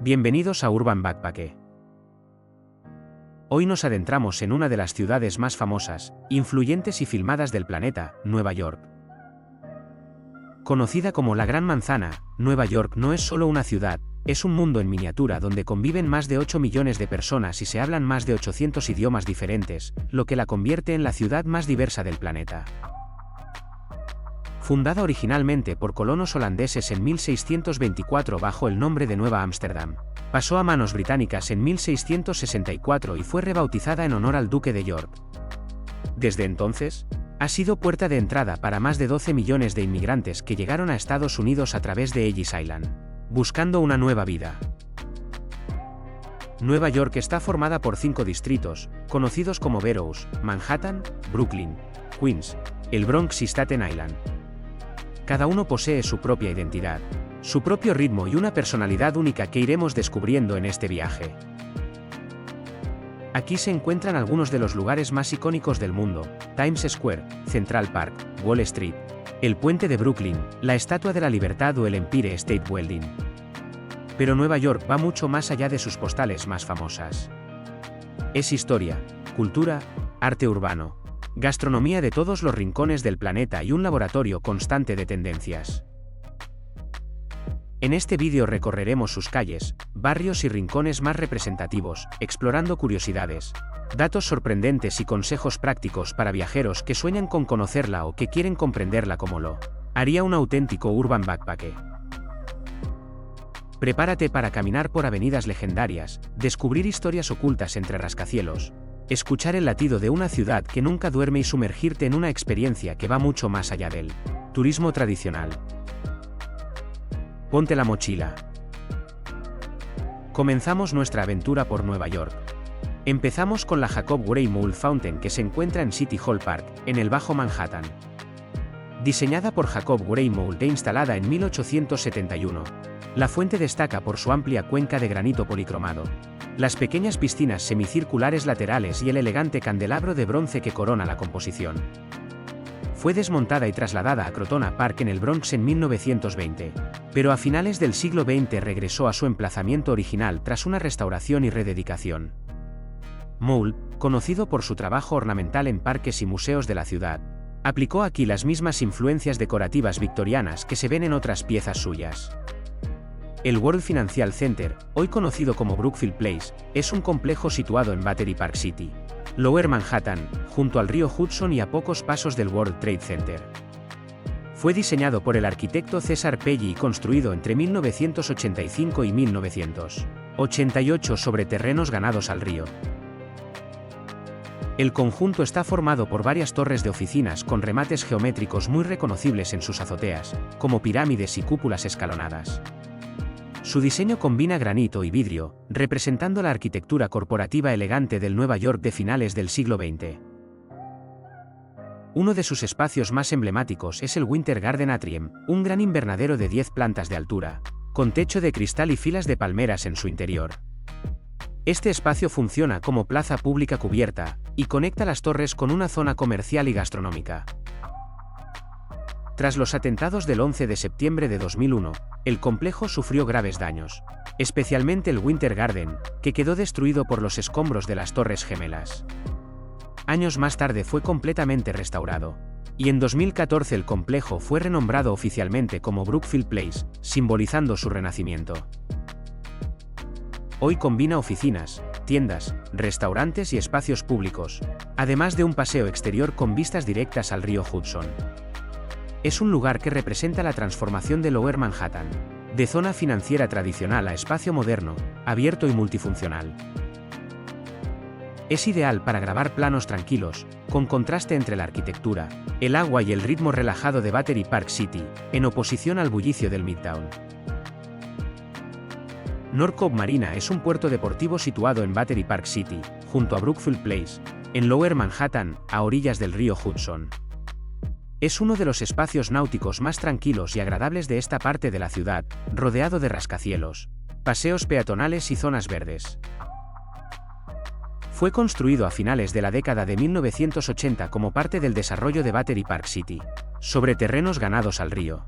Bienvenidos a Urban Backpack. Hoy nos adentramos en una de las ciudades más famosas, influyentes y filmadas del planeta, Nueva York. Conocida como la Gran Manzana, Nueva York no es solo una ciudad, es un mundo en miniatura donde conviven más de 8 millones de personas y se hablan más de 800 idiomas diferentes, lo que la convierte en la ciudad más diversa del planeta. Fundada originalmente por colonos holandeses en 1624 bajo el nombre de Nueva Ámsterdam, pasó a manos británicas en 1664 y fue rebautizada en honor al Duque de York. Desde entonces, ha sido puerta de entrada para más de 12 millones de inmigrantes que llegaron a Estados Unidos a través de Ellis Island, buscando una nueva vida. Nueva York está formada por 5 distritos, conocidos como boroughs: Manhattan, Brooklyn, Queens, el Bronx y Staten Island. Cada uno posee su propia identidad, su propio ritmo y una personalidad única que iremos descubriendo en este viaje. Aquí se encuentran algunos de los lugares más icónicos del mundo: Times Square, Central Park, Wall Street, el Puente de Brooklyn, la Estatua de la Libertad o el Empire State Building. Pero Nueva York va mucho más allá de sus postales más famosas. Es historia, cultura, arte urbano, gastronomía de todos los rincones del planeta y un laboratorio constante de tendencias. En este vídeo recorreremos sus calles, barrios y rincones más representativos, explorando curiosidades, datos sorprendentes y consejos prácticos para viajeros que sueñan con conocerla o que quieren comprenderla como lo haría un auténtico Urban Backpack. Prepárate para caminar por avenidas legendarias, descubrir historias ocultas entre rascacielos, escuchar el latido de una ciudad que nunca duerme y sumergirte en una experiencia que va mucho más allá del turismo tradicional. Ponte la mochila. Comenzamos nuestra aventura por Nueva York. Empezamos con la Jacob Gray Mule Fountain que se encuentra en City Hall Park, en el Bajo Manhattan. Diseñada por Jacob Gray Mould e instalada en 1871, la fuente destaca por su amplia cuenca de granito policromado, las pequeñas piscinas semicirculares laterales y el elegante candelabro de bronce que corona la composición. Fue desmontada y trasladada a Crotona Park en el Bronx en 1920, pero a finales del siglo XX regresó a su emplazamiento original tras una restauración y rededicación. Mould, conocido por su trabajo ornamental en parques y museos de la ciudad, aplicó aquí las mismas influencias decorativas victorianas que se ven en otras piezas suyas. El World Financial Center, hoy conocido como Brookfield Place, es un complejo situado en Battery Park City, Lower Manhattan, junto al río Hudson y a pocos pasos del World Trade Center. Fue diseñado por el arquitecto Cesar Pelli y construido entre 1985 y 1988 sobre terrenos ganados al río. El conjunto está formado por varias torres de oficinas con remates geométricos muy reconocibles en sus azoteas, como pirámides y cúpulas escalonadas. Su diseño combina granito y vidrio, representando la arquitectura corporativa elegante del Nueva York de finales del siglo XX. Uno de sus espacios más emblemáticos es el Winter Garden Atrium, un gran invernadero de 10 plantas de altura, con techo de cristal y filas de palmeras en su interior. Este espacio funciona como plaza pública cubierta, y conecta las torres con una zona comercial y gastronómica. Tras los atentados del 11 de septiembre de 2001, el complejo sufrió graves daños, especialmente el Winter Garden, que quedó destruido por los escombros de las Torres Gemelas. Años más tarde fue completamente restaurado, y en 2014 el complejo fue renombrado oficialmente como Brookfield Place, simbolizando su renacimiento. Hoy combina oficinas, tiendas, restaurantes y espacios públicos, además de un paseo exterior con vistas directas al río Hudson. Es un lugar que representa la transformación de Lower Manhattan, de zona financiera tradicional a espacio moderno, abierto y multifuncional. Es ideal para grabar planos tranquilos, con contraste entre la arquitectura, el agua y el ritmo relajado de Battery Park City, en oposición al bullicio del Midtown. North Cove Marina es un puerto deportivo situado en Battery Park City, junto a Brookfield Place, en Lower Manhattan, a orillas del río Hudson. Es uno de los espacios náuticos más tranquilos y agradables de esta parte de la ciudad, rodeado de rascacielos, paseos peatonales y zonas verdes. Fue construido a finales de la década de 1980 como parte del desarrollo de Battery Park City, sobre terrenos ganados al río.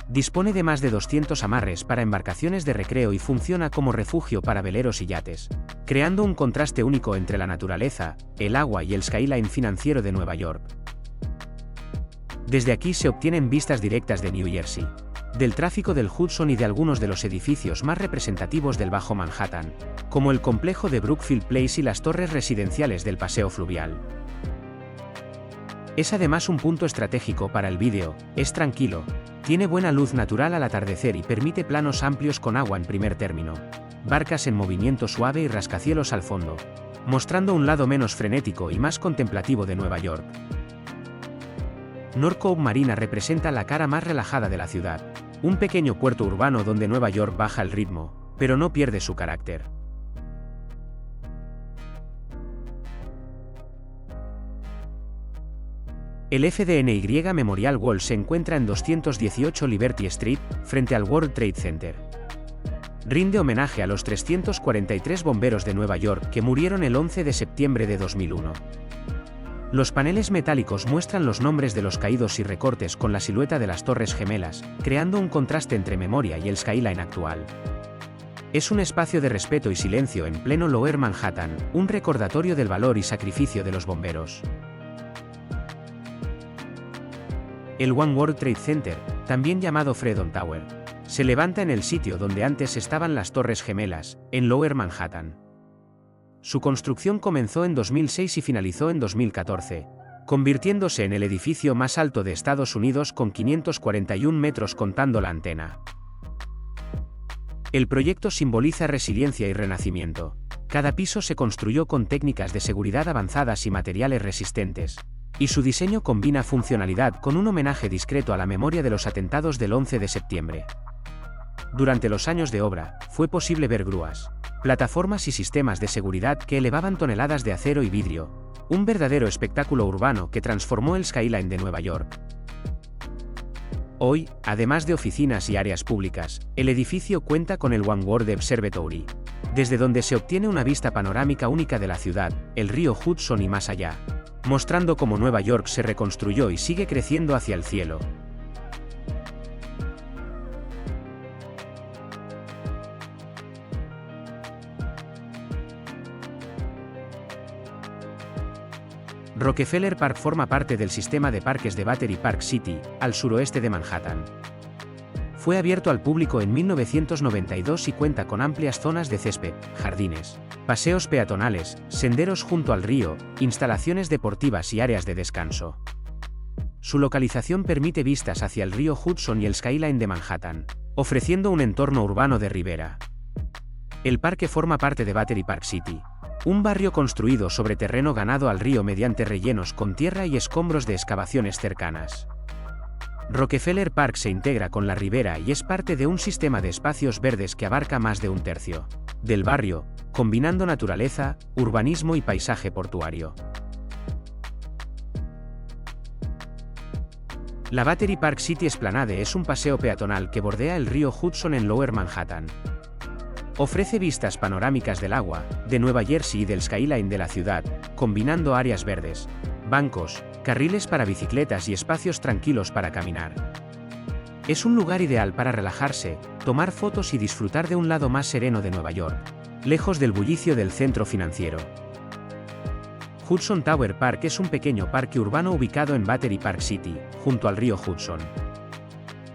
Dispone de más de 200 amarres para embarcaciones de recreo y funciona como refugio para veleros y yates, creando un contraste único entre la naturaleza, el agua y el skyline financiero de Nueva York. Desde aquí se obtienen vistas directas de New Jersey, del tráfico del Hudson y de algunos de los edificios más representativos del Bajo Manhattan, como el complejo de Brookfield Place y las torres residenciales del Paseo Fluvial. Es además un punto estratégico para el vídeo, es tranquilo, tiene buena luz natural al atardecer y permite planos amplios con agua en primer término, barcas en movimiento suave y rascacielos al fondo, mostrando un lado menos frenético y más contemplativo de Nueva York. North Cove Marina representa la cara más relajada de la ciudad, un pequeño puerto urbano donde Nueva York baja el ritmo, pero no pierde su carácter. El FDNY Memorial Wall se encuentra en 218 Liberty Street, frente al World Trade Center. Rinde homenaje a los 343 bomberos de Nueva York que murieron el 11 de septiembre de 2001. Los paneles metálicos muestran los nombres de los caídos y recortes con la silueta de las Torres Gemelas, creando un contraste entre memoria y el skyline actual. Es un espacio de respeto y silencio en pleno Lower Manhattan, un recordatorio del valor y sacrificio de los bomberos. El One World Trade Center, también llamado Freedom Tower, se levanta en el sitio donde antes estaban las Torres Gemelas, en Lower Manhattan. Su construcción comenzó en 2006 y finalizó en 2014, convirtiéndose en el edificio más alto de Estados Unidos con 541 metros contando la antena. El proyecto simboliza resiliencia y renacimiento. Cada piso se construyó con técnicas de seguridad avanzadas y materiales resistentes, y su diseño combina funcionalidad con un homenaje discreto a la memoria de los atentados del 11 de septiembre. Durante los años de obra, fue posible ver grúas, plataformas y sistemas de seguridad que elevaban toneladas de acero y vidrio, un verdadero espectáculo urbano que transformó el skyline de Nueva York. Hoy, además de oficinas y áreas públicas, el edificio cuenta con el One World Observatory, desde donde se obtiene una vista panorámica única de la ciudad, el río Hudson y más allá, mostrando cómo Nueva York se reconstruyó y sigue creciendo hacia el cielo. Rockefeller Park forma parte del sistema de parques de Battery Park City, al suroeste de Manhattan. Fue abierto al público en 1992 y cuenta con amplias zonas de césped, jardines, paseos peatonales, senderos junto al río, instalaciones deportivas y áreas de descanso. Su localización permite vistas hacia el río Hudson y el skyline de Manhattan, ofreciendo un entorno urbano de ribera. El parque forma parte de Battery Park City, un barrio construido sobre terreno ganado al río mediante rellenos con tierra y escombros de excavaciones cercanas. Rockefeller Park se integra con la ribera y es parte de un sistema de espacios verdes que abarca más de un tercio del barrio, combinando naturaleza, urbanismo y paisaje portuario. La Battery Park City Esplanade es un paseo peatonal que bordea el río Hudson en Lower Manhattan. Ofrece vistas panorámicas del agua, de Nueva Jersey y del skyline de la ciudad, combinando áreas verdes, bancos, carriles para bicicletas y espacios tranquilos para caminar. Es un lugar ideal para relajarse, tomar fotos y disfrutar de un lado más sereno de Nueva York, lejos del bullicio del centro financiero. Hudson Tower Park es un pequeño parque urbano ubicado en Battery Park City, junto al río Hudson.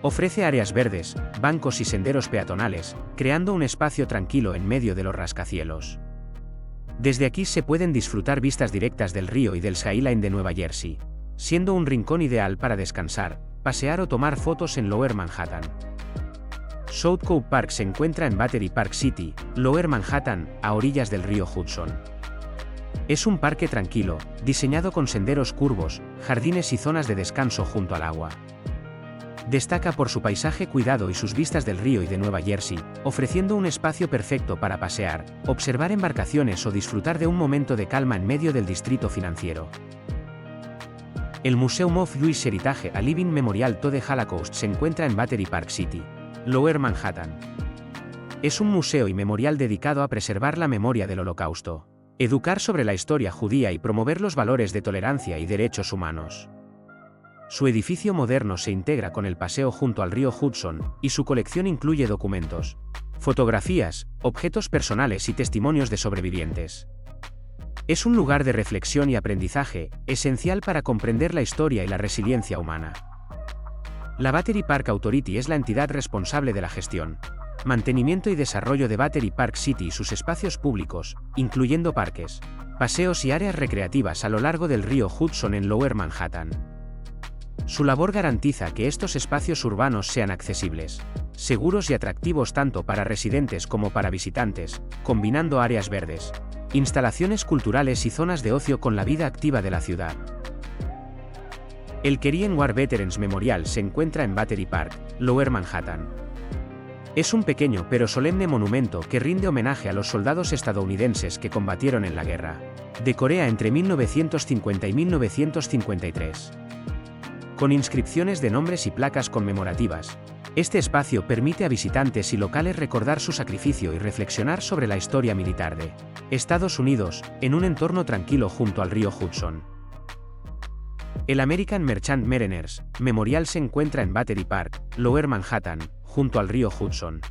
Ofrece áreas verdes, bancos y senderos peatonales, creando un espacio tranquilo en medio de los rascacielos. Desde aquí se pueden disfrutar vistas directas del río y del skyline de Nueva Jersey, siendo un rincón ideal para descansar, pasear o tomar fotos en Lower Manhattan. South Cove Park se encuentra en Battery Park City, Lower Manhattan, a orillas del río Hudson. Es un parque tranquilo, diseñado con senderos curvos, jardines y zonas de descanso junto al agua. Destaca por su paisaje cuidado y sus vistas del río y de Nueva Jersey, ofreciendo un espacio perfecto para pasear, observar embarcaciones o disfrutar de un momento de calma en medio del distrito financiero. El Museum of Jewish Heritage a Living Memorial to the Holocaust se encuentra en Battery Park City, Lower Manhattan. Es un museo y memorial dedicado a preservar la memoria del Holocausto, educar sobre la historia judía y promover los valores de tolerancia y derechos humanos. Su edificio moderno se integra con el paseo junto al río Hudson, y su colección incluye documentos, fotografías, objetos personales y testimonios de sobrevivientes. Es un lugar de reflexión y aprendizaje, esencial para comprender la historia y la resiliencia humana. La Battery Park Authority es la entidad responsable de la gestión, mantenimiento y desarrollo de Battery Park City y sus espacios públicos, incluyendo parques, paseos y áreas recreativas a lo largo del río Hudson en Lower Manhattan. Su labor garantiza que estos espacios urbanos sean accesibles, seguros y atractivos tanto para residentes como para visitantes, combinando áreas verdes, instalaciones culturales y zonas de ocio con la vida activa de la ciudad. El Korean War Veterans Memorial se encuentra en Battery Park, Lower Manhattan. Es un pequeño pero solemne monumento que rinde homenaje a los soldados estadounidenses que combatieron en la guerra de Corea entre 1950 y 1953. Con inscripciones de nombres y placas conmemorativas, este espacio permite a visitantes y locales recordar su sacrificio y reflexionar sobre la historia militar de Estados Unidos, en un entorno tranquilo junto al río Hudson. El American Merchant Mariners Memorial se encuentra en Battery Park, Lower Manhattan, junto al río Hudson.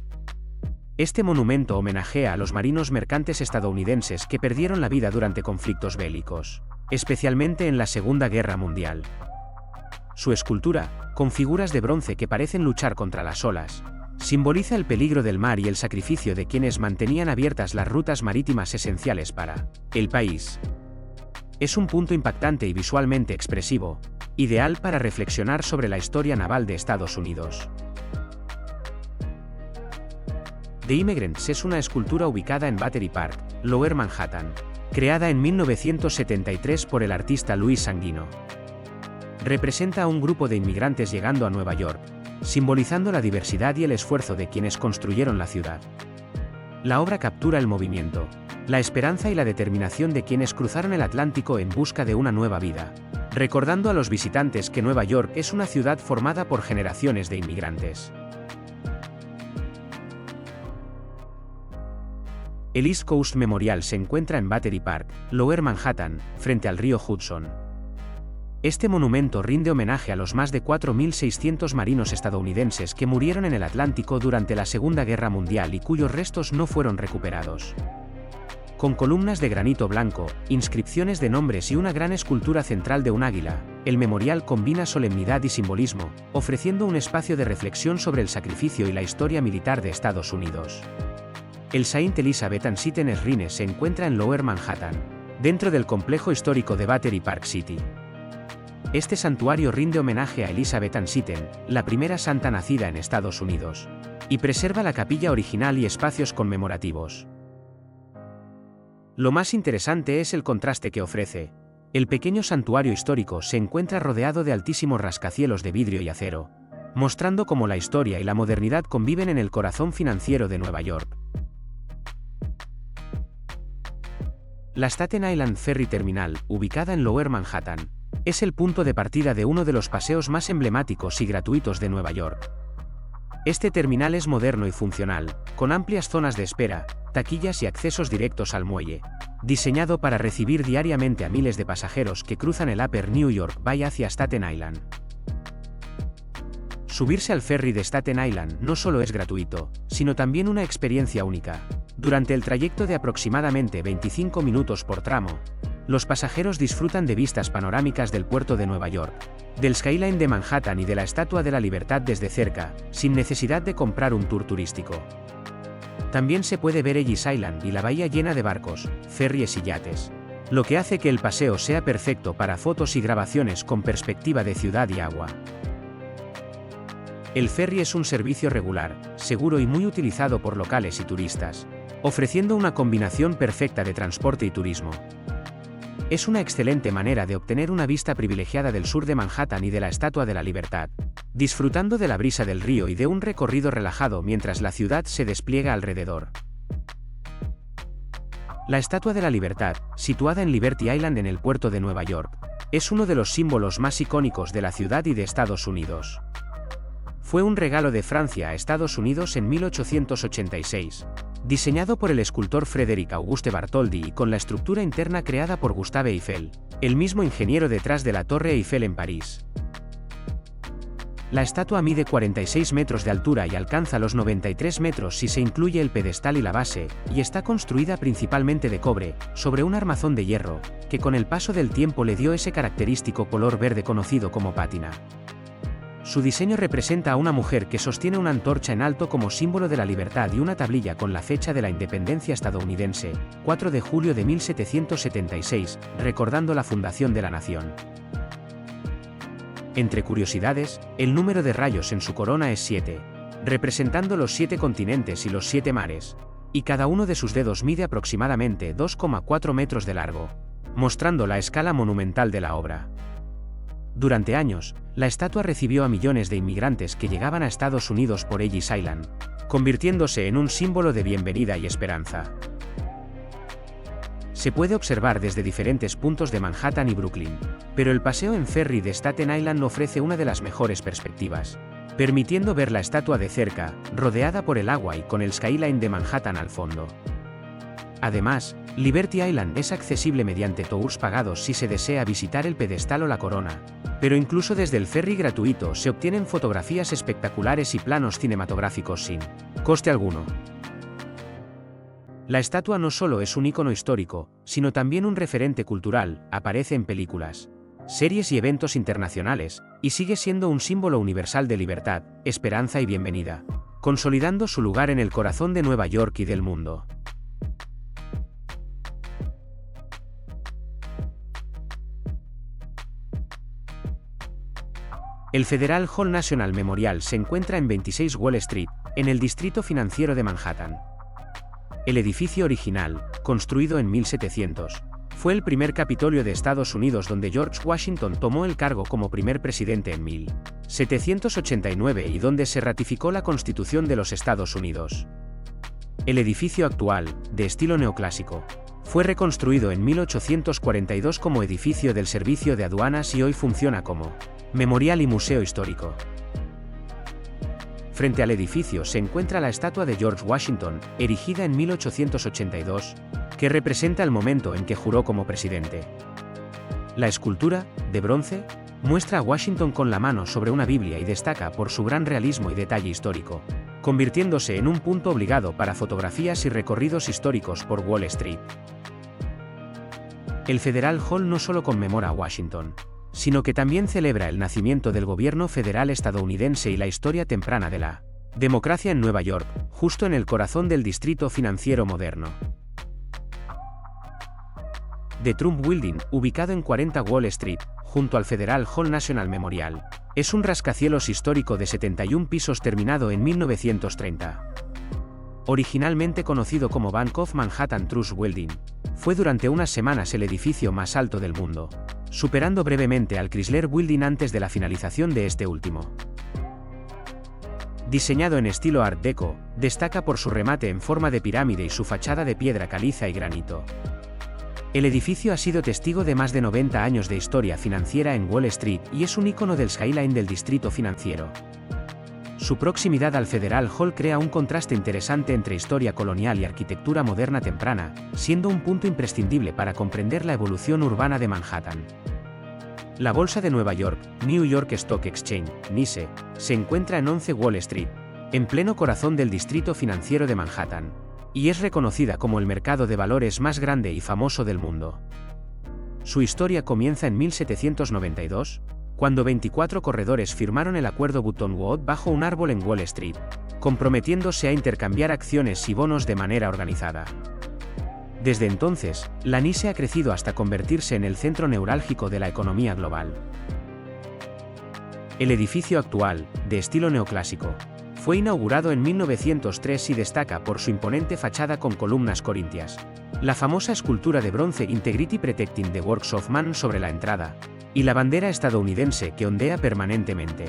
Este monumento homenajea a los marinos mercantes estadounidenses que perdieron la vida durante conflictos bélicos, especialmente en la Segunda Guerra Mundial. Su escultura, con figuras de bronce que parecen luchar contra las olas, simboliza el peligro del mar y el sacrificio de quienes mantenían abiertas las rutas marítimas esenciales para el país. Es un punto impactante y visualmente expresivo, ideal para reflexionar sobre la historia naval de Estados Unidos. The Immigrants es una escultura ubicada en Battery Park, Lower Manhattan, creada en 1973 por el artista Louis Sanguino. Representa a un grupo de inmigrantes llegando a Nueva York, simbolizando la diversidad y el esfuerzo de quienes construyeron la ciudad. La obra captura el movimiento, la esperanza y la determinación de quienes cruzaron el Atlántico en busca de una nueva vida, recordando a los visitantes que Nueva York es una ciudad formada por generaciones de inmigrantes. El East Coast Memorial se encuentra en Battery Park, Lower Manhattan, frente al río Hudson. Este monumento rinde homenaje a los más de 4.600 marinos estadounidenses que murieron en el Atlántico durante la Segunda Guerra Mundial y cuyos restos no fueron recuperados. Con columnas de granito blanco, inscripciones de nombres y una gran escultura central de un águila, el memorial combina solemnidad y simbolismo, ofreciendo un espacio de reflexión sobre el sacrificio y la historia militar de Estados Unidos. El St. Elizabeth and Seton Shrine se encuentra en Lower Manhattan, dentro del complejo histórico de Battery Park City. Este santuario rinde homenaje a Elizabeth Ann Seton, la primera santa nacida en Estados Unidos, y preserva la capilla original y espacios conmemorativos. Lo más interesante es el contraste que ofrece. El pequeño santuario histórico se encuentra rodeado de altísimos rascacielos de vidrio y acero, mostrando cómo la historia y la modernidad conviven en el corazón financiero de Nueva York. La Staten Island Ferry Terminal, ubicada en Lower Manhattan, es el punto de partida de uno de los paseos más emblemáticos y gratuitos de Nueva York. Este terminal es moderno y funcional, con amplias zonas de espera, taquillas y accesos directos al muelle, diseñado para recibir diariamente a miles de pasajeros que cruzan el Upper New York Bay hacia Staten Island. Subirse al ferry de Staten Island no solo es gratuito, sino también una experiencia única. Durante el trayecto de aproximadamente 25 minutos por tramo, los pasajeros disfrutan de vistas panorámicas del puerto de Nueva York, del skyline de Manhattan y de la Estatua de la Libertad desde cerca, sin necesidad de comprar un tour turístico. También se puede ver Ellis Island y la bahía llena de barcos, ferries y yates, lo que hace que el paseo sea perfecto para fotos y grabaciones con perspectiva de ciudad y agua. El ferry es un servicio regular, seguro y muy utilizado por locales y turistas, ofreciendo una combinación perfecta de transporte y turismo. Es una excelente manera de obtener una vista privilegiada del sur de Manhattan y de la Estatua de la Libertad, disfrutando de la brisa del río y de un recorrido relajado mientras la ciudad se despliega alrededor. La Estatua de la Libertad, situada en Liberty Island en el puerto de Nueva York, es uno de los símbolos más icónicos de la ciudad y de Estados Unidos. Fue un regalo de Francia a Estados Unidos en 1886. Diseñado por el escultor Frédéric Auguste Bartholdi y con la estructura interna creada por Gustave Eiffel, el mismo ingeniero detrás de la Torre Eiffel en París. La estatua mide 46 metros de altura y alcanza los 93 metros si se incluye el pedestal y la base, y está construida principalmente de cobre, sobre un armazón de hierro, que con el paso del tiempo le dio ese característico color verde conocido como pátina. Su diseño representa a una mujer que sostiene una antorcha en alto como símbolo de la libertad y una tablilla con la fecha de la independencia estadounidense, 4 de julio de 1776, recordando la fundación de la nación. Entre curiosidades, el número de rayos en su corona es 7, representando los 7 continentes y los 7 mares, y cada uno de sus dedos mide aproximadamente 2,4 metros de largo, mostrando la escala monumental de la obra. Durante años, la estatua recibió a millones de inmigrantes que llegaban a Estados Unidos por Ellis Island, convirtiéndose en un símbolo de bienvenida y esperanza. Se puede observar desde diferentes puntos de Manhattan y Brooklyn, pero el paseo en ferry de Staten Island ofrece una de las mejores perspectivas, permitiendo ver la estatua de cerca, rodeada por el agua y con el skyline de Manhattan al fondo. Además, Liberty Island es accesible mediante tours pagados si se desea visitar el pedestal o la corona, pero incluso desde el ferry gratuito se obtienen fotografías espectaculares y planos cinematográficos sin coste alguno. La estatua no solo es un ícono histórico, sino también un referente cultural, aparece en películas, series y eventos internacionales, y sigue siendo un símbolo universal de libertad, esperanza y bienvenida, consolidando su lugar en el corazón de Nueva York y del mundo. El Federal Hall National Memorial se encuentra en 26 Wall Street, en el distrito financiero de Manhattan. El edificio original, construido en 1700, fue el primer Capitolio de Estados Unidos donde George Washington tomó el cargo como primer presidente en 1789 y donde se ratificó la Constitución de los Estados Unidos. El edificio actual, de estilo neoclásico, fue reconstruido en 1842 como edificio del Servicio de Aduanas y hoy funciona como memorial y museo histórico. Frente al edificio se encuentra la estatua de George Washington, erigida en 1882, que representa el momento en que juró como presidente. La escultura, de bronce, muestra a Washington con la mano sobre una Biblia y destaca por su gran realismo y detalle histórico, convirtiéndose en un punto obligado para fotografías y recorridos históricos por Wall Street. El Federal Hall no solo conmemora a Washington, sino que también celebra el nacimiento del gobierno federal estadounidense y la historia temprana de la democracia en Nueva York, justo en el corazón del distrito financiero moderno. The Trump Building, ubicado en 40 Wall Street, junto al Federal Hall National Memorial, es un rascacielos histórico de 71 pisos terminado en 1930. Originalmente conocido como Bank of Manhattan Trust Building, fue durante unas semanas el edificio más alto del mundo, superando brevemente al Chrysler Building antes de la finalización de este último. Diseñado en estilo Art Deco, destaca por su remate en forma de pirámide y su fachada de piedra caliza y granito. El edificio ha sido testigo de más de 90 años de historia financiera en Wall Street y es un ícono del skyline del distrito financiero. Su proximidad al Federal Hall crea un contraste interesante entre historia colonial y arquitectura moderna temprana, siendo un punto imprescindible para comprender la evolución urbana de Manhattan. La Bolsa de Nueva York, New York Stock Exchange, NYSE, se encuentra en 11 Wall Street, en pleno corazón del distrito financiero de Manhattan, y es reconocida como el mercado de valores más grande y famoso del mundo. Su historia comienza en 1792, cuando 24 corredores firmaron el acuerdo Button Woods bajo un árbol en Wall Street, comprometiéndose a intercambiar acciones y bonos de manera organizada. Desde entonces, la NYSE ha crecido hasta convertirse en el centro neurálgico de la economía global. El edificio actual, de estilo neoclásico, fue inaugurado en 1903 y destaca por su imponente fachada con columnas corintias, la famosa escultura de bronce Integrity Protecting the Works of Man sobre la entrada, y la bandera estadounidense que ondea permanentemente.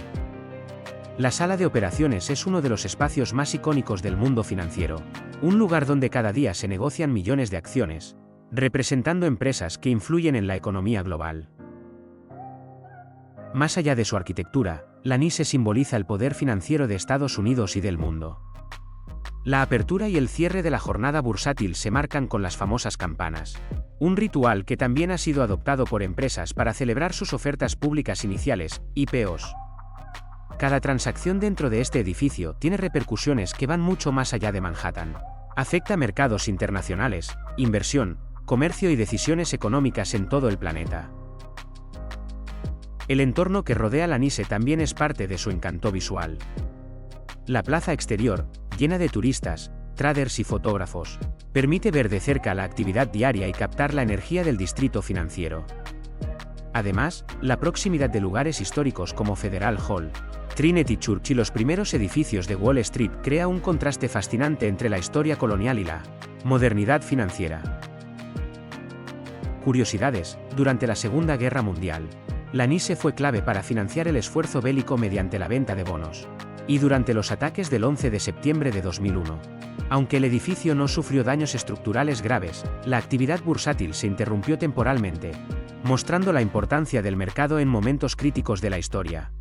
La sala de operaciones es uno de los espacios más icónicos del mundo financiero, un lugar donde cada día se negocian millones de acciones, representando empresas que influyen en la economía global. Más allá de su arquitectura, la NYSE simboliza el poder financiero de Estados Unidos y del mundo. La apertura y el cierre de la jornada bursátil se marcan con las famosas campanas, un ritual que también ha sido adoptado por empresas para celebrar sus ofertas públicas iniciales, IPOs. Cada transacción dentro de este edificio tiene repercusiones que van mucho más allá de Manhattan. Afecta mercados internacionales, inversión, comercio y decisiones económicas en todo el planeta. El entorno que rodea la Nice también es parte de su encanto visual. La plaza exterior, llena de turistas, traders y fotógrafos, permite ver de cerca la actividad diaria y captar la energía del distrito financiero. Además, la proximidad de lugares históricos como Federal Hall, Trinity Church y los primeros edificios de Wall Street crea un contraste fascinante entre la historia colonial y la modernidad financiera. Curiosidades: durante la Segunda Guerra Mundial, la Nice fue clave para financiar el esfuerzo bélico mediante la venta de bonos. Y durante los ataques del 11 de septiembre de 2001. Aunque el edificio no sufrió daños estructurales graves, la actividad bursátil se interrumpió temporalmente, mostrando la importancia del mercado en momentos críticos de la historia.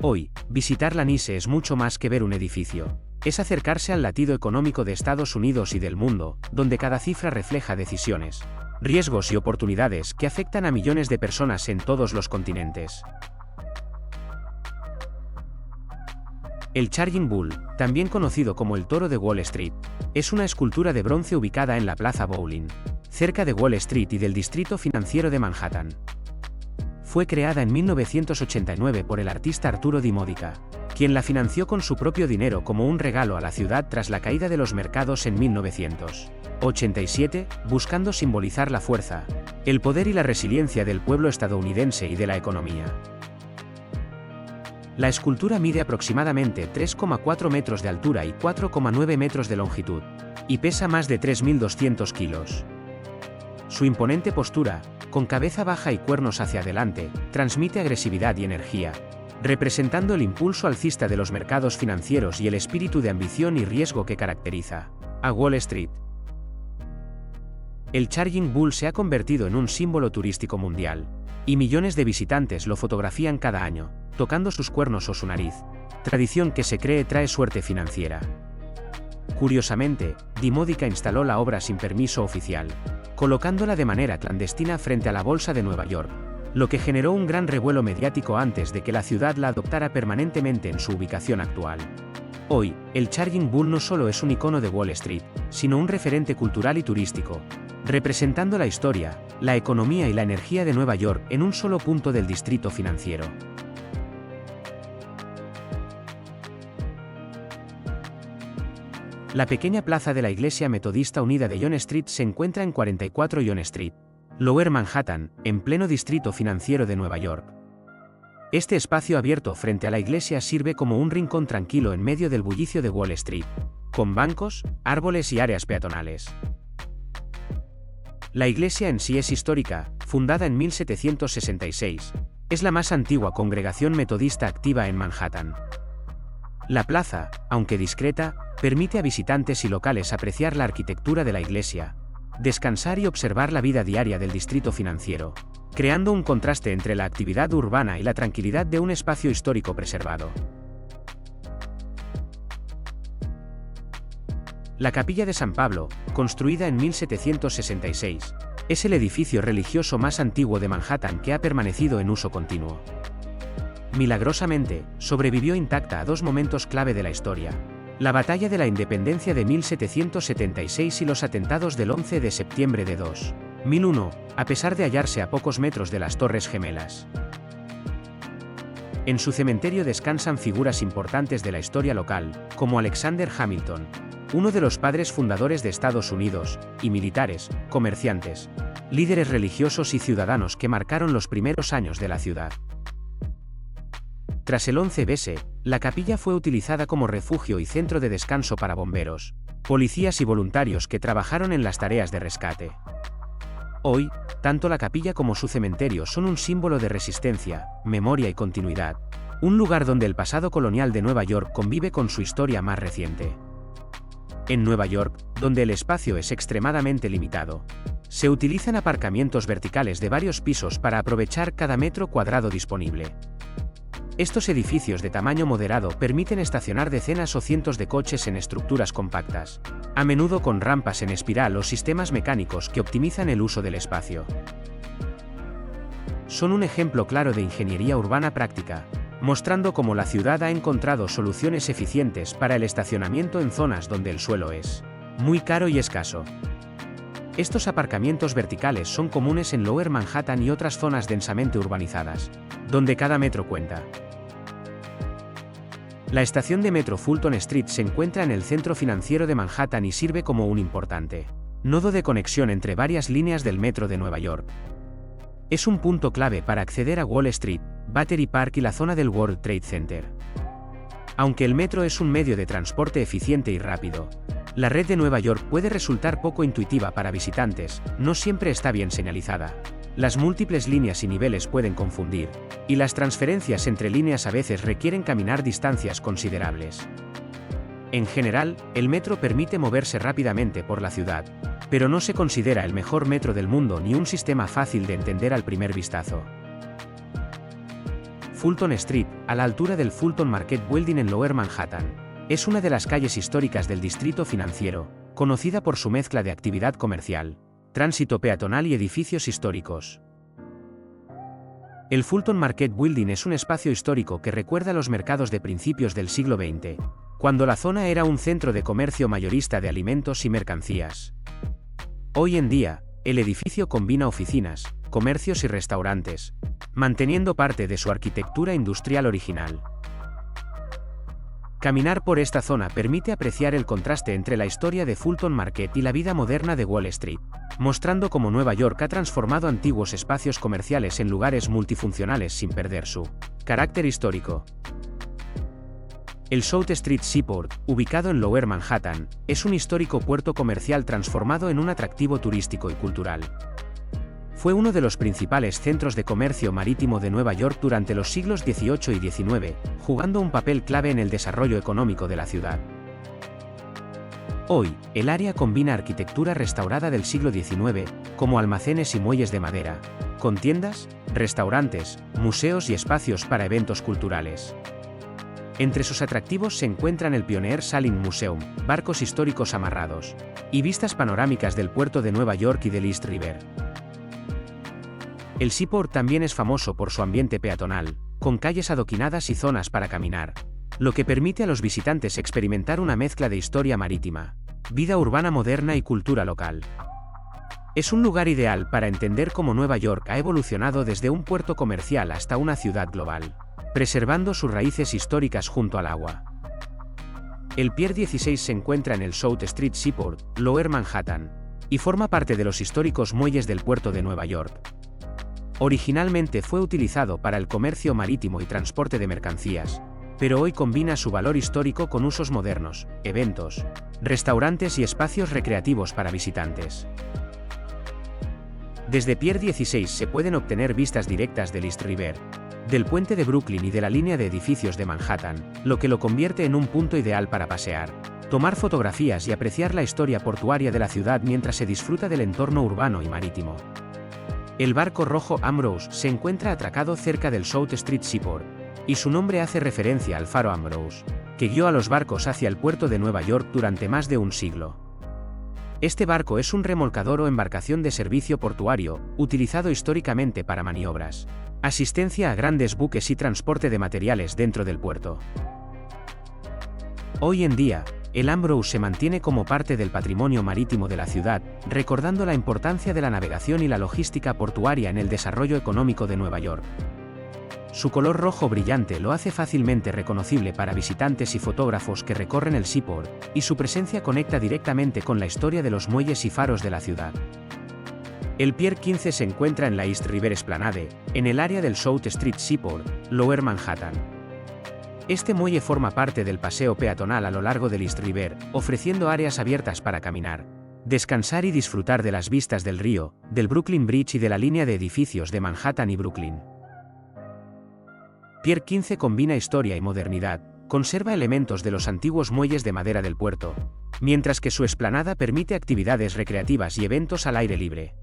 Hoy, visitar la Nice es mucho más que ver un edificio. Es acercarse al latido económico de Estados Unidos y del mundo, donde cada cifra refleja decisiones, riesgos y oportunidades que afectan a millones de personas en todos los continentes. El Charging Bull, también conocido como el Toro de Wall Street, es una escultura de bronce ubicada en la Plaza Bowling, cerca de Wall Street y del distrito financiero de Manhattan. Fue creada en 1989 por el artista Arturo Di Modica, quien la financió con su propio dinero como un regalo a la ciudad tras la caída de los mercados en 1987, buscando simbolizar la fuerza, el poder y la resiliencia del pueblo estadounidense y de la economía. La escultura mide aproximadamente 3,4 metros de altura y 4,9 metros de longitud, y pesa más de 3.200 kilos. Su imponente postura, con cabeza baja y cuernos hacia adelante, transmite agresividad y energía, representando el impulso alcista de los mercados financieros y el espíritu de ambición y riesgo que caracteriza a Wall Street. El Charging Bull se ha convertido en un símbolo turístico mundial, y millones de visitantes lo fotografían cada año, tocando sus cuernos o su nariz, tradición que se cree trae suerte financiera. Curiosamente, Di Modica instaló la obra sin permiso oficial, colocándola de manera clandestina frente a la Bolsa de Nueva York, lo que generó un gran revuelo mediático antes de que la ciudad la adoptara permanentemente en su ubicación actual. Hoy, el Charging Bull no solo es un icono de Wall Street, sino un referente cultural y turístico, representando la historia, la economía y la energía de Nueva York en un solo punto del distrito financiero. La pequeña plaza de la Iglesia Metodista Unida de John Street se encuentra en 44 John Street, Lower Manhattan, en pleno distrito financiero de Nueva York. Este espacio abierto frente a la iglesia sirve como un rincón tranquilo en medio del bullicio de Wall Street, con bancos, árboles y áreas peatonales. La iglesia en sí es histórica, fundada en 1766. Es la más antigua congregación metodista activa en Manhattan. La plaza, aunque discreta, permite a visitantes y locales apreciar la arquitectura de la iglesia, descansar y observar la vida diaria del distrito financiero, creando un contraste entre la actividad urbana y la tranquilidad de un espacio histórico preservado. La Capilla de San Pablo, construida en 1766, es el edificio religioso más antiguo de Manhattan que ha permanecido en uso continuo. Milagrosamente, sobrevivió intacta a dos momentos clave de la historia: la Batalla de la Independencia de 1776 y los atentados del 11 de septiembre de 2001, a pesar de hallarse a pocos metros de las Torres Gemelas. En su cementerio descansan figuras importantes de la historia local, como Alexander Hamilton, uno de los padres fundadores de Estados Unidos, y militares, comerciantes, líderes religiosos y ciudadanos que marcaron los primeros años de la ciudad. Tras el 11S, la capilla fue utilizada como refugio y centro de descanso para bomberos, policías y voluntarios que trabajaron en las tareas de rescate. Hoy, tanto la capilla como su cementerio son un símbolo de resistencia, memoria y continuidad, un lugar donde el pasado colonial de Nueva York convive con su historia más reciente. En Nueva York, donde el espacio es extremadamente limitado, se utilizan aparcamientos verticales de varios pisos para aprovechar cada metro cuadrado disponible. Estos edificios de tamaño moderado permiten estacionar decenas o cientos de coches en estructuras compactas, a menudo con rampas en espiral o sistemas mecánicos que optimizan el uso del espacio. Son un ejemplo claro de ingeniería urbana práctica, mostrando cómo la ciudad ha encontrado soluciones eficientes para el estacionamiento en zonas donde el suelo es muy caro y escaso. Estos aparcamientos verticales son comunes en Lower Manhattan y otras zonas densamente urbanizadas, donde cada metro cuenta. La estación de metro Fulton Street se encuentra en el centro financiero de Manhattan y sirve como un importante nodo de conexión entre varias líneas del metro de Nueva York. Es un punto clave para acceder a Wall Street, Battery Park y la zona del World Trade Center. Aunque el metro es un medio de transporte eficiente y rápido, la red de Nueva York puede resultar poco intuitiva para visitantes, no siempre está bien señalizada. Las múltiples líneas y niveles pueden confundir, y las transferencias entre líneas a veces requieren caminar distancias considerables. En general, el metro permite moverse rápidamente por la ciudad, pero no se considera el mejor metro del mundo ni un sistema fácil de entender al primer vistazo. Fulton Street, a la altura del Fulton Market Building en Lower Manhattan, es una de las calles históricas del distrito financiero, conocida por su mezcla de actividad comercial, tránsito peatonal y edificios históricos. El Fulton Market Building es un espacio histórico que recuerda los mercados de principios del siglo XX, cuando la zona era un centro de comercio mayorista de alimentos y mercancías. Hoy en día, el edificio combina oficinas, comercios y restaurantes, manteniendo parte de su arquitectura industrial original. Caminar por esta zona permite apreciar el contraste entre la historia de Fulton Market y la vida moderna de Wall Street, mostrando cómo Nueva York ha transformado antiguos espacios comerciales en lugares multifuncionales sin perder su carácter histórico. El South Street Seaport, ubicado en Lower Manhattan, es un histórico puerto comercial transformado en un atractivo turístico y cultural. Fue uno de los principales centros de comercio marítimo de Nueva York durante los siglos XVIII y XIX, jugando un papel clave en el desarrollo económico de la ciudad. Hoy, el área combina arquitectura restaurada del siglo XIX, como almacenes y muelles de madera, con tiendas, restaurantes, museos y espacios para eventos culturales. Entre sus atractivos se encuentran el Pioneer Sailing Museum, barcos históricos amarrados, y vistas panorámicas del puerto de Nueva York y del East River. El Seaport también es famoso por su ambiente peatonal, con calles adoquinadas y zonas para caminar, lo que permite a los visitantes experimentar una mezcla de historia marítima, vida urbana moderna y cultura local. Es un lugar ideal para entender cómo Nueva York ha evolucionado desde un puerto comercial hasta una ciudad global, preservando sus raíces históricas junto al agua. El Pier 16 se encuentra en el South Street Seaport, Lower Manhattan, y forma parte de los históricos muelles del puerto de Nueva York. Originalmente fue utilizado para el comercio marítimo y transporte de mercancías, pero hoy combina su valor histórico con usos modernos, eventos, restaurantes y espacios recreativos para visitantes. Desde Pier 16 se pueden obtener vistas directas del East River, del puente de Brooklyn y de la línea de edificios de Manhattan, lo que lo convierte en un punto ideal para pasear, tomar fotografías y apreciar la historia portuaria de la ciudad mientras se disfruta del entorno urbano y marítimo. El barco rojo Ambrose se encuentra atracado cerca del South Street Seaport, y su nombre hace referencia al faro Ambrose, que guió a los barcos hacia el puerto de Nueva York durante más de un siglo. Este barco es un remolcador o embarcación de servicio portuario, utilizado históricamente para maniobras, asistencia a grandes buques y transporte de materiales dentro del puerto. Hoy en día, el Ambrose se mantiene como parte del patrimonio marítimo de la ciudad, recordando la importancia de la navegación y la logística portuaria en el desarrollo económico de Nueva York. Su color rojo brillante lo hace fácilmente reconocible para visitantes y fotógrafos que recorren el Seaport, y su presencia conecta directamente con la historia de los muelles y faros de la ciudad. El Pier 15 se encuentra en la East River Esplanade, en el área del South Street Seaport, Lower Manhattan. Este muelle forma parte del paseo peatonal a lo largo del East River, ofreciendo áreas abiertas para caminar, descansar y disfrutar de las vistas del río, del Brooklyn Bridge y de la línea de edificios de Manhattan y Brooklyn. Pier 15 combina historia y modernidad, conserva elementos de los antiguos muelles de madera del puerto, mientras que su explanada permite actividades recreativas y eventos al aire libre.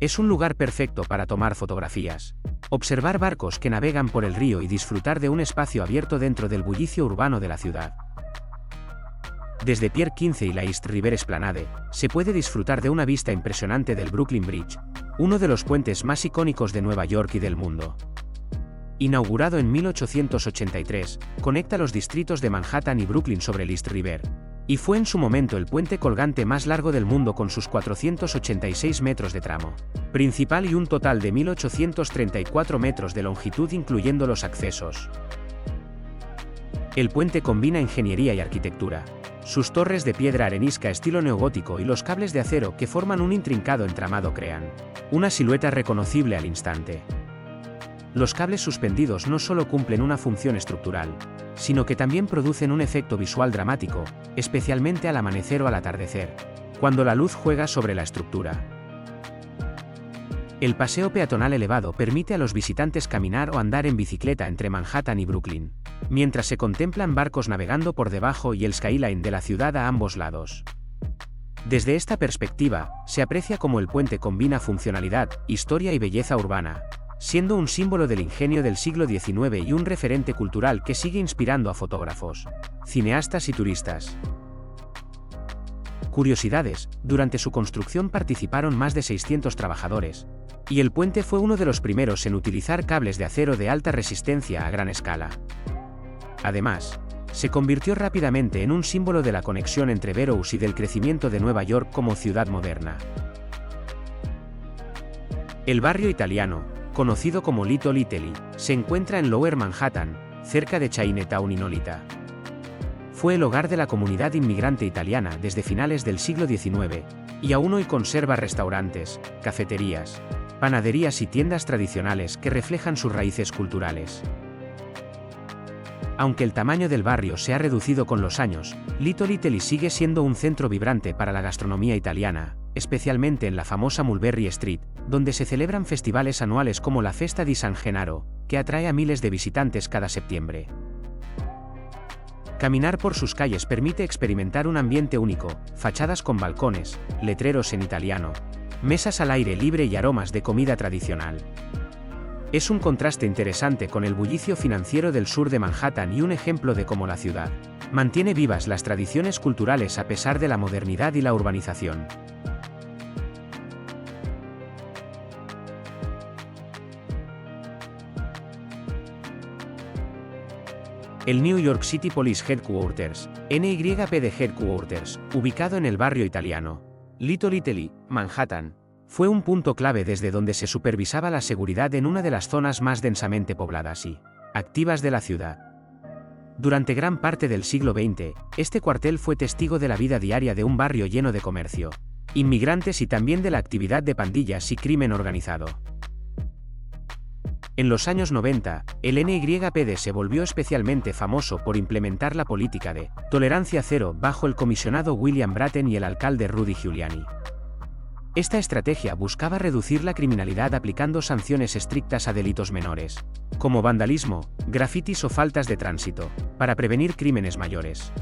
Es un lugar perfecto para tomar fotografías, observar barcos que navegan por el río y disfrutar de un espacio abierto dentro del bullicio urbano de la ciudad. Desde Pier 15 y la East River Esplanade, se puede disfrutar de una vista impresionante del Brooklyn Bridge, uno de los puentes más icónicos de Nueva York y del mundo. Inaugurado en 1883, conecta los distritos de Manhattan y Brooklyn sobre el East River, y fue en su momento el puente colgante más largo del mundo con sus 486 metros de tramo principal y un total de 1834 metros de longitud incluyendo los accesos. El puente combina ingeniería y arquitectura. Sus torres de piedra arenisca estilo neogótico y los cables de acero que forman un intrincado entramado crean una silueta reconocible al instante. Los cables suspendidos no solo cumplen una función estructural, sino que también producen un efecto visual dramático, especialmente al amanecer o al atardecer, cuando la luz juega sobre la estructura. El paseo peatonal elevado permite a los visitantes caminar o andar en bicicleta entre Manhattan y Brooklyn, mientras se contemplan barcos navegando por debajo y el skyline de la ciudad a ambos lados. Desde esta perspectiva, se aprecia cómo el puente combina funcionalidad, historia y belleza urbana, siendo un símbolo del ingenio del siglo XIX y un referente cultural que sigue inspirando a fotógrafos, cineastas y turistas. Curiosidades: durante su construcción participaron más de 600 trabajadores, y el puente fue uno de los primeros en utilizar cables de acero de alta resistencia a gran escala. Además, se convirtió rápidamente en un símbolo de la conexión entre Boroughs y del crecimiento de Nueva York como ciudad moderna. El barrio italiano, conocido como Little Italy, se encuentra en Lower Manhattan, cerca de Chinatown y Nolita. Fue el hogar de la comunidad inmigrante italiana desde finales del siglo XIX, y aún hoy conserva restaurantes, cafeterías, panaderías y tiendas tradicionales que reflejan sus raíces culturales. Aunque el tamaño del barrio se ha reducido con los años, Little Italy sigue siendo un centro vibrante para la gastronomía italiana, especialmente en la famosa Mulberry Street, donde se celebran festivales anuales como la Festa di San Gennaro, que atrae a miles de visitantes cada septiembre. Caminar por sus calles permite experimentar un ambiente único, fachadas con balcones, letreros en italiano, mesas al aire libre y aromas de comida tradicional. Es un contraste interesante con el bullicio financiero del sur de Manhattan y un ejemplo de cómo la ciudad mantiene vivas las tradiciones culturales a pesar de la modernidad y la urbanización. El New York City Police Headquarters, NYPD Headquarters, ubicado en el barrio italiano Little Italy, Manhattan, fue un punto clave desde donde se supervisaba la seguridad en una de las zonas más densamente pobladas y activas de la ciudad. Durante gran parte del siglo XX, este cuartel fue testigo de la vida diaria de un barrio lleno de comercio, inmigrantes y también de la actividad de pandillas y crimen organizado. En los años 90, el NYPD se volvió especialmente famoso por implementar la política de tolerancia cero bajo el comisionado William Bratton y el alcalde Rudy Giuliani. Esta estrategia buscaba reducir la criminalidad aplicando sanciones estrictas a delitos menores, como vandalismo, grafitis o faltas de tránsito, para prevenir crímenes mayores.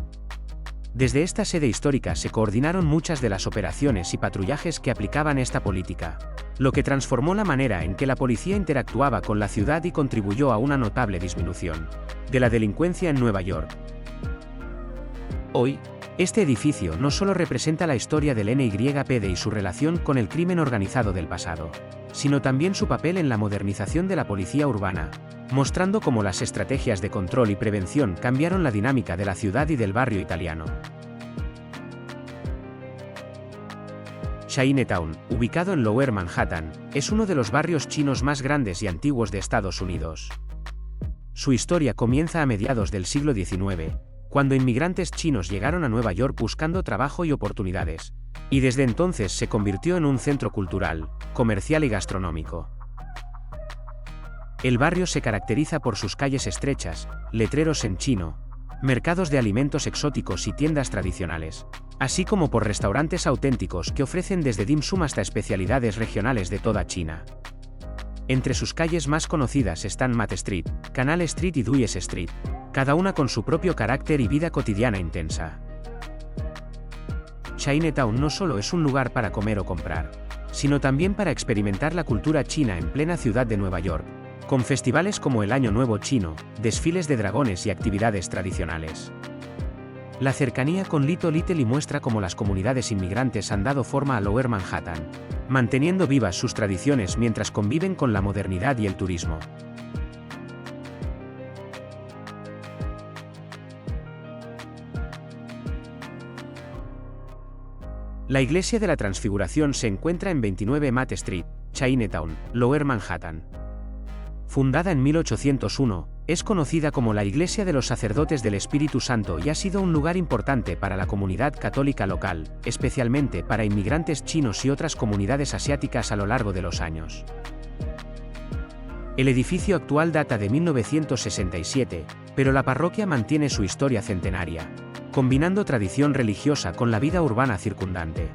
Desde esta sede histórica se coordinaron muchas de las operaciones y patrullajes que aplicaban esta política, lo que transformó la manera en que la policía interactuaba con la ciudad y contribuyó a una notable disminución de la delincuencia en Nueva York. Hoy, este edificio no solo representa la historia del NYPD y su relación con el crimen organizado del pasado, sino también su papel en la modernización de la policía urbana, mostrando cómo las estrategias de control y prevención cambiaron la dinámica de la ciudad y del barrio italiano. Chinatown, ubicado en Lower Manhattan, es uno de los barrios chinos más grandes y antiguos de Estados Unidos. Su historia comienza a mediados del siglo XIX, cuando inmigrantes chinos llegaron a Nueva York buscando trabajo y oportunidades, y desde entonces se convirtió en un centro cultural, comercial y gastronómico. El barrio se caracteriza por sus calles estrechas, letreros en chino, mercados de alimentos exóticos y tiendas tradicionales, así como por restaurantes auténticos que ofrecen desde dim sum hasta especialidades regionales de toda China. Entre sus calles más conocidas están Matt Street, Canal Street y Dulles Street, cada una con su propio carácter y vida cotidiana intensa. Chinatown no solo es un lugar para comer o comprar, sino también para experimentar la cultura china en plena ciudad de Nueva York, con festivales como el Año Nuevo Chino, desfiles de dragones y actividades tradicionales. La cercanía con Little Italy muestra cómo las comunidades inmigrantes han dado forma a Lower Manhattan, manteniendo vivas sus tradiciones mientras conviven con la modernidad y el turismo. La Iglesia de la Transfiguración se encuentra en 29 Matt Street, Chinatown, Lower Manhattan. Fundada en 1801, es conocida como la Iglesia de los Sacerdotes del Espíritu Santo y ha sido un lugar importante para la comunidad católica local, especialmente para inmigrantes chinos y otras comunidades asiáticas a lo largo de los años. El edificio actual data de 1967, pero la parroquia mantiene su historia centenaria, combinando tradición religiosa con la vida urbana circundante.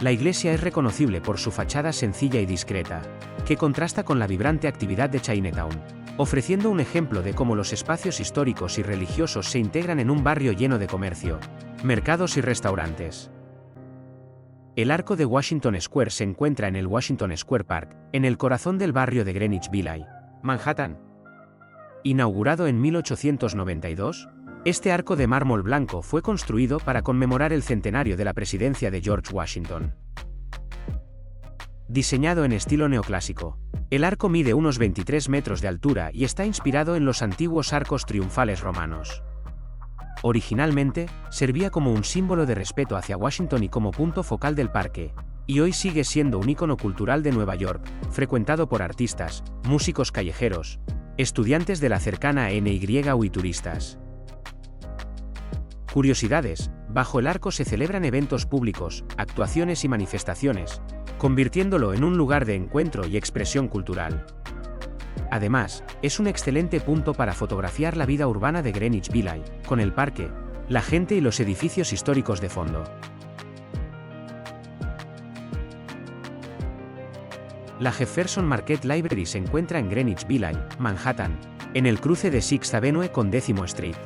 La iglesia es reconocible por su fachada sencilla y discreta, que contrasta con la vibrante actividad de Chinatown, ofreciendo un ejemplo de cómo los espacios históricos y religiosos se integran en un barrio lleno de comercio, mercados y restaurantes. El Arco de Washington Square se encuentra en el Washington Square Park, en el corazón del barrio de Greenwich Village, Manhattan. Inaugurado en 1892, este arco de mármol blanco fue construido para conmemorar el centenario de la presidencia de George Washington. Diseñado en estilo neoclásico, el arco mide unos 23 metros de altura y está inspirado en los antiguos arcos triunfales romanos. Originalmente, servía como un símbolo de respeto hacia Washington y como punto focal del parque, y hoy sigue siendo un ícono cultural de Nueva York, frecuentado por artistas, músicos callejeros, estudiantes de la cercana NYU y turistas. Curiosidades: bajo el arco se celebran eventos públicos, actuaciones y manifestaciones, convirtiéndolo en un lugar de encuentro y expresión cultural. Además, es un excelente punto para fotografiar la vida urbana de Greenwich Village, con el parque, la gente y los edificios históricos de fondo. La Jefferson Market Library se encuentra en Greenwich Village, Manhattan, en el cruce de Sixth Avenue con 10th Street.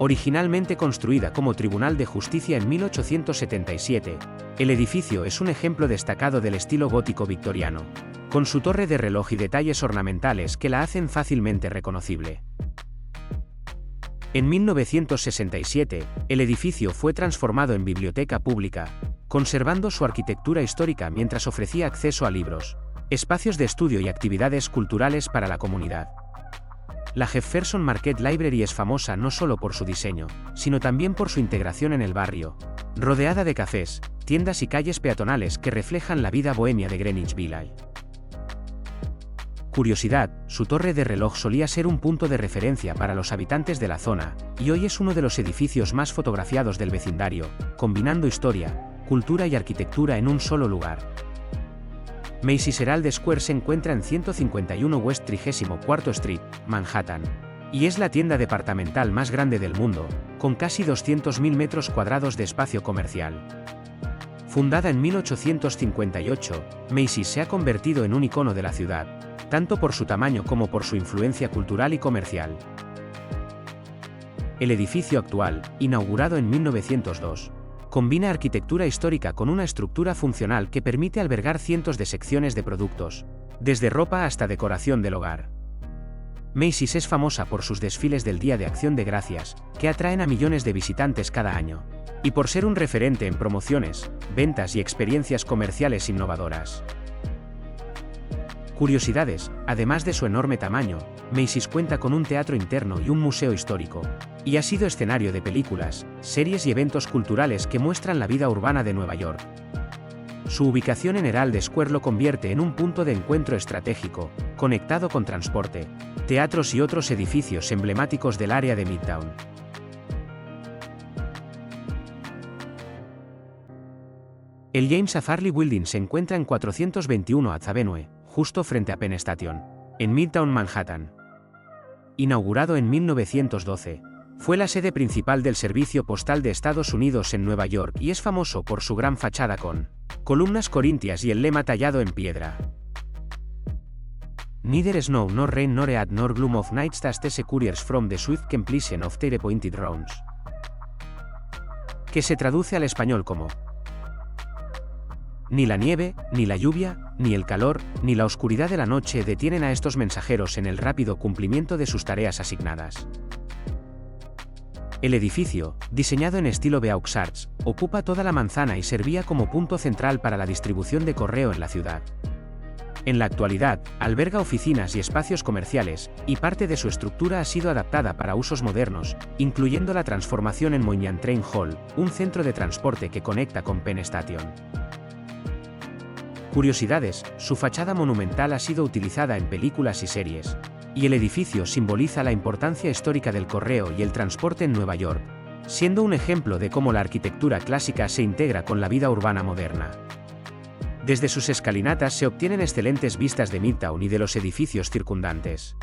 Originalmente construida como Tribunal de Justicia en 1877, el edificio es un ejemplo destacado del estilo gótico victoriano, con su torre de reloj y detalles ornamentales que la hacen fácilmente reconocible. En 1967, el edificio fue transformado en biblioteca pública, conservando su arquitectura histórica mientras ofrecía acceso a libros, espacios de estudio y actividades culturales para la comunidad. La Jefferson Market Library es famosa no solo por su diseño, sino también por su integración en el barrio, rodeada de cafés, tiendas y calles peatonales que reflejan la vida bohemia de Greenwich Village. Curiosidad: su torre de reloj solía ser un punto de referencia para los habitantes de la zona, y hoy es uno de los edificios más fotografiados del vecindario, combinando historia, cultura y arquitectura en un solo lugar. Macy's Herald Square se encuentra en 151 West 34th Street, Manhattan, y es la tienda departamental más grande del mundo, con casi 200.000 metros cuadrados de espacio comercial. Fundada en 1858, Macy's se ha convertido en un icono de la ciudad, tanto por su tamaño como por su influencia cultural y comercial. El edificio actual, inaugurado en 1902, combina arquitectura histórica con una estructura funcional que permite albergar cientos de secciones de productos, desde ropa hasta decoración del hogar. Macy's es famosa por sus desfiles del Día de Acción de Gracias, que atraen a millones de visitantes cada año, y por ser un referente en promociones, ventas y experiencias comerciales innovadoras. Curiosidades: además de su enorme tamaño, Macy's cuenta con un teatro interno y un museo histórico, y ha sido escenario de películas, series y eventos culturales que muestran la vida urbana de Nueva York. Su ubicación en Herald Square lo convierte en un punto de encuentro estratégico, conectado con transporte, teatros y otros edificios emblemáticos del área de Midtown. El James A. Farley Building se encuentra en 421 Ath Avenue, justo frente a Penn Station, en Midtown Manhattan. Inaugurado en 1912, fue la sede principal del Servicio Postal de Estados Unidos en Nueva York y es famoso por su gran fachada con columnas corintias y el lema tallado en piedra. Neither snow nor rain nor heat nor gloom of night stast the couriers from the swift completion of their appointed rounds, que se traduce al español como: ni la nieve, ni la lluvia, ni el calor, ni la oscuridad de la noche detienen a estos mensajeros en el rápido cumplimiento de sus tareas asignadas. El edificio, diseñado en estilo Beaux Arts, ocupa toda la manzana y servía como punto central para la distribución de correo en la ciudad. En la actualidad, alberga oficinas y espacios comerciales, y parte de su estructura ha sido adaptada para usos modernos, incluyendo la transformación en Moynihan Train Hall, un centro de transporte que conecta con Penn Station. Curiosidades: su fachada monumental ha sido utilizada en películas y series, y el edificio simboliza la importancia histórica del correo y el transporte en Nueva York, siendo un ejemplo de cómo la arquitectura clásica se integra con la vida urbana moderna. Desde sus escalinatas se obtienen excelentes vistas de Midtown y de los edificios circundantes.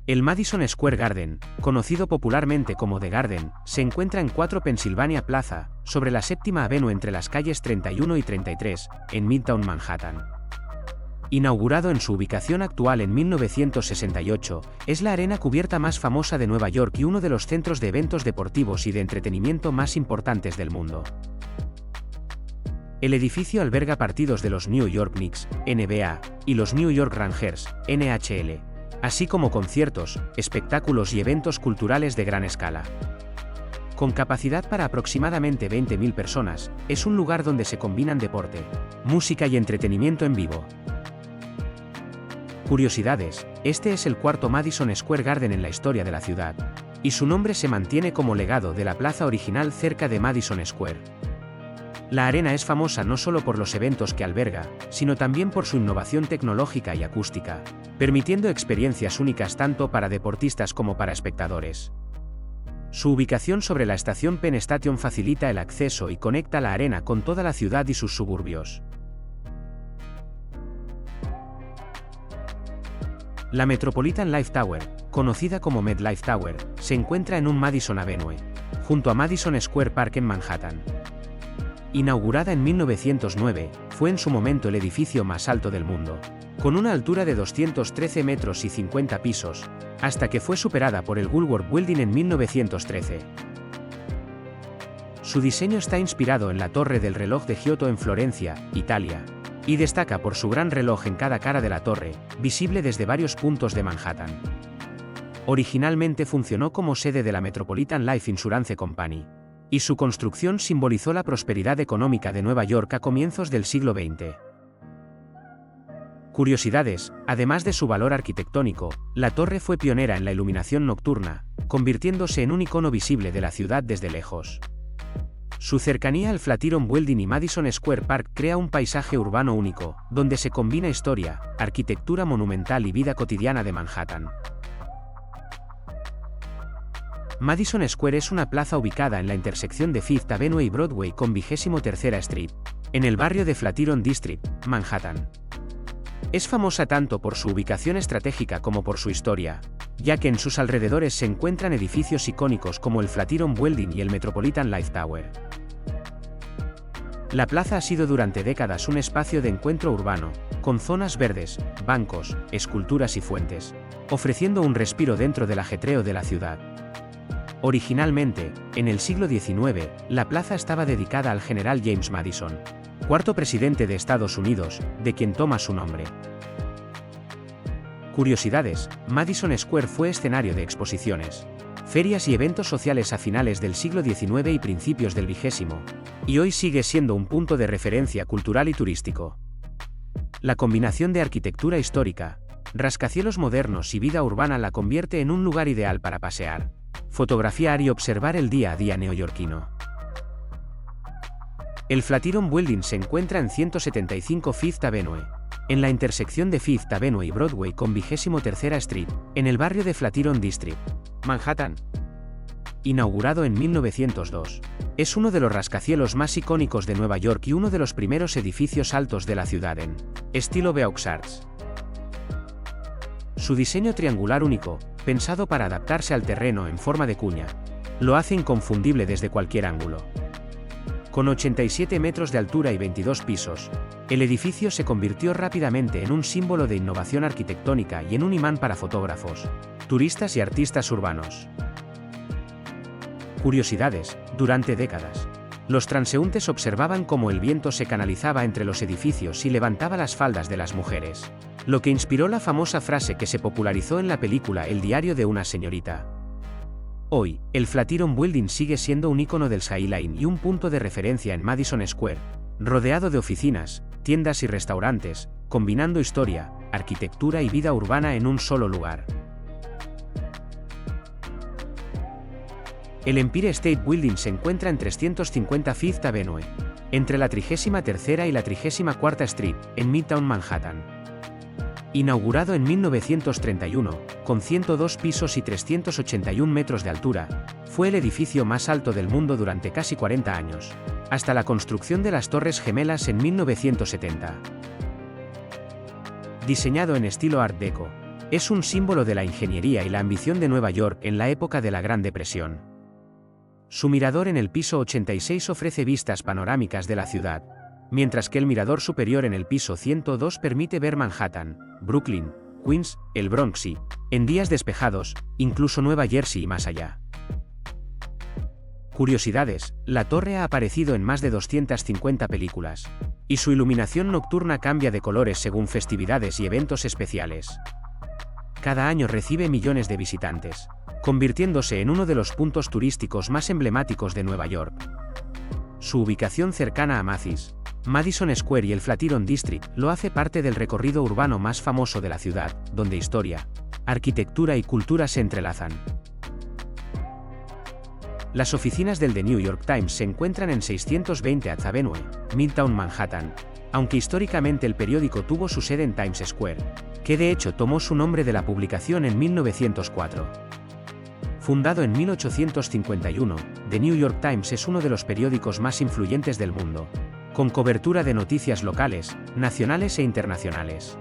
El Madison Square Garden, conocido popularmente como The Garden, se encuentra en 4 Pennsylvania Plaza, sobre la 7ª Avenue entre las calles 31 y 33, en Midtown Manhattan. Inaugurado en su ubicación actual en 1968, es la arena cubierta más famosa de Nueva York y uno de los centros de eventos deportivos y de entretenimiento más importantes del mundo. El edificio alberga partidos de los New York Knicks, NBA, y los New York Rangers, NHL, así como conciertos, espectáculos y eventos culturales de gran escala. Con capacidad para aproximadamente 20.000 personas, es un lugar donde se combinan deporte, música y entretenimiento en vivo. Curiosidades: este es el 4º Madison Square Garden en la historia de la ciudad, y su nombre se mantiene como legado de la plaza original cerca de Madison Square. La arena es famosa no solo por los eventos que alberga, sino también por su innovación tecnológica y acústica, permitiendo experiencias únicas tanto para deportistas como para espectadores. Su ubicación sobre la estación Penn Station facilita el acceso y conecta la arena con toda la ciudad y sus suburbios. La Metropolitan Life Tower, conocida como MetLife Tower, se encuentra en un Madison Avenue, junto a Madison Square Park en Manhattan. Inaugurada en 1909, fue en su momento el edificio más alto del mundo, con una altura de 213 metros y 50 pisos, hasta que fue superada por el Woolworth Building en 1913. Su diseño está inspirado en la Torre del Reloj de Giotto en Florencia, Italia, y destaca por su gran reloj en cada cara de la torre, visible desde varios puntos de Manhattan. Originalmente funcionó como sede de la Metropolitan Life Insurance Company, y su construcción simbolizó la prosperidad económica de Nueva York a comienzos del siglo XX. Curiosidades: además de su valor arquitectónico, la torre fue pionera en la iluminación nocturna, convirtiéndose en un icono visible de la ciudad desde lejos. Su cercanía al Flatiron Building y Madison Square Park crea un paisaje urbano único, donde se combina historia, arquitectura monumental y vida cotidiana de Manhattan. Madison Square es una plaza ubicada en la intersección de Fifth Avenue y Broadway con 23ª Street, en el barrio de Flatiron District, Manhattan. Es famosa tanto por su ubicación estratégica como por su historia, ya que en sus alrededores se encuentran edificios icónicos como el Flatiron Building y el Metropolitan Life Tower. La plaza ha sido durante décadas un espacio de encuentro urbano, con zonas verdes, bancos, esculturas y fuentes, ofreciendo un respiro dentro del ajetreo de la ciudad. Originalmente, en el siglo XIX, la plaza estaba dedicada al general James Madison, cuarto presidente de Estados Unidos, de quien toma su nombre. Curiosidades: Madison Square fue escenario de exposiciones, ferias y eventos sociales a finales del siglo XIX y principios del XX, y hoy sigue siendo un punto de referencia cultural y turístico. La combinación de arquitectura histórica, rascacielos modernos y vida urbana la convierte en un lugar ideal para pasear, fotografiar y observar el día a día neoyorquino. El Flatiron Building se encuentra en 175 Fifth Avenue, en la intersección de Fifth Avenue y Broadway con 23ª Street, en el barrio de Flatiron District, Manhattan. Inaugurado en 1902, es uno de los rascacielos más icónicos de Nueva York y uno de los primeros edificios altos de la ciudad en estilo Beaux Arts. Su diseño triangular único, pensado para adaptarse al terreno en forma de cuña, lo hace inconfundible desde cualquier ángulo. Con 87 metros de altura y 22 pisos, el edificio se convirtió rápidamente en un símbolo de innovación arquitectónica y en un imán para fotógrafos, turistas y artistas urbanos. Curiosidades: durante décadas, los transeúntes observaban cómo el viento se canalizaba entre los edificios y levantaba las faldas de las mujeres, lo que inspiró la famosa frase que se popularizó en la película El diario de una señorita. Hoy, el Flatiron Building sigue siendo un icono del skyline y un punto de referencia en Madison Square, rodeado de oficinas, tiendas y restaurantes, combinando historia, arquitectura y vida urbana en un solo lugar. El Empire State Building se encuentra en 350 Fifth Avenue, entre la 33ª y la 34ª Street, en Midtown Manhattan. Inaugurado en 1931, con 102 pisos y 381 metros de altura, fue el edificio más alto del mundo durante casi 40 años, hasta la construcción de las Torres Gemelas en 1970. Diseñado en estilo Art Deco, es un símbolo de la ingeniería y la ambición de Nueva York en la época de la Gran Depresión. Su mirador en el piso 86 ofrece vistas panorámicas de la ciudad, mientras que el mirador superior en el piso 102 permite ver Manhattan, Brooklyn, Queens, el Bronx y, en días despejados, incluso Nueva Jersey y más allá. Curiosidades: la torre ha aparecido en más de 250 películas, y su iluminación nocturna cambia de colores según festividades y eventos especiales. Cada año recibe millones de visitantes, convirtiéndose en uno de los puntos turísticos más emblemáticos de Nueva York. Su ubicación cercana a Macy's, Madison Square y el Flatiron District lo hace parte del recorrido urbano más famoso de la ciudad, donde historia, arquitectura y cultura se entrelazan. Las oficinas del The New York Times se encuentran en 620 Ave Avenue, Midtown Manhattan, aunque históricamente el periódico tuvo su sede en Times Square, que de hecho tomó su nombre de la publicación en 1904. Fundado en 1851, The New York Times es uno de los periódicos más influyentes del mundo, con cobertura de noticias locales, nacionales e internacionales.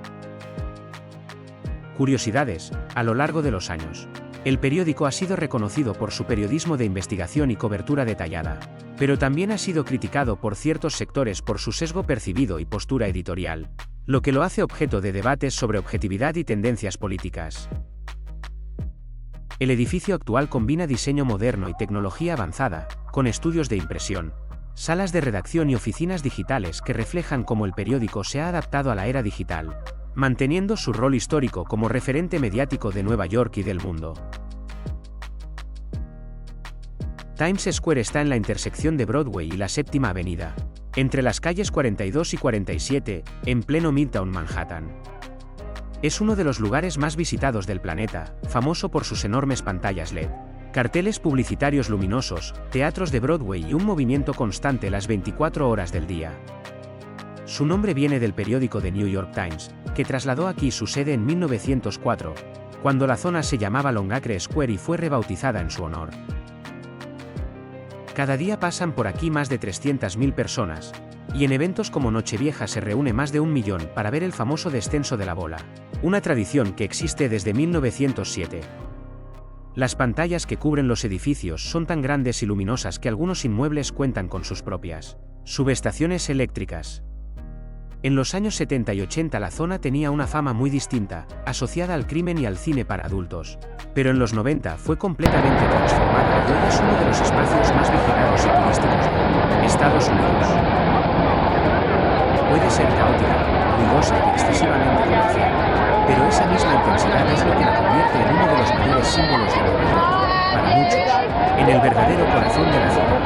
Curiosidades: a lo largo de los años, el periódico ha sido reconocido por su periodismo de investigación y cobertura detallada, pero también ha sido criticado por ciertos sectores por su sesgo percibido y postura editorial, lo que lo hace objeto de debates sobre objetividad y tendencias políticas. El edificio actual combina diseño moderno y tecnología avanzada, con estudios de impresión, salas de redacción y oficinas digitales que reflejan cómo el periódico se ha adaptado a la era digital, manteniendo su rol histórico como referente mediático de Nueva York y del mundo. Times Square está en la intersección de Broadway y la Séptima Avenida, entre las calles 42 y 47, en pleno Midtown Manhattan. Es uno de los lugares más visitados del planeta, famoso por sus enormes pantallas LED, carteles publicitarios luminosos, teatros de Broadway y un movimiento constante las 24 horas del día. Su nombre viene del periódico The New York Times, que trasladó aquí su sede en 1904, cuando la zona se llamaba Longacre Square y fue rebautizada en su honor. Cada día pasan por aquí más de 300.000 personas, y en eventos como Nochevieja se reúne más de 1 millón para ver el famoso descenso de la bola, una tradición que existe desde 1907. Las pantallas que cubren los edificios son tan grandes y luminosas que algunos inmuebles cuentan con sus propias subestaciones eléctricas. En los años 70 y 80 la zona tenía una fama muy distinta, asociada al crimen y al cine para adultos, pero en los 90 fue completamente transformada y hoy es uno de los espacios más vigilados y turísticos de Estados Unidos. Puede ser caótica, ruidosa y excesivamente comercial, pero esa misma intensidad es lo que la convierte en uno de los mayores símbolos de Nueva York, para muchos, en el verdadero corazón de la ciudad.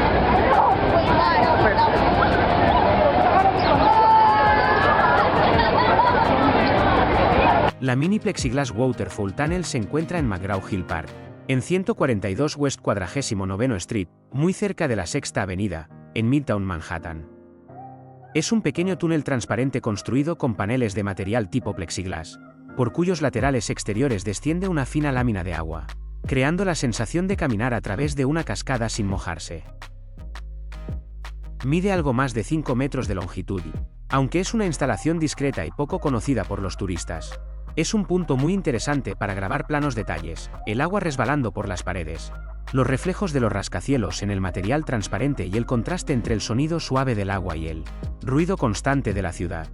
La mini Plexiglass Waterfall Tunnel se encuentra en McGraw-Hill Park, en 142 West 49 Street, muy cerca de la Sexta Avenida, en Midtown Manhattan. Es un pequeño túnel transparente construido con paneles de material tipo plexiglass, por cuyos laterales exteriores desciende una fina lámina de agua, creando la sensación de caminar a través de una cascada sin mojarse. Mide algo más de 5 metros de longitud y, aunque es una instalación discreta y poco conocida por los turistas, es un punto muy interesante para grabar planos detalles, el agua resbalando por las paredes, los reflejos de los rascacielos en el material transparente y el contraste entre el sonido suave del agua y el ruido constante de la ciudad.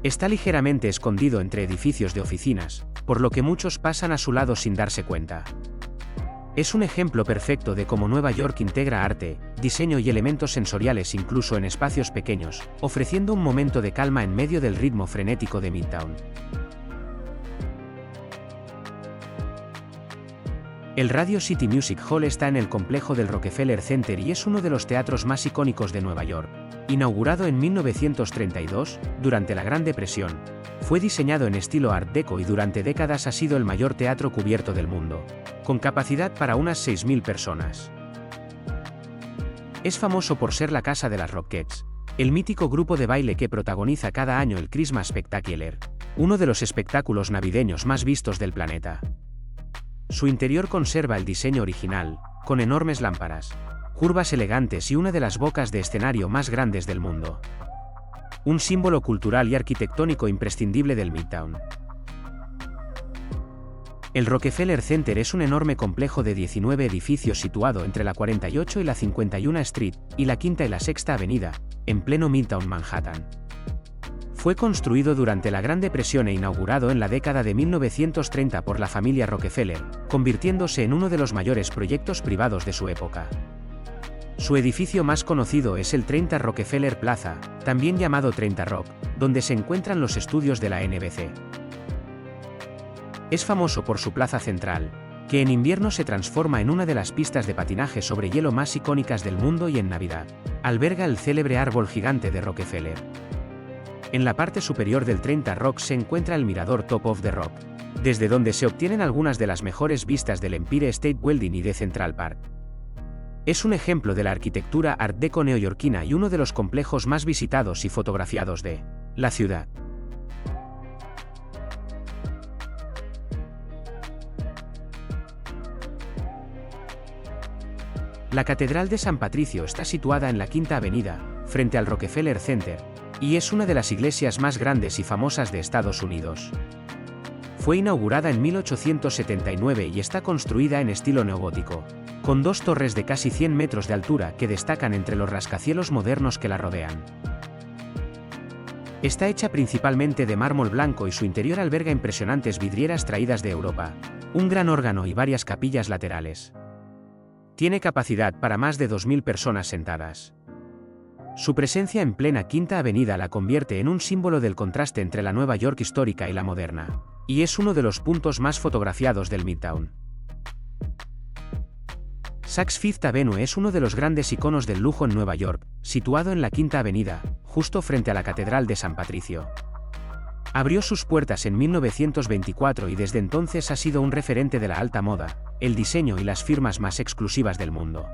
Está ligeramente escondido entre edificios de oficinas, por lo que muchos pasan a su lado sin darse cuenta. Es un ejemplo perfecto de cómo Nueva York integra arte, diseño y elementos sensoriales incluso en espacios pequeños, ofreciendo un momento de calma en medio del ritmo frenético de Midtown. El Radio City Music Hall está en el complejo del Rockefeller Center y es uno de los teatros más icónicos de Nueva York. Inaugurado en 1932, durante la Gran Depresión, fue diseñado en estilo Art Deco y durante décadas ha sido el mayor teatro cubierto del mundo, con capacidad para unas 6.000 personas. Es famoso por ser la casa de las Rockettes, el mítico grupo de baile que protagoniza cada año el Christmas Spectacular, uno de los espectáculos navideños más vistos del planeta. Su interior conserva el diseño original, con enormes lámparas, curvas elegantes y una de las bocas de escenario más grandes del mundo. Un símbolo cultural y arquitectónico imprescindible del Midtown. El Rockefeller Center es un enorme complejo de 19 edificios situado entre la 48 y la 51 Street, y la 5ª y la 6ª Avenida, en pleno Midtown Manhattan. Fue construido durante la Gran Depresión e inaugurado en la década de 1930 por la familia Rockefeller, convirtiéndose en uno de los mayores proyectos privados de su época. Su edificio más conocido es el 30 Rockefeller Plaza, también llamado 30 Rock, donde se encuentran los estudios de la NBC. Es famoso por su plaza central, que en invierno se transforma en una de las pistas de patinaje sobre hielo más icónicas del mundo y en Navidad, alberga el célebre árbol gigante de Rockefeller. En la parte superior del 30 Rock se encuentra el mirador Top of the Rock, desde donde se obtienen algunas de las mejores vistas del Empire State Building y de Central Park. Es un ejemplo de la arquitectura Art Deco neoyorquina y uno de los complejos más visitados y fotografiados de la ciudad. La Catedral de San Patricio está situada en la 5ª Avenida, frente al Rockefeller Center, y es una de las iglesias más grandes y famosas de Estados Unidos. Fue inaugurada en 1879 y está construida en estilo neogótico, con dos torres de casi 100 metros de altura que destacan entre los rascacielos modernos que la rodean. Está hecha principalmente de mármol blanco y su interior alberga impresionantes vidrieras traídas de Europa, un gran órgano y varias capillas laterales. Tiene capacidad para más de 2.000 personas sentadas. Su presencia en plena 5ª Avenida la convierte en un símbolo del contraste entre la Nueva York histórica y la moderna, y es uno de los puntos más fotografiados del Midtown. Saks Fifth Avenue es uno de los grandes iconos del lujo en Nueva York, situado en la 5ª Avenida, justo frente a la Catedral de San Patricio. Abrió sus puertas en 1924 y desde entonces ha sido un referente de la alta moda, el diseño y las firmas más exclusivas del mundo.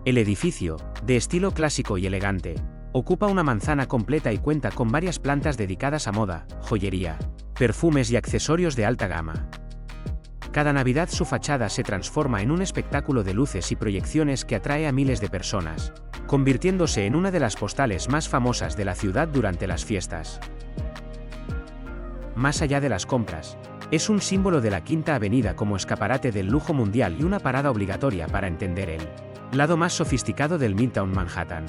El edificio, de estilo clásico y elegante, ocupa una manzana completa y cuenta con varias plantas dedicadas a moda, joyería, perfumes y accesorios de alta gama. Cada Navidad su fachada se transforma en un espectáculo de luces y proyecciones que atrae a miles de personas, convirtiéndose en una de las postales más famosas de la ciudad durante las fiestas. Más allá de las compras, es un símbolo de la 5ª Avenida como escaparate del lujo mundial y una parada obligatoria para entender el lado más sofisticado del Midtown Manhattan.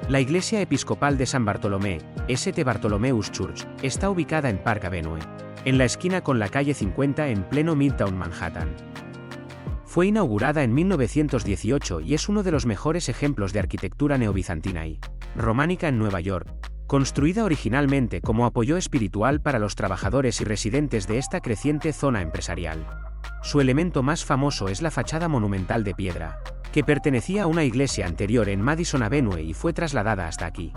La Iglesia Episcopal de San Bartolomé, St. Bartholomew's Church, está ubicada en Park Avenue, en la esquina con la calle 50 en pleno Midtown Manhattan. Fue inaugurada en 1918 y es uno de los mejores ejemplos de arquitectura neobizantina y románica en Nueva York, construida originalmente como apoyo espiritual para los trabajadores y residentes de esta creciente zona empresarial. Su elemento más famoso es la fachada monumental de piedra, que pertenecía a una iglesia anterior en Madison Avenue y fue trasladada hasta aquí.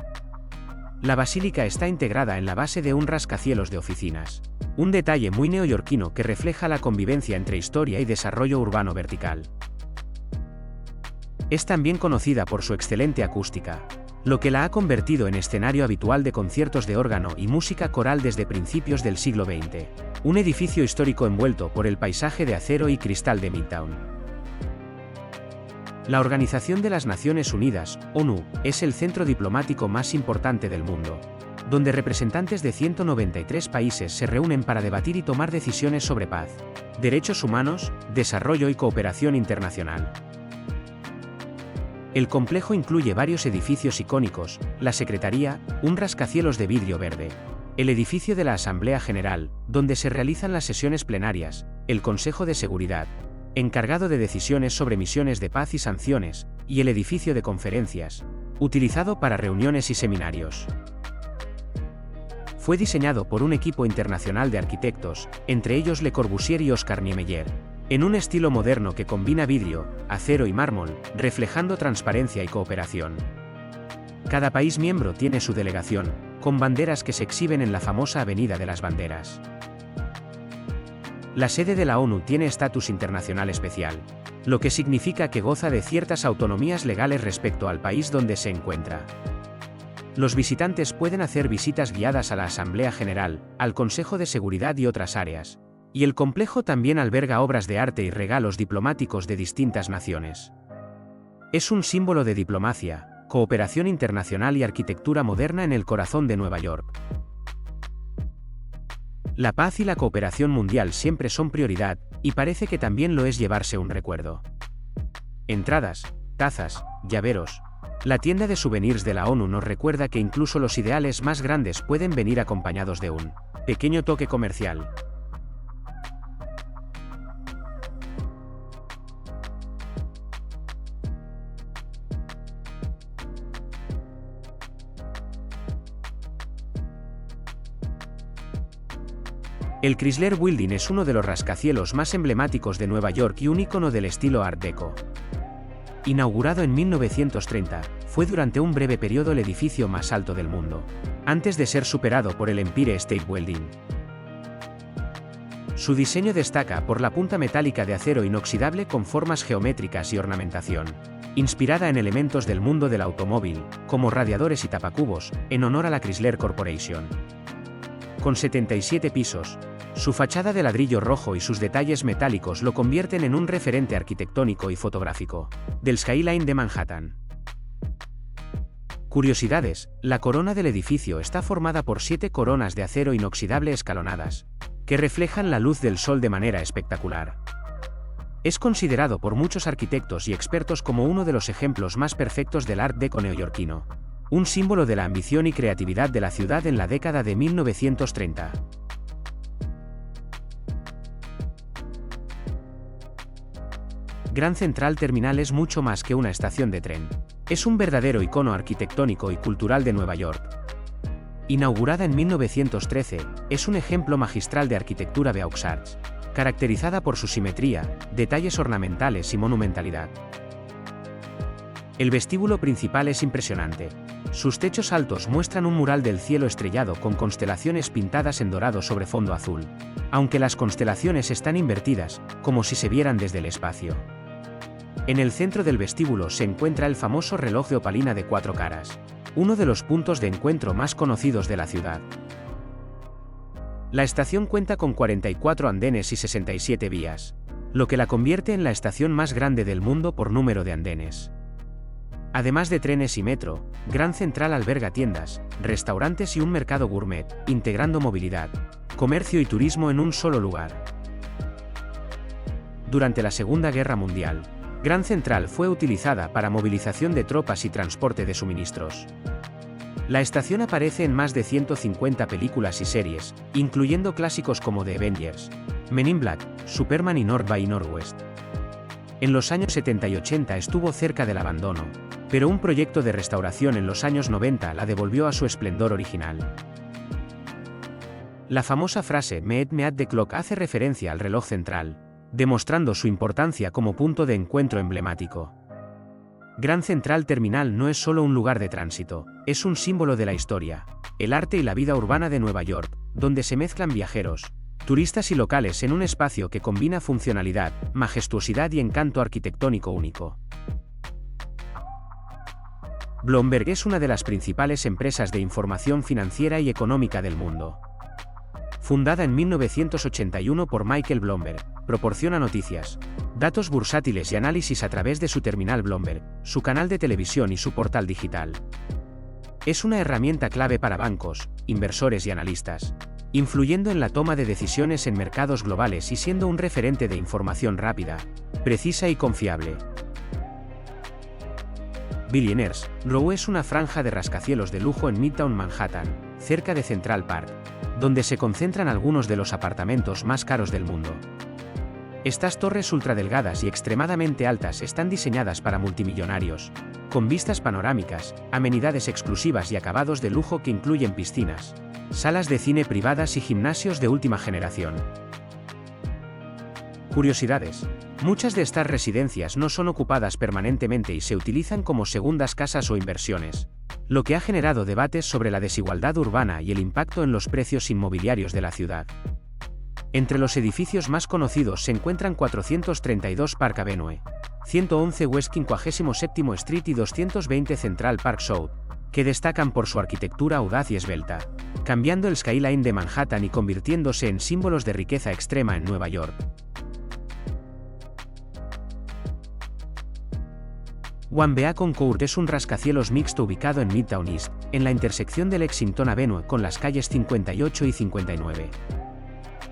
La basílica está integrada en la base de un rascacielos de oficinas, un detalle muy neoyorquino que refleja la convivencia entre historia y desarrollo urbano vertical. Es también conocida por su excelente acústica, lo que la ha convertido en escenario habitual de conciertos de órgano y música coral desde principios del siglo XX, un edificio histórico envuelto por el paisaje de acero y cristal de Midtown. La Organización de las Naciones Unidas, ONU, es el centro diplomático más importante del mundo, donde representantes de 193 países se reúnen para debatir y tomar decisiones sobre paz, derechos humanos, desarrollo y cooperación internacional. El complejo incluye varios edificios icónicos, la Secretaría, un rascacielos de vidrio verde, el edificio de la Asamblea General, donde se realizan las sesiones plenarias, el Consejo de Seguridad, encargado de decisiones sobre misiones de paz y sanciones, y el edificio de conferencias, utilizado para reuniones y seminarios. Fue diseñado por un equipo internacional de arquitectos, entre ellos Le Corbusier y Oscar Niemeyer, en un estilo moderno que combina vidrio, acero y mármol, reflejando transparencia y cooperación. Cada país miembro tiene su delegación, con banderas que se exhiben en la famosa Avenida de las Banderas. La sede de la ONU tiene estatus internacional especial, lo que significa que goza de ciertas autonomías legales respecto al país donde se encuentra. Los visitantes pueden hacer visitas guiadas a la Asamblea General, al Consejo de Seguridad y otras áreas, y el complejo también alberga obras de arte y regalos diplomáticos de distintas naciones. Es un símbolo de diplomacia, cooperación internacional y arquitectura moderna en el corazón de Nueva York. La paz y la cooperación mundial siempre son prioridad, y parece que también lo es llevarse un recuerdo. Entradas, tazas, llaveros. La tienda de souvenirs de la ONU nos recuerda que incluso los ideales más grandes pueden venir acompañados de un pequeño toque comercial. El Chrysler Building es uno de los rascacielos más emblemáticos de Nueva York y un icono del estilo Art Deco. Inaugurado en 1930, fue durante un breve periodo el edificio más alto del mundo, antes de ser superado por el Empire State Building. Su diseño destaca por la punta metálica de acero inoxidable con formas geométricas y ornamentación, inspirada en elementos del mundo del automóvil, como radiadores y tapacubos, en honor a la Chrysler Corporation. Con 77 pisos, su fachada de ladrillo rojo y sus detalles metálicos lo convierten en un referente arquitectónico y fotográfico del skyline de Manhattan. Curiosidades: la corona del edificio está formada por 7 coronas de acero inoxidable escalonadas, que reflejan la luz del sol de manera espectacular. Es considerado por muchos arquitectos y expertos como uno de los ejemplos más perfectos del Art Deco neoyorquino, un símbolo de la ambición y creatividad de la ciudad en la década de 1930. Grand Central Terminal es mucho más que una estación de tren. Es un verdadero icono arquitectónico y cultural de Nueva York. Inaugurada en 1913, es un ejemplo magistral de arquitectura Beaux Arts, caracterizada por su simetría, detalles ornamentales y monumentalidad. El vestíbulo principal es impresionante. Sus techos altos muestran un mural del cielo estrellado con constelaciones pintadas en dorado sobre fondo azul, aunque las constelaciones están invertidas, como si se vieran desde el espacio. En el centro del vestíbulo se encuentra el famoso reloj de opalina de 4 caras, uno de los puntos de encuentro más conocidos de la ciudad. La estación cuenta con 44 andenes y 67 vías, lo que la convierte en la estación más grande del mundo por número de andenes. Además de trenes y metro, Grand Central alberga tiendas, restaurantes y un mercado gourmet, integrando movilidad, comercio y turismo en un solo lugar. Durante la Segunda Guerra Mundial, Grand Central fue utilizada para movilización de tropas y transporte de suministros. La estación aparece en más de 150 películas y series, incluyendo clásicos como The Avengers, Men in Black, Superman y North by Northwest. En los años 70 y 80 estuvo cerca del abandono, pero un proyecto de restauración en los años 90 la devolvió a su esplendor original. La famosa frase "Meet me at the clock" hace referencia al reloj central, demostrando su importancia como punto de encuentro emblemático. Grand Central Terminal no es solo un lugar de tránsito, es un símbolo de la historia, el arte y la vida urbana de Nueva York, donde se mezclan viajeros, turistas y locales en un espacio que combina funcionalidad, majestuosidad y encanto arquitectónico único. Bloomberg es una de las principales empresas de información financiera y económica del mundo. Fundada en 1981 por Michael Bloomberg, proporciona noticias, datos bursátiles y análisis a través de su terminal Bloomberg, su canal de televisión y su portal digital. Es una herramienta clave para bancos, inversores y analistas, influyendo en la toma de decisiones en mercados globales y siendo un referente de información rápida, precisa y confiable. Billionaires Row es una franja de rascacielos de lujo en Midtown Manhattan, cerca de Central Park, donde se concentran algunos de los apartamentos más caros del mundo. Estas torres ultradelgadas y extremadamente altas están diseñadas para multimillonarios, con vistas panorámicas, amenidades exclusivas y acabados de lujo que incluyen piscinas, salas de cine privadas y gimnasios de última generación. Curiosidades. Muchas de estas residencias no son ocupadas permanentemente y se utilizan como segundas casas o inversiones, lo que ha generado debates sobre la desigualdad urbana y el impacto en los precios inmobiliarios de la ciudad. Entre los edificios más conocidos se encuentran 432 Park Avenue, 111 West 57th Street y 220 Central Park South, que destacan por su arquitectura audaz y esbelta, cambiando el skyline de Manhattan y convirtiéndose en símbolos de riqueza extrema en Nueva York. One Beacon Court es un rascacielos mixto ubicado en Midtown East, en la intersección de Lexington Avenue con las calles 58 y 59.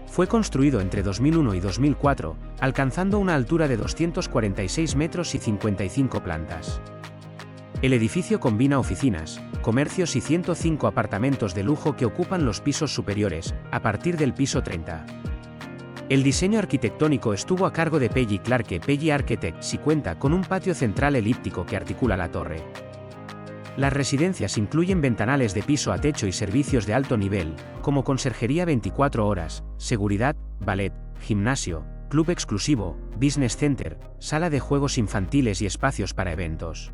Fue construido entre 2001 y 2004, alcanzando una altura de 246 metros y 55 plantas. El edificio combina oficinas, comercios y 105 apartamentos de lujo que ocupan los pisos superiores, a partir del piso 30. El diseño arquitectónico estuvo a cargo de Peggy Clarke Peggy Architects y cuenta con un patio central elíptico que articula la torre. Las residencias incluyen ventanales de piso a techo y servicios de alto nivel, como conserjería 24 horas, seguridad, ballet, gimnasio, club exclusivo, business center, sala de juegos infantiles y espacios para eventos.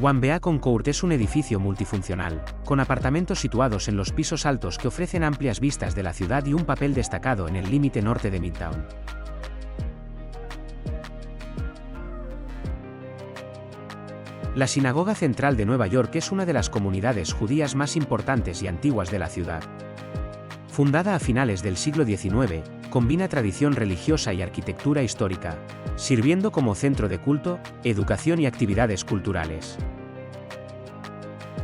One Beacon Court es un edificio multifuncional, con apartamentos situados en los pisos altos que ofrecen amplias vistas de la ciudad y un papel destacado en el límite norte de Midtown. La Sinagoga Central de Nueva York es una de las comunidades judías más importantes y antiguas de la ciudad. Fundada a finales del siglo XIX, combina tradición religiosa y arquitectura histórica, sirviendo como centro de culto, educación y actividades culturales.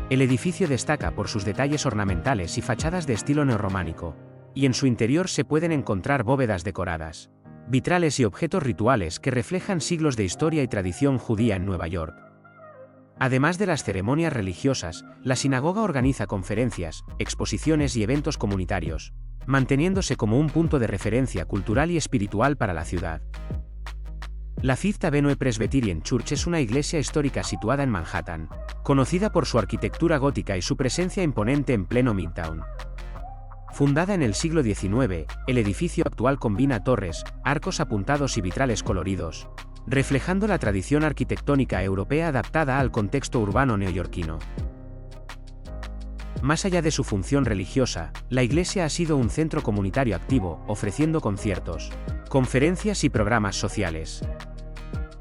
El edificio destaca por sus detalles ornamentales y fachadas de estilo neorrománico, y en su interior se pueden encontrar bóvedas decoradas, vitrales y objetos rituales que reflejan siglos de historia y tradición judía en Nueva York. Además de las ceremonias religiosas, la sinagoga organiza conferencias, exposiciones y eventos comunitarios, manteniéndose como un punto de referencia cultural y espiritual para la ciudad. La Fifth Avenue Presbyterian Church es una iglesia histórica situada en Manhattan, conocida por su arquitectura gótica y su presencia imponente en pleno Midtown. Fundada en el siglo XIX, el edificio actual combina torres, arcos apuntados y vitrales coloridos, reflejando la tradición arquitectónica europea adaptada al contexto urbano neoyorquino. Más allá de su función religiosa, la iglesia ha sido un centro comunitario activo, ofreciendo conciertos, conferencias y programas sociales.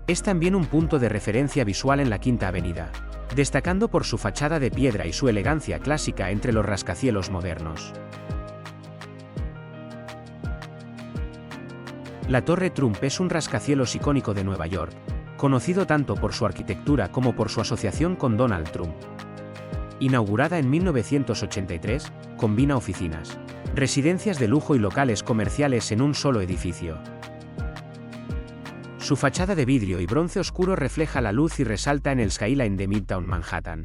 Es también un punto de referencia visual en la Quinta Avenida, destacando por su fachada de piedra y su elegancia clásica entre los rascacielos modernos. La Torre Trump es un rascacielos icónico de Nueva York, conocido tanto por su arquitectura como por su asociación con Donald Trump. Inaugurada en 1983, combina oficinas, residencias de lujo y locales comerciales en un solo edificio. Su fachada de vidrio y bronce oscuro refleja la luz y resalta en el skyline de Midtown Manhattan.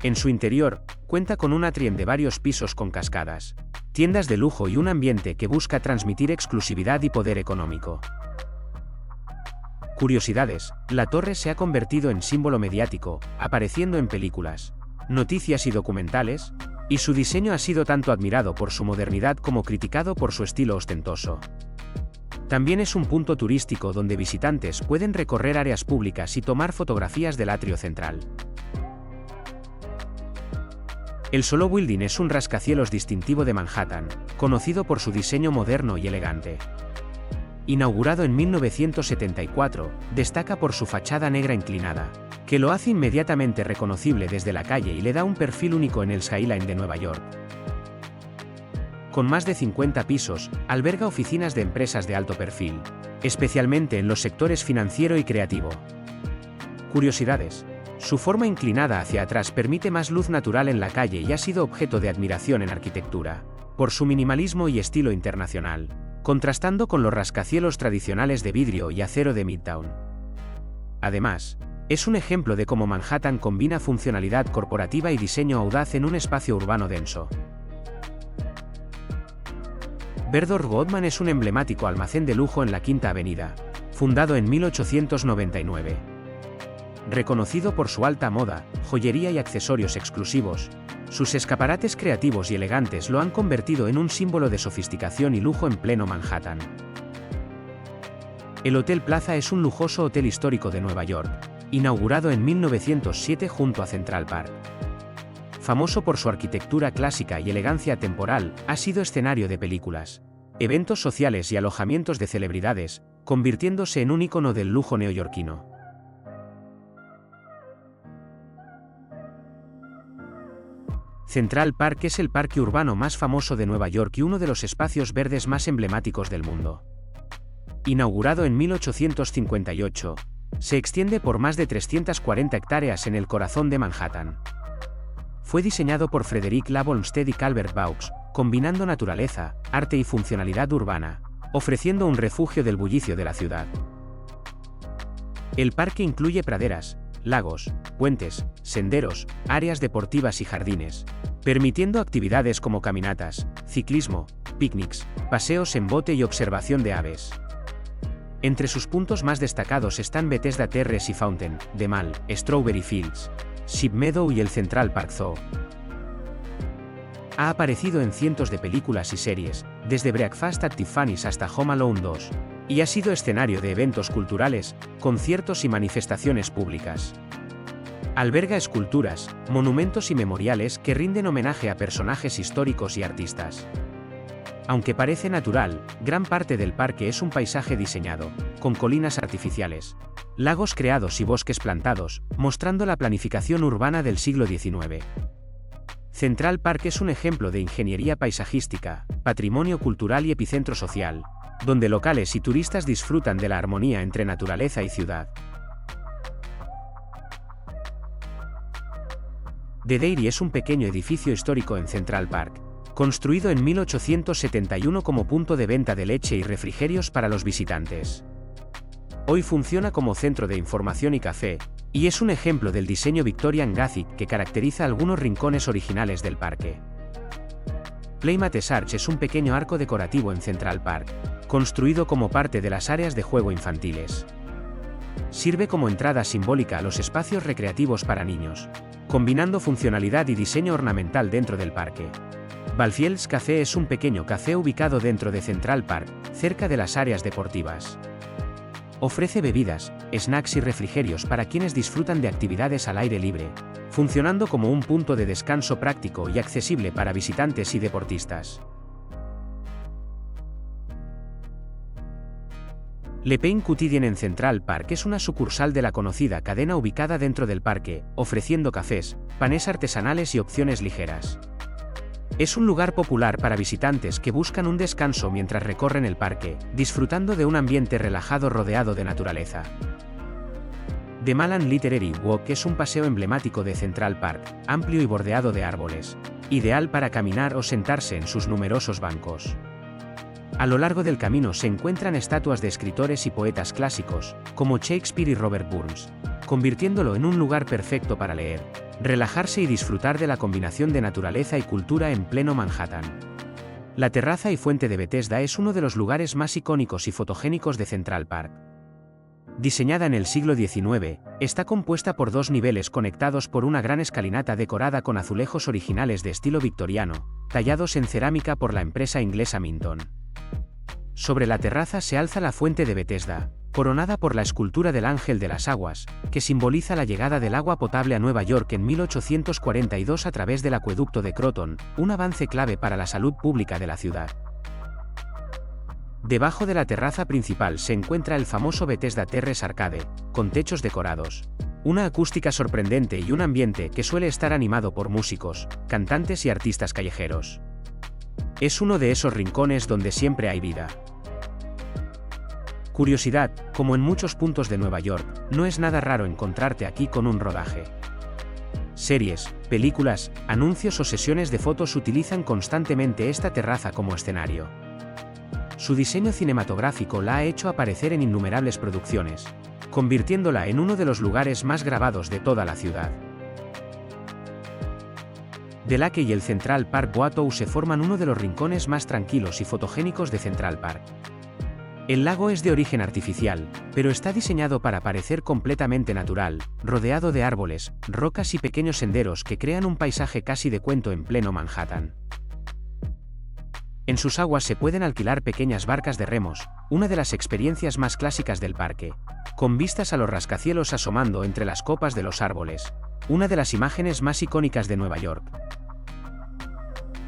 En su interior, cuenta con un atrium de varios pisos con cascadas, tiendas de lujo y un ambiente que busca transmitir exclusividad y poder económico. Curiosidades: la torre se ha convertido en símbolo mediático, apareciendo en películas, noticias y documentales, y su diseño ha sido tanto admirado por su modernidad como criticado por su estilo ostentoso. También es un punto turístico donde visitantes pueden recorrer áreas públicas y tomar fotografías del atrio central. El Solo Building es un rascacielos distintivo de Manhattan, conocido por su diseño moderno y elegante. Inaugurado en 1974, destaca por su fachada negra inclinada, que lo hace inmediatamente reconocible desde la calle y le da un perfil único en el skyline de Nueva York. Con más de 50 pisos, alberga oficinas de empresas de alto perfil, especialmente en los sectores financiero y creativo. Curiosidades: su forma inclinada hacia atrás permite más luz natural en la calle y ha sido objeto de admiración en arquitectura, por su minimalismo y estilo internacional, contrastando con los rascacielos tradicionales de vidrio y acero de Midtown. Además, es un ejemplo de cómo Manhattan combina funcionalidad corporativa y diseño audaz en un espacio urbano denso. Bergdorf Goodman es un emblemático almacén de lujo en la Quinta Avenida, fundado en 1899. Reconocido por su alta moda, joyería y accesorios exclusivos, Sus escaparates creativos y elegantes lo han convertido en un símbolo de sofisticación y lujo en pleno Manhattan. El Hotel Plaza es un lujoso hotel histórico de Nueva York, inaugurado en 1907 junto a Central Park. Famoso por su arquitectura clásica y elegancia atemporal, ha sido escenario de películas, eventos sociales y alojamientos de celebridades, convirtiéndose en un ícono del lujo neoyorquino. Central Park es el parque urbano más famoso de Nueva York y uno de los espacios verdes más emblemáticos del mundo. Inaugurado en 1858, se extiende por más de 340 hectáreas en el corazón de Manhattan. Fue diseñado por Frederick Law Olmsted y Calvert Vaux, combinando naturaleza, arte y funcionalidad urbana, ofreciendo un refugio del bullicio de la ciudad. El parque incluye praderas, lagos, puentes, senderos, áreas deportivas y jardines, permitiendo actividades como caminatas, ciclismo, picnics, paseos en bote y observación de aves. Entre sus puntos más destacados están Bethesda Terrace y Fountain, The Mall, Strawberry Fields, Ship Meadow y el Central Park Zoo. Ha aparecido en cientos de películas y series, desde Breakfast at Tiffany's hasta Home Alone 2, y ha sido escenario de eventos culturales, conciertos y manifestaciones públicas. Alberga esculturas, monumentos y memoriales que rinden homenaje a personajes históricos y artistas. Aunque parece natural, gran parte del parque es un paisaje diseñado, con colinas artificiales, lagos creados y bosques plantados, mostrando la planificación urbana del siglo XIX. Central Park es un ejemplo de ingeniería paisajística, patrimonio cultural y epicentro social, donde locales y turistas disfrutan de la armonía entre naturaleza y ciudad. The Dairy es un pequeño edificio histórico en Central Park, construido en 1871 como punto de venta de leche y refrigerios para los visitantes. Hoy funciona como centro de información y café, y es un ejemplo del diseño Victorian Gothic que caracteriza algunos rincones originales del parque. Playmates Arch es un pequeño arco decorativo en Central Park, construido como parte de las áreas de juego infantiles. Sirve como entrada simbólica a los espacios recreativos para niños, combinando funcionalidad y diseño ornamental dentro del parque. Valfields Café es un pequeño café ubicado dentro de Central Park, cerca de las áreas deportivas. Ofrece bebidas, snacks y refrigerios para quienes disfrutan de actividades al aire libre, funcionando como un punto de descanso práctico y accesible para visitantes y deportistas. Le Pain Quotidien en Central Park es una sucursal de la conocida cadena ubicada dentro del parque, ofreciendo cafés, panes artesanales y opciones ligeras. Es un lugar popular para visitantes que buscan un descanso mientras recorren el parque, disfrutando de un ambiente relajado rodeado de naturaleza. The Mall Literary Walk es un paseo emblemático de Central Park, amplio y bordeado de árboles, ideal para caminar o sentarse en sus numerosos bancos. A lo largo del camino se encuentran estatuas de escritores y poetas clásicos, como Shakespeare y Robert Burns, convirtiéndolo en un lugar perfecto para leer, relajarse y disfrutar de la combinación de naturaleza y cultura en pleno Manhattan. La terraza y fuente de Bethesda es uno de los lugares más icónicos y fotogénicos de Central Park. Diseñada en el siglo XIX, está compuesta por dos niveles conectados por una gran escalinata decorada con azulejos originales de estilo victoriano, tallados en cerámica por la empresa inglesa Minton. Sobre la terraza se alza la fuente de Bethesda, coronada por la escultura del Ángel de las Aguas, que simboliza la llegada del agua potable a Nueva York en 1842 a través del acueducto de Croton, un avance clave para la salud pública de la ciudad. Debajo de la terraza principal se encuentra el famoso Bethesda Terrace Arcade, con techos decorados, una acústica sorprendente y un ambiente que suele estar animado por músicos, cantantes y artistas callejeros. Es uno de esos rincones donde siempre hay vida. Curiosidad, como en muchos puntos de Nueva York, no es nada raro encontrarte aquí con un rodaje. Series, películas, anuncios o sesiones de fotos utilizan constantemente esta terraza como escenario. Su diseño cinematográfico la ha hecho aparecer en innumerables producciones, convirtiéndola en uno de los lugares más grabados de toda la ciudad. The Lake y el Central Park Boatou se forman uno de los rincones más tranquilos y fotogénicos de Central Park. El lago es de origen artificial, pero está diseñado para parecer completamente natural, rodeado de árboles, rocas y pequeños senderos que crean un paisaje casi de cuento en pleno Manhattan. En sus aguas se pueden alquilar pequeñas barcas de remos, una de las experiencias más clásicas del parque, con vistas a los rascacielos asomando entre las copas de los árboles, una de las imágenes más icónicas de Nueva York.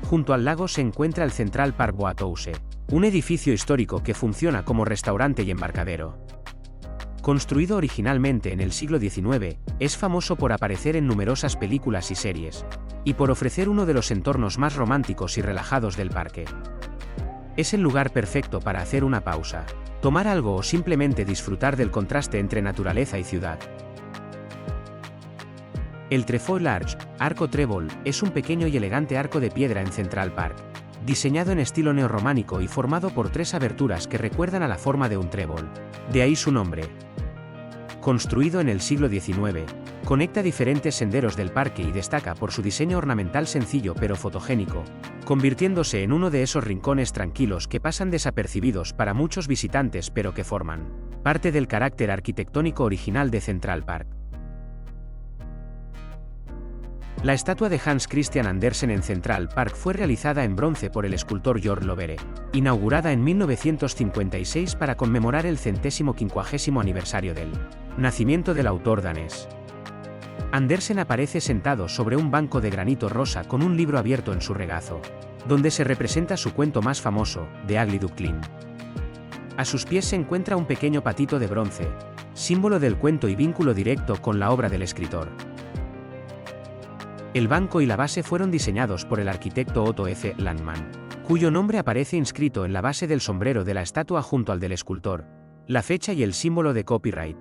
Junto al lago se encuentra el Central Park Boathouse, un edificio histórico que funciona como restaurante y embarcadero. Construido originalmente en el siglo XIX, es famoso por aparecer en numerosas películas y series, y por ofrecer uno de los entornos más románticos y relajados del parque. Es el lugar perfecto para hacer una pausa, tomar algo o simplemente disfrutar del contraste entre naturaleza y ciudad. El Trefoil Arch, arco trébol, es un pequeño y elegante arco de piedra en Central Park, diseñado en estilo neorrománico y formado por 3 aberturas que recuerdan a la forma de un trébol, de ahí su nombre. Construido en el siglo XIX, conecta diferentes senderos del parque y destaca por su diseño ornamental sencillo pero fotogénico, convirtiéndose en uno de esos rincones tranquilos que pasan desapercibidos para muchos visitantes pero que forman parte del carácter arquitectónico original de Central Park. La estatua de Hans Christian Andersen en Central Park fue realizada en bronce por el escultor Jørgen Lovere, inaugurada en 1956 para conmemorar el 150º aniversario del nacimiento del autor danés. Andersen aparece sentado sobre un banco de granito rosa con un libro abierto en su regazo, donde se representa su cuento más famoso, The Ugly Duckling. A sus pies se encuentra un pequeño patito de bronce, símbolo del cuento y vínculo directo con la obra del escritor. El banco y la base fueron diseñados por el arquitecto Otto F. Landmann, cuyo nombre aparece inscrito en la base del sombrero de la estatua junto al del escultor, la fecha y el símbolo de copyright.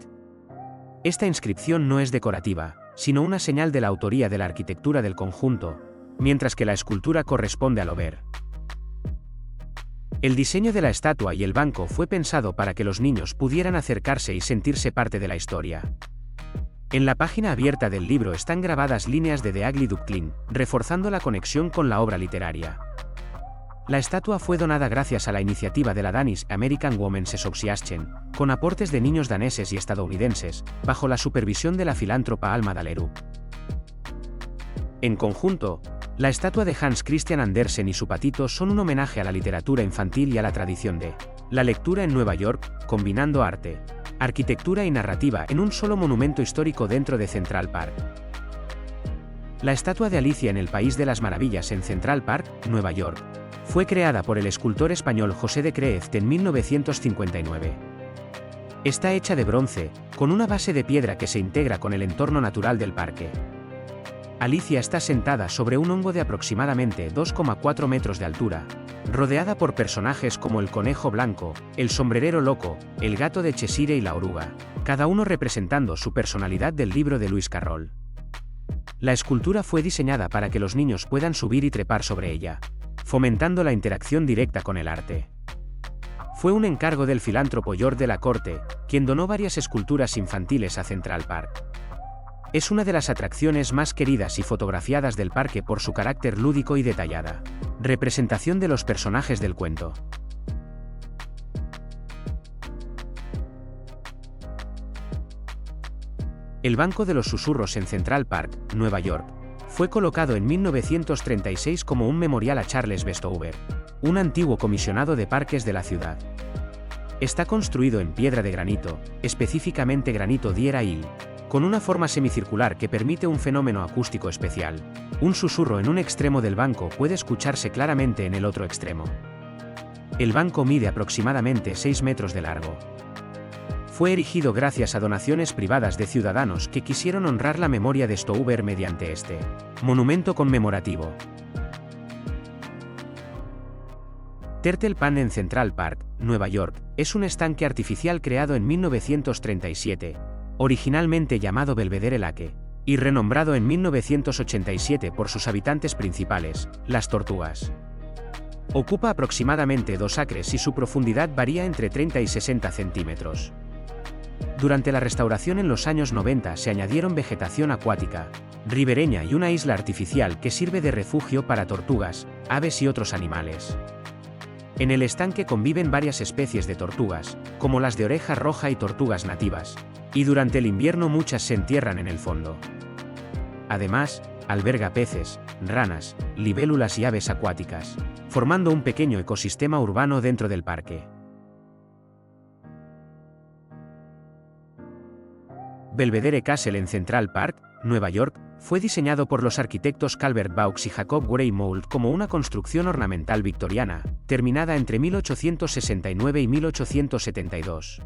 Esta inscripción no es decorativa, sino una señal de la autoría de la arquitectura del conjunto, mientras que la escultura corresponde a Lovere. El diseño de la estatua y el banco fue pensado para que los niños pudieran acercarse y sentirse parte de la historia. En la página abierta del libro están grabadas líneas de The Ugly Duckling, reforzando la conexión con la obra literaria. La estatua fue donada gracias a la iniciativa de la Danish American Women's Association, con aportes de niños daneses y estadounidenses, bajo la supervisión de la filántropa Alma Dahlerud. En conjunto, la estatua de Hans Christian Andersen y su patito son un homenaje a la literatura infantil y a la tradición de la lectura en Nueva York, combinando arte, arquitectura y narrativa en un solo monumento histórico dentro de Central Park. La estatua de Alicia en el País de las Maravillas en Central Park, Nueva York, fue creada por el escultor español José de Creft en 1959. Está hecha de bronce, con una base de piedra que se integra con el entorno natural del parque. Alicia está sentada sobre un hongo de aproximadamente 2,4 metros de altura, rodeada por personajes como el conejo blanco, el sombrerero loco, el gato de Cheshire y la oruga, cada uno representando su personalidad del libro de Lewis Carroll. La escultura fue diseñada para que los niños puedan subir y trepar sobre ella, fomentando la interacción directa con el arte. Fue un encargo del filántropo George de la Corte, quien donó varias esculturas infantiles a Central Park. Es una de las atracciones más queridas y fotografiadas del parque por su carácter lúdico y detallada representación de los personajes del cuento. El Banco de los Susurros en Central Park, Nueva York, fue colocado en 1936 como un memorial a Charles Westover, un antiguo comisionado de parques de la ciudad. Está construido en piedra de granito, específicamente granito Deer Hill, con una forma semicircular que permite un fenómeno acústico especial. Un susurro en un extremo del banco puede escucharse claramente en el otro extremo. El banco mide aproximadamente 6 metros de largo. Fue erigido gracias a donaciones privadas de ciudadanos que quisieron honrar la memoria de Stover mediante este monumento conmemorativo. Turtle Pond en Central Park, Nueva York, es un estanque artificial creado en 1937, originalmente llamado Belvedere Lake, y renombrado en 1987 por sus habitantes principales, las tortugas. Ocupa aproximadamente 2 acres y su profundidad varía entre 30 y 60 centímetros. Durante la restauración en los años 90 se añadieron vegetación acuática, ribereña y una isla artificial que sirve de refugio para tortugas, aves y otros animales. En el estanque conviven varias especies de tortugas, como las de oreja roja y tortugas nativas, y durante el invierno muchas se entierran en el fondo. Además, alberga peces, ranas, libélulas y aves acuáticas, formando un pequeño ecosistema urbano dentro del parque. Belvedere Castle en Central Park, Nueva York, fue diseñado por los arquitectos Calvert Vaux y Jacob Gray Mould como una construcción ornamental victoriana, terminada entre 1869 y 1872.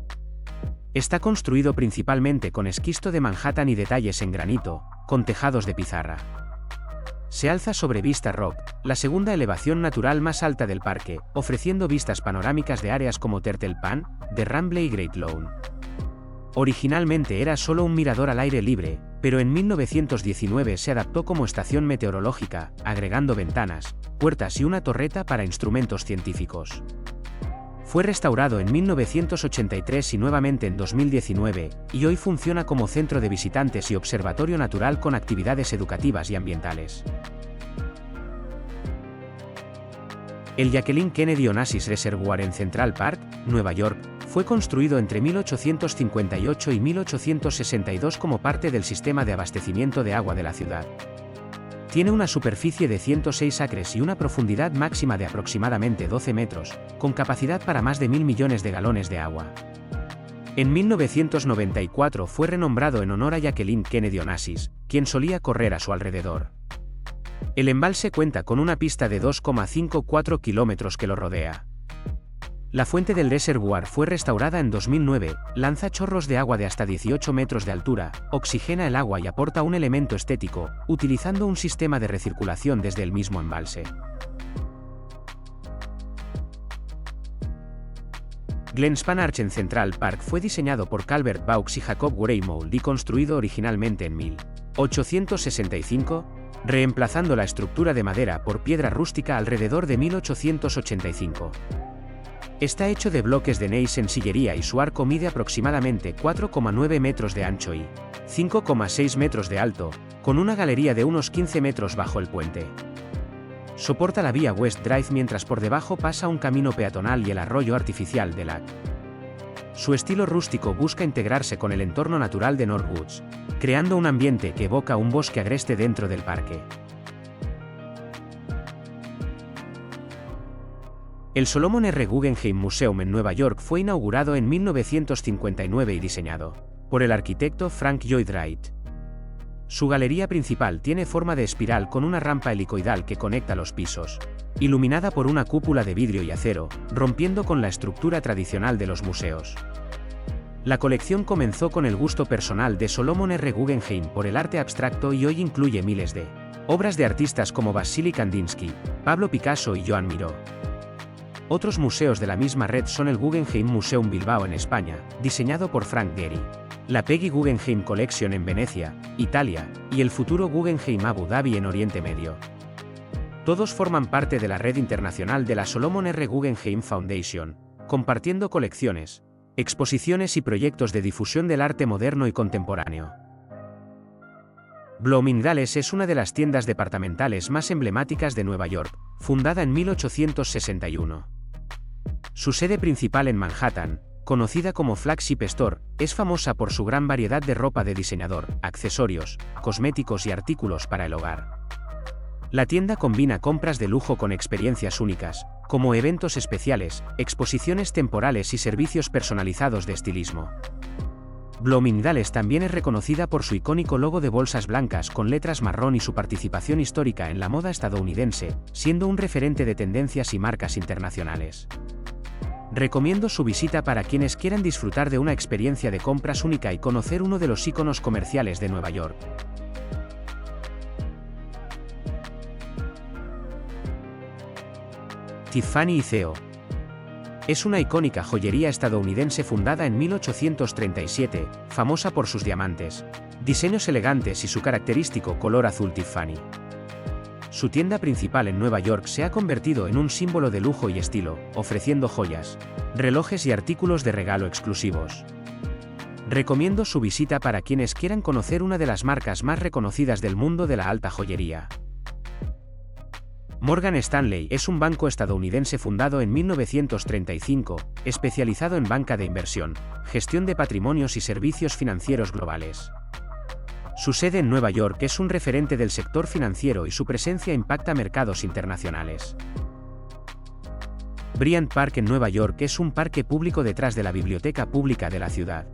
Está construido principalmente con esquisto de Manhattan y detalles en granito, con tejados de pizarra. Se alza sobre Vista Rock, la segunda elevación natural más alta del parque, ofreciendo vistas panorámicas de áreas como Turtle Pan, The Ramble y Great Lawn. Originalmente era solo un mirador al aire libre, pero en 1919 se adaptó como estación meteorológica, agregando ventanas, puertas y una torreta para instrumentos científicos. Fue restaurado en 1983 y nuevamente en 2019, y hoy funciona como centro de visitantes y observatorio natural con actividades educativas y ambientales. El Jacqueline Kennedy Onassis Reservoir en Central Park, Nueva York, fue construido entre 1858 y 1862 como parte del sistema de abastecimiento de agua de la ciudad. Tiene una superficie de 106 acres y una profundidad máxima de aproximadamente 12 metros, con capacidad para más de 1.000 millones de galones de agua. En 1994 fue renombrado en honor a Jacqueline Kennedy Onassis, quien solía correr a su alrededor. El embalse cuenta con una pista de 2,54 kilómetros que lo rodea. La fuente del reservoir fue restaurada en 2009, lanza chorros de agua de hasta 18 metros de altura, oxigena el agua y aporta un elemento estético, utilizando un sistema de recirculación desde el mismo embalse. Glenspan Arch en Central Park fue diseñado por Calvert Vaux y Jacob Gray Mould y construido originalmente en 1865, reemplazando la estructura de madera por piedra rústica alrededor de 1885. Está hecho de bloques de gneiss en sillería y su arco mide aproximadamente 4,9 metros de ancho y 5,6 metros de alto, con una galería de unos 15 metros bajo el puente. Soporta la vía West Drive mientras por debajo pasa un camino peatonal y el arroyo artificial de Lac. Su estilo rústico busca integrarse con el entorno natural de Northwoods, creando un ambiente que evoca un bosque agreste dentro del parque. El Solomon R. Guggenheim Museum en Nueva York fue inaugurado en 1959 y diseñado por el arquitecto Frank Lloyd Wright. Su galería principal tiene forma de espiral con una rampa helicoidal que conecta los pisos, iluminada por una cúpula de vidrio y acero, rompiendo con la estructura tradicional de los museos. La colección comenzó con el gusto personal de Solomon R. Guggenheim por el arte abstracto y hoy incluye miles de obras de artistas como Wassily Kandinsky, Pablo Picasso y Joan Miró. Otros museos de la misma red son el Guggenheim Museum Bilbao en España, diseñado por Frank Gehry, la Peggy Guggenheim Collection en Venecia, Italia, y el futuro Guggenheim Abu Dhabi en Oriente Medio. Todos forman parte de la red internacional de la Solomon R. Guggenheim Foundation, compartiendo colecciones, exposiciones y proyectos de difusión del arte moderno y contemporáneo. Bloomingdale's es una de las tiendas departamentales más emblemáticas de Nueva York, fundada en 1861. Su sede principal en Manhattan, conocida como Flagship Store, es famosa por su gran variedad de ropa de diseñador, accesorios, cosméticos y artículos para el hogar. La tienda combina compras de lujo con experiencias únicas, como eventos especiales, exposiciones temporales y servicios personalizados de estilismo. Bloomingdale's también es reconocida por su icónico logo de bolsas blancas con letras marrón y su participación histórica en la moda estadounidense, siendo un referente de tendencias y marcas internacionales. Recomiendo su visita para quienes quieran disfrutar de una experiencia de compras única y conocer uno de los íconos comerciales de Nueva York. Tiffany & Co. Es una icónica joyería estadounidense fundada en 1837, famosa por sus diamantes, diseños elegantes y su característico color azul Tiffany. Su tienda principal en Nueva York se ha convertido en un símbolo de lujo y estilo, ofreciendo joyas, relojes y artículos de regalo exclusivos. Recomiendo su visita para quienes quieran conocer una de las marcas más reconocidas del mundo de la alta joyería. Morgan Stanley es un banco estadounidense fundado en 1935, especializado en banca de inversión, gestión de patrimonios y servicios financieros globales. Su sede en Nueva York es un referente del sector financiero y su presencia impacta mercados internacionales. Bryant Park en Nueva York es un parque público detrás de la biblioteca pública de la ciudad.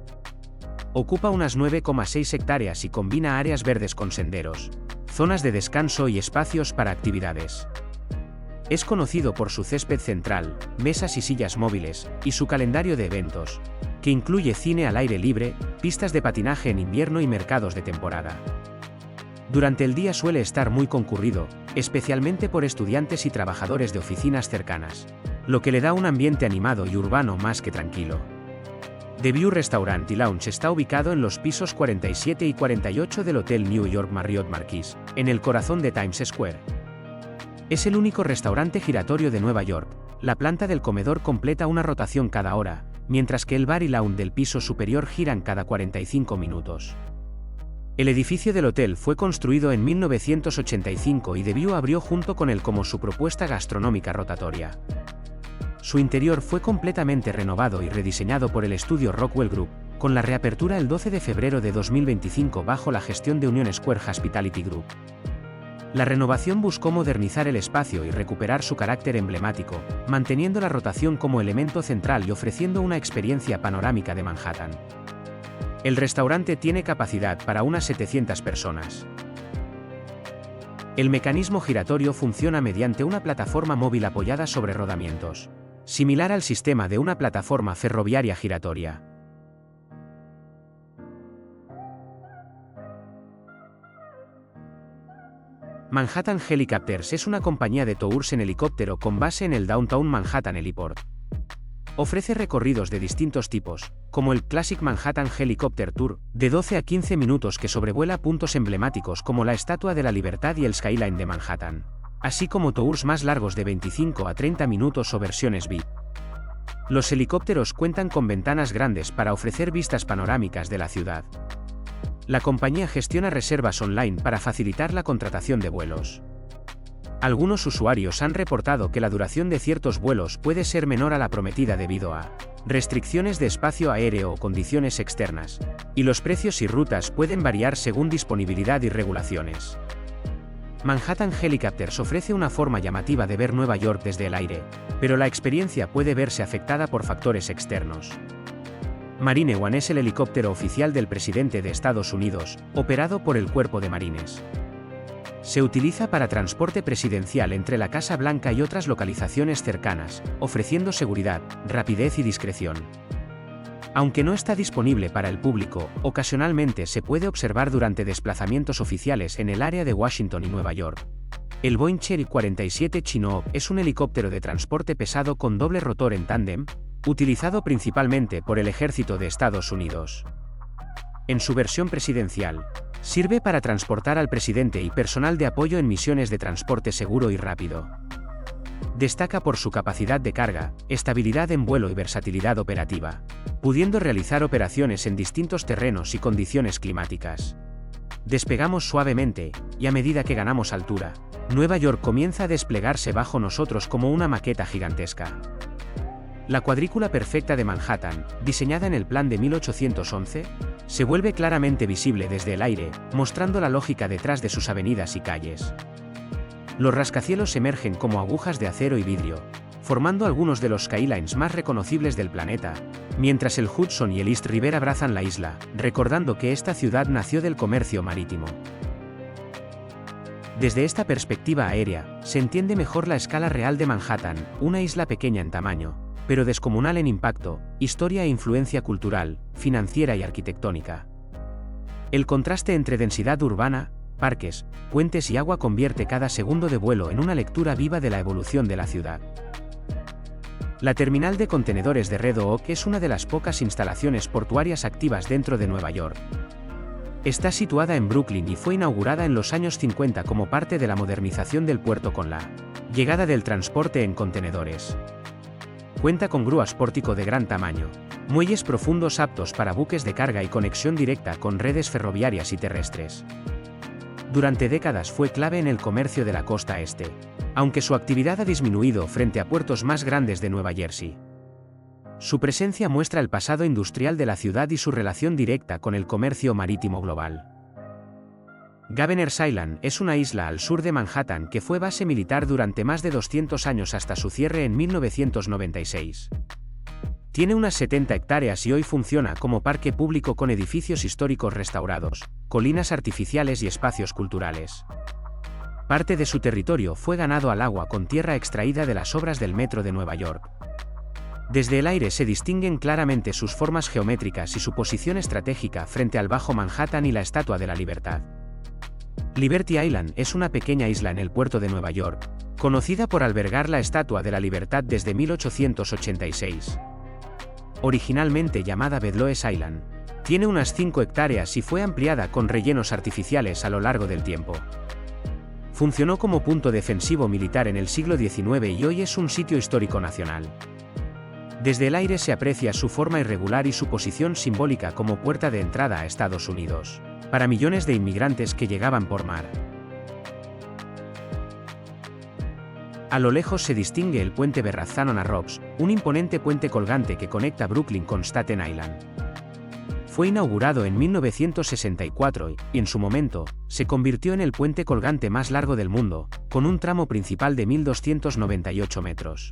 Ocupa unas 9,6 hectáreas y combina áreas verdes con senderos, zonas de descanso y espacios para actividades. Es conocido por su césped central, mesas y sillas móviles, y su calendario de eventos, que incluye cine al aire libre, pistas de patinaje en invierno y mercados de temporada. Durante el día suele estar muy concurrido, especialmente por estudiantes y trabajadores de oficinas cercanas, lo que le da un ambiente animado y urbano más que tranquilo. The View Restaurant y Lounge está ubicado en los pisos 47 y 48 del Hotel New York Marriott Marquis, en el corazón de Times Square. Es el único restaurante giratorio de Nueva York. La planta del comedor completa una rotación cada hora, mientras que el bar y lounge del piso superior giran cada 45 minutos. El edificio del hotel fue construido en 1985 y The View abrió junto con él como su propuesta gastronómica rotatoria. Su interior fue completamente renovado y rediseñado por el estudio Rockwell Group, con la reapertura el 12 de febrero de 2025 bajo la gestión de Union Square Hospitality Group. La renovación buscó modernizar el espacio y recuperar su carácter emblemático, manteniendo la rotación como elemento central y ofreciendo una experiencia panorámica de Manhattan. El restaurante tiene capacidad para unas 700 personas. El mecanismo giratorio funciona mediante una plataforma móvil apoyada sobre rodamientos, similar al sistema de una plataforma ferroviaria giratoria. Manhattan Helicopters es una compañía de tours en helicóptero con base en el Downtown Manhattan Heliport. Ofrece recorridos de distintos tipos, como el Classic Manhattan Helicopter Tour, de 12 a 15 minutos que sobrevuela puntos emblemáticos como la Estatua de la Libertad y el Skyline de Manhattan, así como tours más largos de 25 a 30 minutos o versiones VIP. Los helicópteros cuentan con ventanas grandes para ofrecer vistas panorámicas de la ciudad. La compañía gestiona reservas online para facilitar la contratación de vuelos. Algunos usuarios han reportado que la duración de ciertos vuelos puede ser menor a la prometida debido a restricciones de espacio aéreo o condiciones externas, y los precios y rutas pueden variar según disponibilidad y regulaciones. Manhattan Helicopters ofrece una forma llamativa de ver Nueva York desde el aire, pero la experiencia puede verse afectada por factores externos. Marine One es el helicóptero oficial del presidente de Estados Unidos, operado por el Cuerpo de Marines. Se utiliza para transporte presidencial entre la Casa Blanca y otras localizaciones cercanas, ofreciendo seguridad, rapidez y discreción. Aunque no está disponible para el público, ocasionalmente se puede observar durante desplazamientos oficiales en el área de Washington y Nueva York. El Boeing Cherry 47 Chinook es un helicóptero de transporte pesado con doble rotor en tándem, utilizado principalmente por el Ejército de Estados Unidos. En su versión presidencial, sirve para transportar al presidente y personal de apoyo en misiones de transporte seguro y rápido. Destaca por su capacidad de carga, estabilidad en vuelo y versatilidad operativa, pudiendo realizar operaciones en distintos terrenos y condiciones climáticas. Despegamos suavemente, y a medida que ganamos altura, Nueva York comienza a desplegarse bajo nosotros como una maqueta gigantesca. La cuadrícula perfecta de Manhattan, diseñada en el plan de 1811, se vuelve claramente visible desde el aire, mostrando la lógica detrás de sus avenidas y calles. Los rascacielos emergen como agujas de acero y vidrio, formando algunos de los skylines más reconocibles del planeta, mientras el Hudson y el East River abrazan la isla, recordando que esta ciudad nació del comercio marítimo. Desde esta perspectiva aérea, se entiende mejor la escala real de Manhattan, una isla pequeña en tamaño, pero descomunal en impacto, historia e influencia cultural, financiera y arquitectónica. El contraste entre densidad urbana, parques, puentes y agua convierte cada segundo de vuelo en una lectura viva de la evolución de la ciudad. La terminal de contenedores de Red Oak es una de las pocas instalaciones portuarias activas dentro de Nueva York. Está situada en Brooklyn y fue inaugurada en los años 50 como parte de la modernización del puerto con la llegada del transporte en contenedores. Cuenta con grúas pórtico de gran tamaño, muelles profundos aptos para buques de carga y conexión directa con redes ferroviarias y terrestres. Durante décadas fue clave en el comercio de la costa este, aunque su actividad ha disminuido frente a puertos más grandes de Nueva Jersey. Su presencia muestra el pasado industrial de la ciudad y su relación directa con el comercio marítimo global. Governor's Island es una isla al sur de Manhattan que fue base militar durante más de 200 años hasta su cierre en 1996. Tiene unas 70 hectáreas y hoy funciona como parque público con edificios históricos restaurados, colinas artificiales y espacios culturales. Parte de su territorio fue ganado al agua con tierra extraída de las obras del Metro de Nueva York. Desde el aire se distinguen claramente sus formas geométricas y su posición estratégica frente al Bajo Manhattan y la Estatua de la Libertad. Liberty Island es una pequeña isla en el puerto de Nueva York, conocida por albergar la Estatua de la Libertad desde 1886. Originalmente llamada Bedloes Island, tiene unas 5 hectáreas y fue ampliada con rellenos artificiales a lo largo del tiempo. Funcionó como punto defensivo militar en el siglo XIX y hoy es un sitio histórico nacional. Desde el aire se aprecia su forma irregular y su posición simbólica como puerta de entrada a Estados Unidos, para millones de inmigrantes que llegaban por mar. A lo lejos se distingue el puente Verrazzano-Narrows, un imponente puente colgante que conecta Brooklyn con Staten Island. Fue inaugurado en 1964 y, en su momento, se convirtió en el puente colgante más largo del mundo, con un tramo principal de 1.298 metros.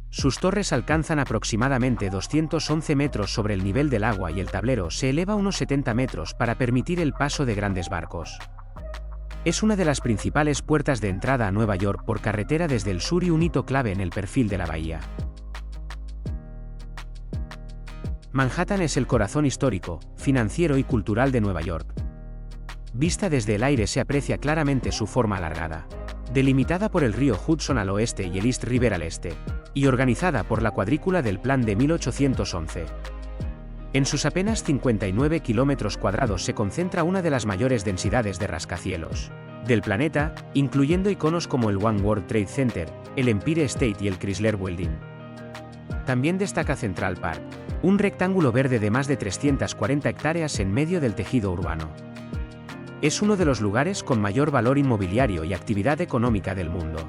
Sus torres alcanzan aproximadamente 211 metros sobre el nivel del agua y el tablero se eleva unos 70 metros para permitir el paso de grandes barcos. Es una de las principales puertas de entrada a Nueva York por carretera desde el sur y un hito clave en el perfil de la bahía. Manhattan es el corazón histórico, financiero y cultural de Nueva York. Vista desde el aire se aprecia claramente su forma alargada, delimitada por el río Hudson al oeste y el East River al este, y organizada por la cuadrícula del Plan de 1811. En sus apenas 59 kilómetros cuadrados se concentra una de las mayores densidades de rascacielos del planeta, incluyendo iconos como el One World Trade Center, el Empire State y el Chrysler Building. También destaca Central Park, un rectángulo verde de más de 340 hectáreas en medio del tejido urbano. Es uno de los lugares con mayor valor inmobiliario y actividad económica del mundo.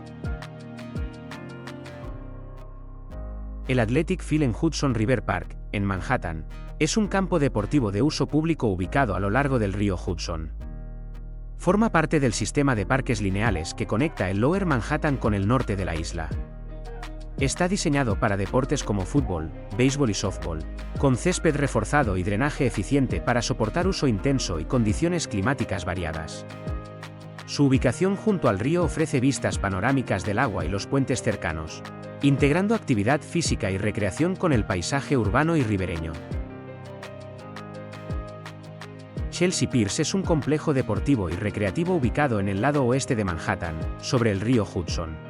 El Athletic Field en Hudson River Park, en Manhattan, es un campo deportivo de uso público ubicado a lo largo del río Hudson. Forma parte del sistema de parques lineales que conecta el Lower Manhattan con el norte de la isla. Está diseñado para deportes como fútbol, béisbol y softball, con césped reforzado y drenaje eficiente para soportar uso intenso y condiciones climáticas variadas. Su ubicación junto al río ofrece vistas panorámicas del agua y los puentes cercanos, integrando actividad física y recreación con el paisaje urbano y ribereño. Chelsea Piers es un complejo deportivo y recreativo ubicado en el lado oeste de Manhattan, sobre el río Hudson.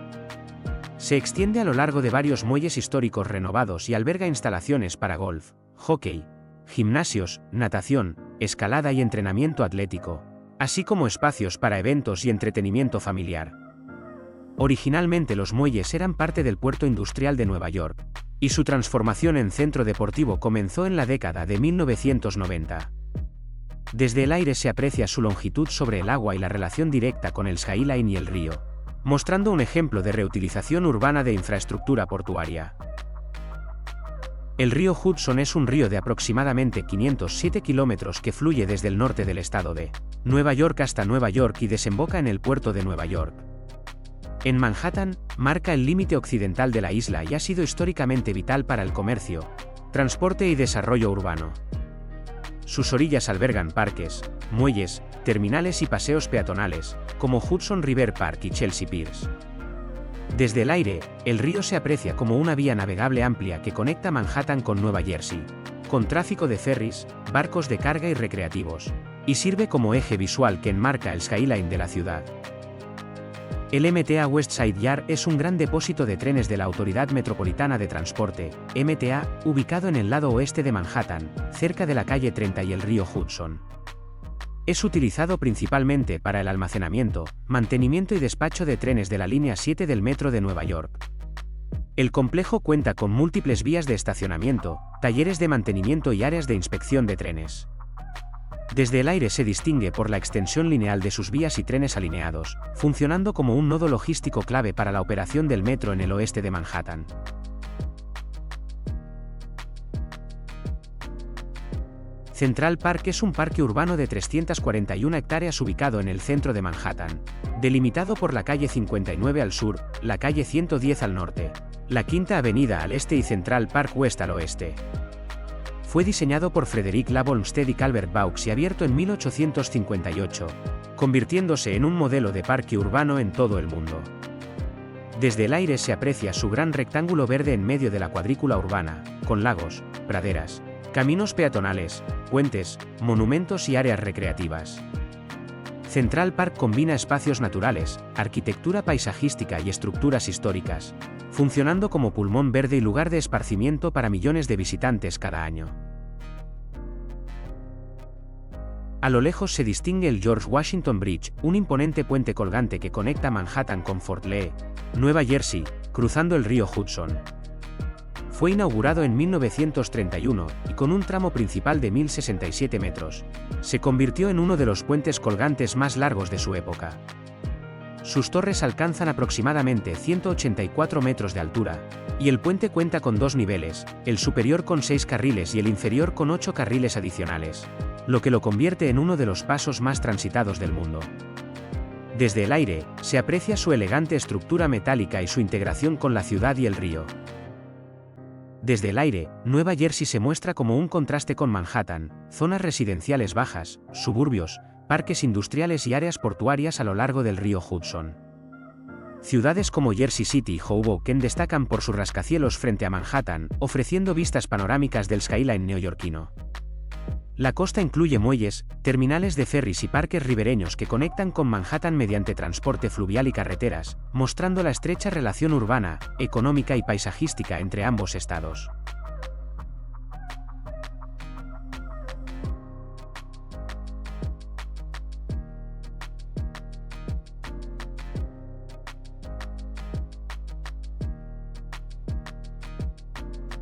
Se extiende a lo largo de varios muelles históricos renovados y alberga instalaciones para golf, hockey, gimnasios, natación, escalada y entrenamiento atlético, así como espacios para eventos y entretenimiento familiar. Originalmente los muelles eran parte del puerto industrial de Nueva York, y su transformación en centro deportivo comenzó en la década de 1990. Desde el aire se aprecia su longitud sobre el agua y la relación directa con el Skyline y el río, mostrando un ejemplo de reutilización urbana de infraestructura portuaria. El río Hudson es un río de aproximadamente 507 kilómetros que fluye desde el norte del estado de Nueva York hasta Nueva York y desemboca en el puerto de Nueva York. En Manhattan, marca el límite occidental de la isla y ha sido históricamente vital para el comercio, transporte y desarrollo urbano. Sus orillas albergan parques, muelles, terminales y paseos peatonales, como Hudson River Park y Chelsea Piers. Desde el aire, el río se aprecia como una vía navegable amplia que conecta Manhattan con Nueva Jersey, con tráfico de ferries, barcos de carga y recreativos, y sirve como eje visual que enmarca el skyline de la ciudad. El MTA West Side Yard es un gran depósito de trenes de la Autoridad Metropolitana de Transporte, MTA, ubicado en el lado oeste de Manhattan, cerca de la calle 30 y el río Hudson. Es utilizado principalmente para el almacenamiento, mantenimiento y despacho de trenes de la línea 7 del Metro de Nueva York. El complejo cuenta con múltiples vías de estacionamiento, talleres de mantenimiento y áreas de inspección de trenes. Desde el aire se distingue por la extensión lineal de sus vías y trenes alineados, funcionando como un nodo logístico clave para la operación del metro en el oeste de Manhattan. Central Park es un parque urbano de 341 hectáreas ubicado en el centro de Manhattan, delimitado por la calle 59 al sur, la calle 110 al norte, la Quinta Avenida al este y Central Park West al oeste. Fue diseñado por Frederick Law Olmsted y Calvert Vaux y abierto en 1858, convirtiéndose en un modelo de parque urbano en todo el mundo. Desde el aire se aprecia su gran rectángulo verde en medio de la cuadrícula urbana, con lagos, praderas, caminos peatonales, puentes, monumentos y áreas recreativas. Central Park combina espacios naturales, arquitectura paisajística y estructuras históricas, funcionando como pulmón verde y lugar de esparcimiento para millones de visitantes cada año. A lo lejos se distingue el George Washington Bridge, un imponente puente colgante que conecta Manhattan con Fort Lee, Nueva Jersey, cruzando el río Hudson. Fue inaugurado en 1931 y con un tramo principal de 1067 metros, se convirtió en uno de los puentes colgantes más largos de su época. Sus torres alcanzan aproximadamente 184 metros de altura, y el puente cuenta con dos niveles, el superior con 6 carriles y el inferior con 8 carriles adicionales, lo que lo convierte en uno de los pasos más transitados del mundo. Desde el aire, se aprecia su elegante estructura metálica y su integración con la ciudad y el río. Desde el aire, Nueva Jersey se muestra como un contraste con Manhattan, zonas residenciales bajas, suburbios, parques industriales y áreas portuarias a lo largo del río Hudson. Ciudades como Jersey City y Hoboken destacan por sus rascacielos frente a Manhattan, ofreciendo vistas panorámicas del skyline neoyorquino. La costa incluye muelles, terminales de ferries y parques ribereños que conectan con Manhattan mediante transporte fluvial y carreteras, mostrando la estrecha relación urbana, económica y paisajística entre ambos estados.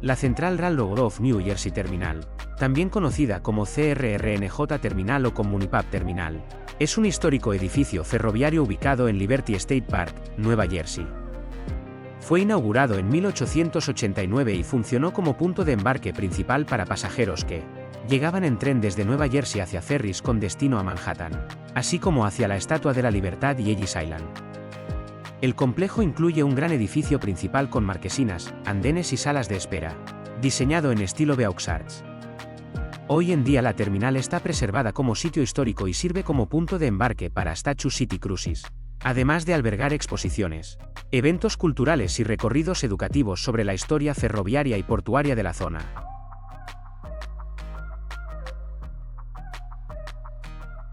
La Central Railroad of New Jersey Terminal, también conocida como CRRNJ Terminal o Communipub Terminal, es un histórico edificio ferroviario ubicado en Liberty State Park, Nueva Jersey. Fue inaugurado en 1889 y funcionó como punto de embarque principal para pasajeros que llegaban en tren desde Nueva Jersey hacia ferries con destino a Manhattan, así como hacia la Estatua de la Libertad y Ellis Island. El complejo incluye un gran edificio principal con marquesinas, andenes y salas de espera, diseñado en estilo Beaux-Arts. Hoy en día la terminal está preservada como sitio histórico y sirve como punto de embarque para Statue City Cruises, además de albergar exposiciones, eventos culturales y recorridos educativos sobre la historia ferroviaria y portuaria de la zona.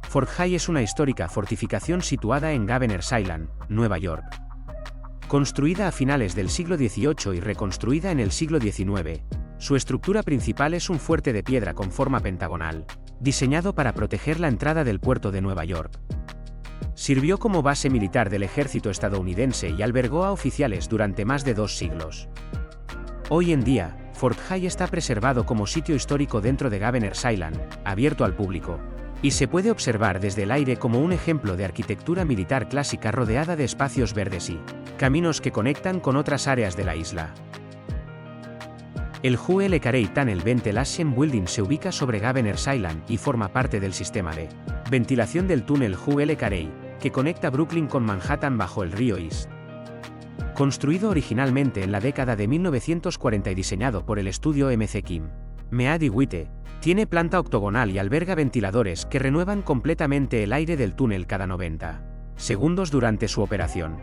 Fort High es una histórica fortificación situada en Governor's Island, Nueva York. Construida a finales del siglo XVIII y reconstruida en el siglo XIX, su estructura principal es un fuerte de piedra con forma pentagonal, diseñado para proteger la entrada del puerto de Nueva York. Sirvió como base militar del ejército estadounidense y albergó a oficiales durante más de 2 siglos. Hoy en día, Fort High está preservado como sitio histórico dentro de Governor's Island, abierto al público, y se puede observar desde el aire como un ejemplo de arquitectura militar clásica rodeada de espacios verdes y caminos que conectan con otras áreas de la isla. El Hugh L. Carey Tunnel Ventilation Building se ubica sobre Governor's Island y forma parte del sistema de ventilación del túnel Hugh L. Carey, que conecta Brooklyn con Manhattan bajo el río East. Construido originalmente en la década de 1940 y diseñado por el estudio M.C. Kim, Mead y Witte, tiene planta octogonal y alberga ventiladores que renuevan completamente el aire del túnel cada 90 segundos durante su operación.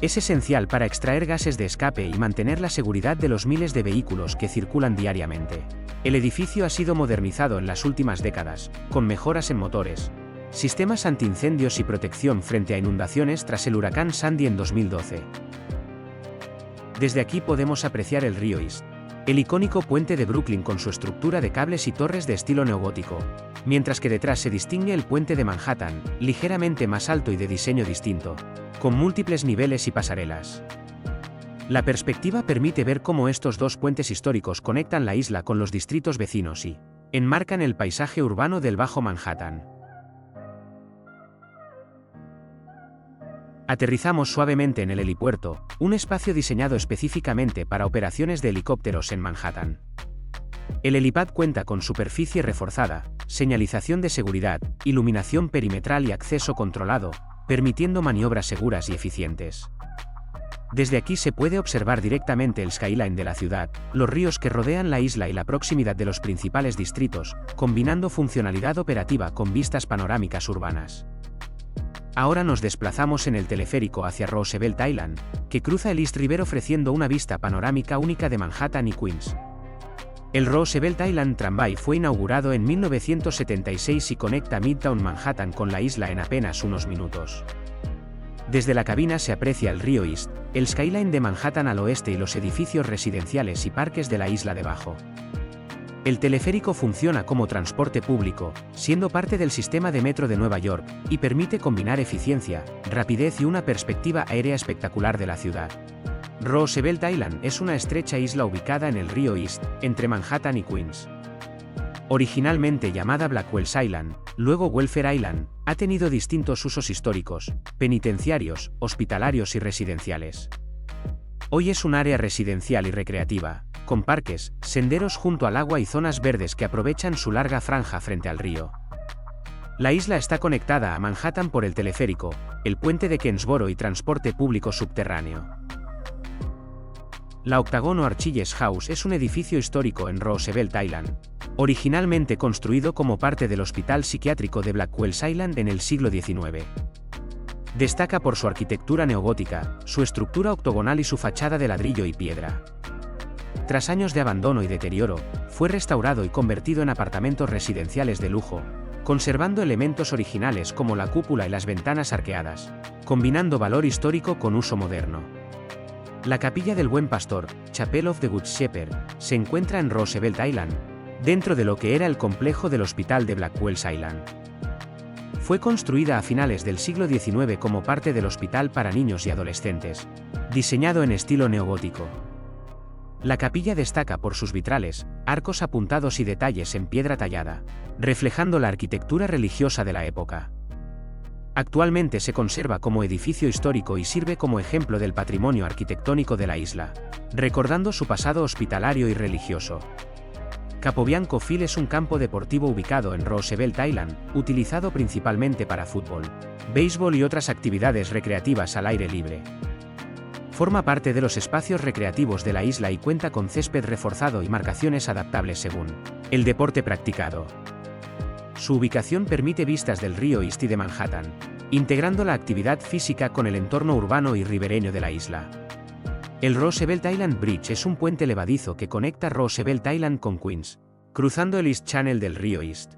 Es esencial para extraer gases de escape y mantener la seguridad de los miles de vehículos que circulan diariamente. El edificio ha sido modernizado en las últimas décadas, con mejoras en motores, sistemas antiincendios y protección frente a inundaciones tras el huracán Sandy en 2012. Desde aquí podemos apreciar el río East, el icónico puente de Brooklyn con su estructura de cables y torres de estilo neogótico, mientras que detrás se distingue el puente de Manhattan, ligeramente más alto y de diseño distinto, con múltiples niveles y pasarelas. La perspectiva permite ver cómo estos dos puentes históricos conectan la isla con los distritos vecinos y enmarcan el paisaje urbano del Bajo Manhattan. Aterrizamos suavemente en el helipuerto, un espacio diseñado específicamente para operaciones de helicópteros en Manhattan. El helipad cuenta con superficie reforzada, señalización de seguridad, iluminación perimetral y acceso controlado, permitiendo maniobras seguras y eficientes. Desde aquí se puede observar directamente el skyline de la ciudad, los ríos que rodean la isla y la proximidad de los principales distritos, combinando funcionalidad operativa con vistas panorámicas urbanas. Ahora nos desplazamos en el teleférico hacia Roosevelt Island, que cruza el East River ofreciendo una vista panorámica única de Manhattan y Queens. El Roosevelt Island Tramway fue inaugurado en 1976 y conecta Midtown Manhattan con la isla en apenas unos minutos. Desde la cabina se aprecia el río East, el skyline de Manhattan al oeste y los edificios residenciales y parques de la isla debajo. El teleférico funciona como transporte público, siendo parte del sistema de metro de Nueva York, y permite combinar eficiencia, rapidez y una perspectiva aérea espectacular de la ciudad. Roosevelt Island es una estrecha isla ubicada en el río East, entre Manhattan y Queens. Originalmente llamada Blackwell's Island, luego Welfare Island, ha tenido distintos usos históricos, penitenciarios, hospitalarios y residenciales. Hoy es un área residencial y recreativa, con parques, senderos junto al agua y zonas verdes que aprovechan su larga franja frente al río. La isla está conectada a Manhattan por el teleférico, el puente de Queensboro y transporte público subterráneo. La Octagon o Archiles House es un edificio histórico en Roosevelt Island, originalmente construido como parte del Hospital Psiquiátrico de Blackwell's Island en el siglo XIX. Destaca por su arquitectura neogótica, su estructura octogonal y su fachada de ladrillo y piedra. Tras años de abandono y deterioro, fue restaurado y convertido en apartamentos residenciales de lujo, conservando elementos originales como la cúpula y las ventanas arqueadas, combinando valor histórico con uso moderno. La Capilla del Buen Pastor, Chapel of the Good Shepherd, se encuentra en Roosevelt Island, dentro de lo que era el complejo del hospital de Blackwell's Island. Fue construida a finales del siglo XIX como parte del hospital para niños y adolescentes, diseñado en estilo neogótico. La capilla destaca por sus vitrales, arcos apuntados y detalles en piedra tallada, reflejando la arquitectura religiosa de la época. Actualmente se conserva como edificio histórico y sirve como ejemplo del patrimonio arquitectónico de la isla, recordando su pasado hospitalario y religioso. Capobianco Field es un campo deportivo ubicado en Roosevelt Island, utilizado principalmente para fútbol, béisbol y otras actividades recreativas al aire libre. Forma parte de los espacios recreativos de la isla y cuenta con césped reforzado y marcaciones adaptables según el deporte practicado. Su ubicación permite vistas del río East y de Manhattan, integrando la actividad física con el entorno urbano y ribereño de la isla. El Roosevelt Island Bridge es un puente levadizo que conecta Roosevelt Island con Queens, cruzando el East Channel del río East.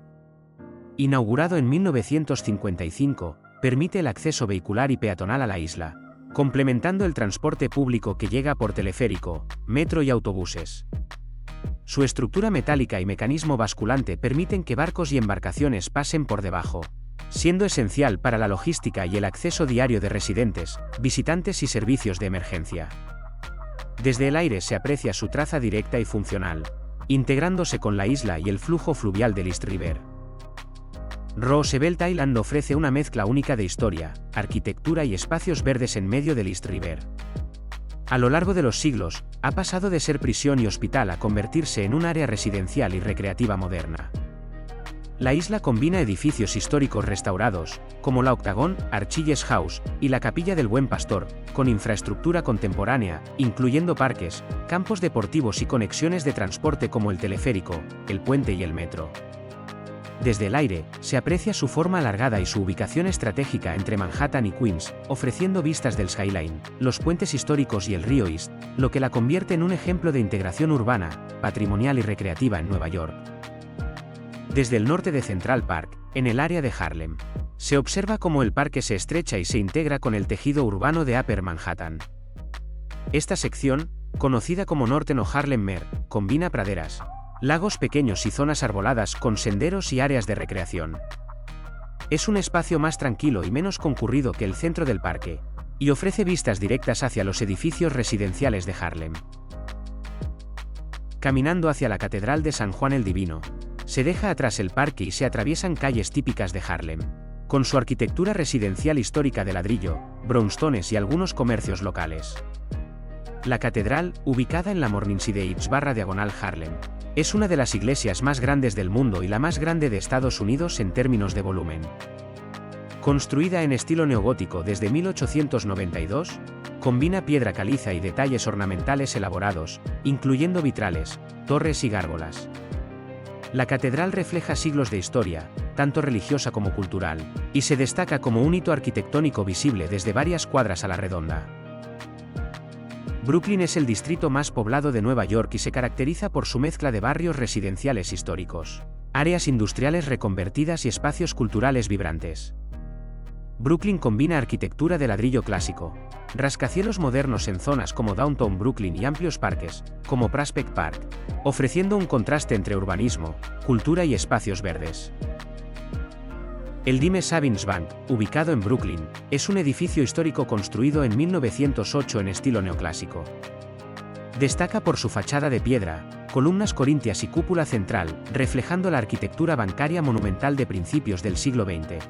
Inaugurado en 1955, permite el acceso vehicular y peatonal a la isla, complementando el transporte público que llega por teleférico, metro y autobuses. Su estructura metálica y mecanismo basculante permiten que barcos y embarcaciones pasen por debajo, siendo esencial para la logística y el acceso diario de residentes, visitantes y servicios de emergencia. Desde el aire se aprecia su traza directa y funcional, integrándose con la isla y el flujo fluvial del East River. Roosevelt Island ofrece una mezcla única de historia, arquitectura y espacios verdes en medio del East River. A lo largo de los siglos, ha pasado de ser prisión y hospital a convertirse en un área residencial y recreativa moderna. La isla combina edificios históricos restaurados, como la Octagon, Archiles House, y la Capilla del Buen Pastor, con infraestructura contemporánea, incluyendo parques, campos deportivos y conexiones de transporte como el teleférico, el puente y el metro. Desde el aire, se aprecia su forma alargada y su ubicación estratégica entre Manhattan y Queens, ofreciendo vistas del skyline, los puentes históricos y el río East, lo que la convierte en un ejemplo de integración urbana, patrimonial y recreativa en Nueva York. Desde el norte de Central Park, en el área de Harlem, se observa cómo el parque se estrecha y se integra con el tejido urbano de Upper Manhattan. Esta sección, conocida como Northern o Harlem Mere, combina praderas, lagos pequeños y zonas arboladas con senderos y áreas de recreación. Es un espacio más tranquilo y menos concurrido que el centro del parque, y ofrece vistas directas hacia los edificios residenciales de Harlem. Caminando hacia la Catedral de San Juan el Divino, Se deja atrás el parque y se atraviesan calles típicas de Harlem. Con su arquitectura residencial histórica de ladrillo, brownstones y algunos comercios locales. La catedral, ubicada en la Morningside/Diagonal Harlem, es una de las iglesias más grandes del mundo y la más grande de Estados Unidos en términos de volumen. Construida en estilo neogótico desde 1892, combina piedra caliza y detalles ornamentales elaborados, incluyendo vitrales, torres y gárgolas. La catedral refleja siglos de historia, tanto religiosa como cultural, y se destaca como un hito arquitectónico visible desde varias cuadras a la redonda. Brooklyn es el distrito más poblado de Nueva York y se caracteriza por su mezcla de barrios residenciales históricos, áreas industriales reconvertidas y espacios culturales vibrantes. Brooklyn combina arquitectura de ladrillo clásico, rascacielos modernos en zonas como Downtown Brooklyn y amplios parques, como Prospect Park, ofreciendo un contraste entre urbanismo, cultura y espacios verdes. El Dime Savings Bank, ubicado en Brooklyn, es un edificio histórico construido en 1908 en estilo neoclásico. Destaca por su fachada de piedra, columnas corintias y cúpula central, reflejando la arquitectura bancaria monumental de principios del siglo XX.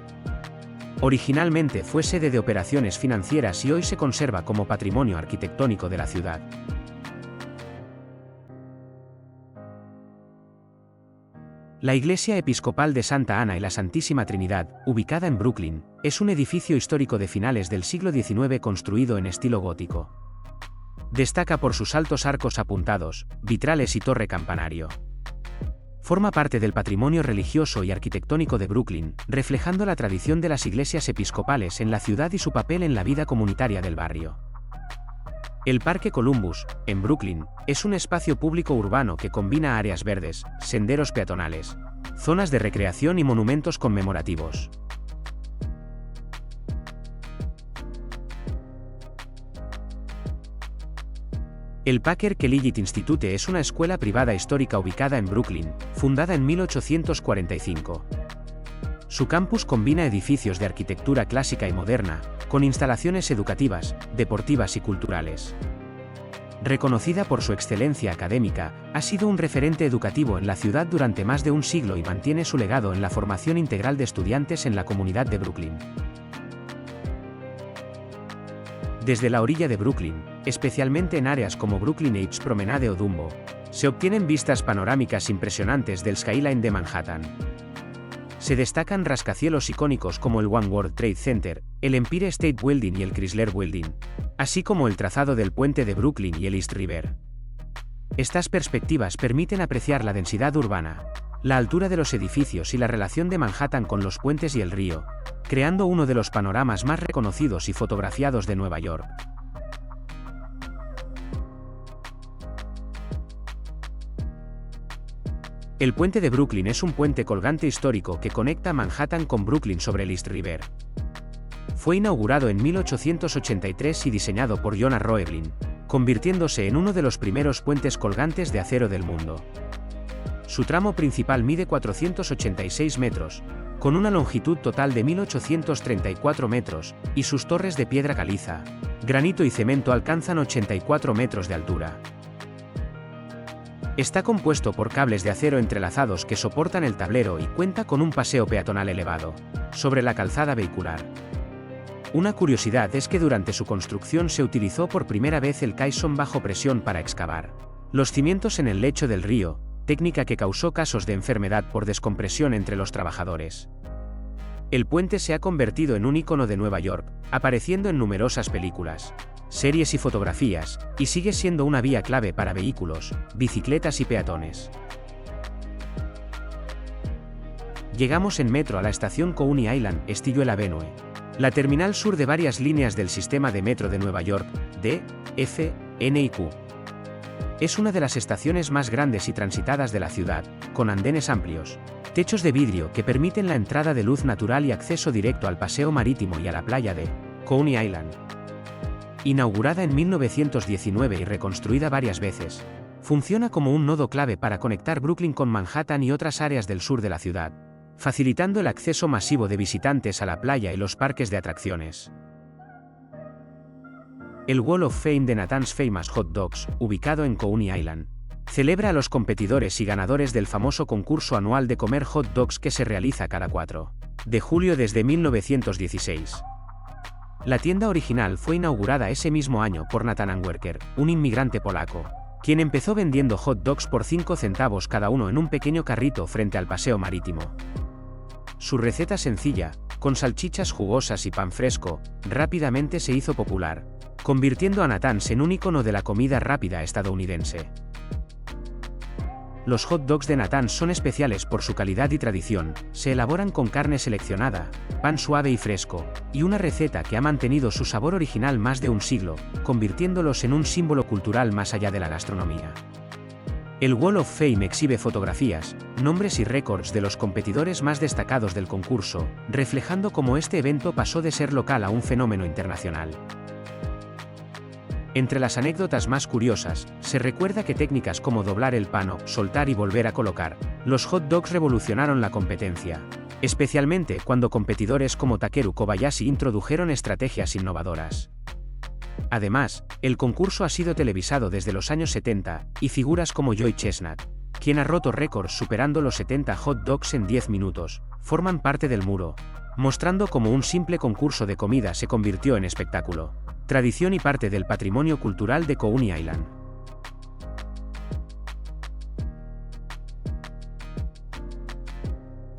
Originalmente fue sede de operaciones financieras y hoy se conserva como patrimonio arquitectónico de la ciudad. La Iglesia Episcopal de Santa Ana y la Santísima Trinidad, ubicada en Brooklyn, es un edificio histórico de finales del siglo XIX construido en estilo gótico. Destaca por sus altos arcos apuntados, vitrales y torre campanario. Forma parte del patrimonio religioso y arquitectónico de Brooklyn, reflejando la tradición de las iglesias episcopales en la ciudad y su papel en la vida comunitaria del barrio. El Parque Columbus, en Brooklyn, es un espacio público urbano que combina áreas verdes, senderos peatonales, zonas de recreación y monumentos conmemorativos. El Packer Collegiate Institute es una escuela privada histórica ubicada en Brooklyn, fundada en 1845. Su campus combina edificios de arquitectura clásica y moderna, con instalaciones educativas, deportivas y culturales. Reconocida por su excelencia académica, ha sido un referente educativo en la ciudad durante más de un siglo y mantiene su legado en la formación integral de estudiantes en la comunidad de Brooklyn. Desde la orilla de Brooklyn, especialmente en áreas como Brooklyn Heights Promenade o Dumbo, se obtienen vistas panorámicas impresionantes del skyline de Manhattan. Se destacan rascacielos icónicos como el One World Trade Center, el Empire State Building y el Chrysler Building, así como el trazado del puente de Brooklyn y el East River. Estas perspectivas permiten apreciar la densidad urbana, la altura de los edificios y la relación de Manhattan con los puentes y el río, creando uno de los panoramas más reconocidos y fotografiados de Nueva York. El puente de Brooklyn es un puente colgante histórico que conecta Manhattan con Brooklyn sobre el East River. Fue inaugurado en 1883 y diseñado por Jonas Roeblin, convirtiéndose en uno de los primeros puentes colgantes de acero del mundo. Su tramo principal mide 486 metros, con una longitud total de 1834 metros, y sus torres de piedra caliza, granito y cemento alcanzan 84 metros de altura. Está compuesto por cables de acero entrelazados que soportan el tablero y cuenta con un paseo peatonal elevado, sobre la calzada vehicular. Una curiosidad es que durante su construcción se utilizó por primera vez el caisson bajo presión para excavar los cimientos en el lecho del río, técnica que causó casos de enfermedad por descompresión entre los trabajadores. El puente se ha convertido en un ícono de Nueva York, apareciendo en numerosas películas, series y fotografías, y sigue siendo una vía clave para vehículos, bicicletas y peatones. Llegamos en metro a la estación Coney Island, Stillwell Avenue, la terminal sur de varias líneas del sistema de metro de Nueva York, D, F, N y Q. Es una de las estaciones más grandes y transitadas de la ciudad, con andenes amplios, techos de vidrio que permiten la entrada de luz natural y acceso directo al paseo marítimo y a la playa de Coney Island. Inaugurada en 1919 y reconstruida varias veces, funciona como un nodo clave para conectar Brooklyn con Manhattan y otras áreas del sur de la ciudad, facilitando el acceso masivo de visitantes a la playa y los parques de atracciones. El Wall of Fame de Nathan's Famous Hot Dogs, ubicado en Coney Island, celebra a los competidores y ganadores del famoso concurso anual de comer hot dogs que se realiza cada 4 de julio desde 1916. La tienda original fue inaugurada ese mismo año por Nathan Anwerker, un inmigrante polaco, quien empezó vendiendo hot dogs por 5 centavos cada uno en un pequeño carrito frente al paseo marítimo. Su receta sencilla, con salchichas jugosas y pan fresco, rápidamente se hizo popular, convirtiendo a Nathan's en un ícono de la comida rápida estadounidense. Los hot dogs de Nathan's son especiales por su calidad y tradición, se elaboran con carne seleccionada, pan suave y fresco, y una receta que ha mantenido su sabor original más de un siglo, convirtiéndolos en un símbolo cultural más allá de la gastronomía. El Wall of Fame exhibe fotografías, nombres y récords de los competidores más destacados del concurso, reflejando cómo este evento pasó de ser local a un fenómeno internacional. Entre las anécdotas más curiosas, se recuerda que técnicas como doblar el pan o soltar y volver a colocar los hot dogs revolucionaron la competencia, especialmente cuando competidores como Takeru Kobayashi introdujeron estrategias innovadoras. Además, el concurso ha sido televisado desde los años 70, y figuras como Joey Chestnut, quien ha roto récords superando los 70 hot dogs en 10 minutos, forman parte del muro, mostrando cómo un simple concurso de comida se convirtió en espectáculo, tradición y parte del patrimonio cultural de Coney Island.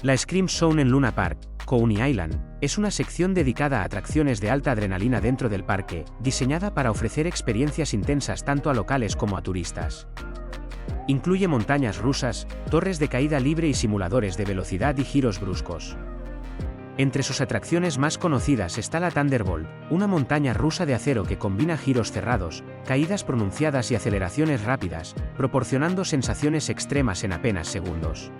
La Scream Zone en Luna Park, Coney Island, es una sección dedicada a atracciones de alta adrenalina dentro del parque, diseñada para ofrecer experiencias intensas tanto a locales como a turistas. Incluye montañas rusas, torres de caída libre y simuladores de velocidad y giros bruscos. Entre sus atracciones más conocidas está la Thunderbolt, una montaña rusa de acero que combina giros cerrados, caídas pronunciadas y aceleraciones rápidas, proporcionando sensaciones extremas en apenas segundos.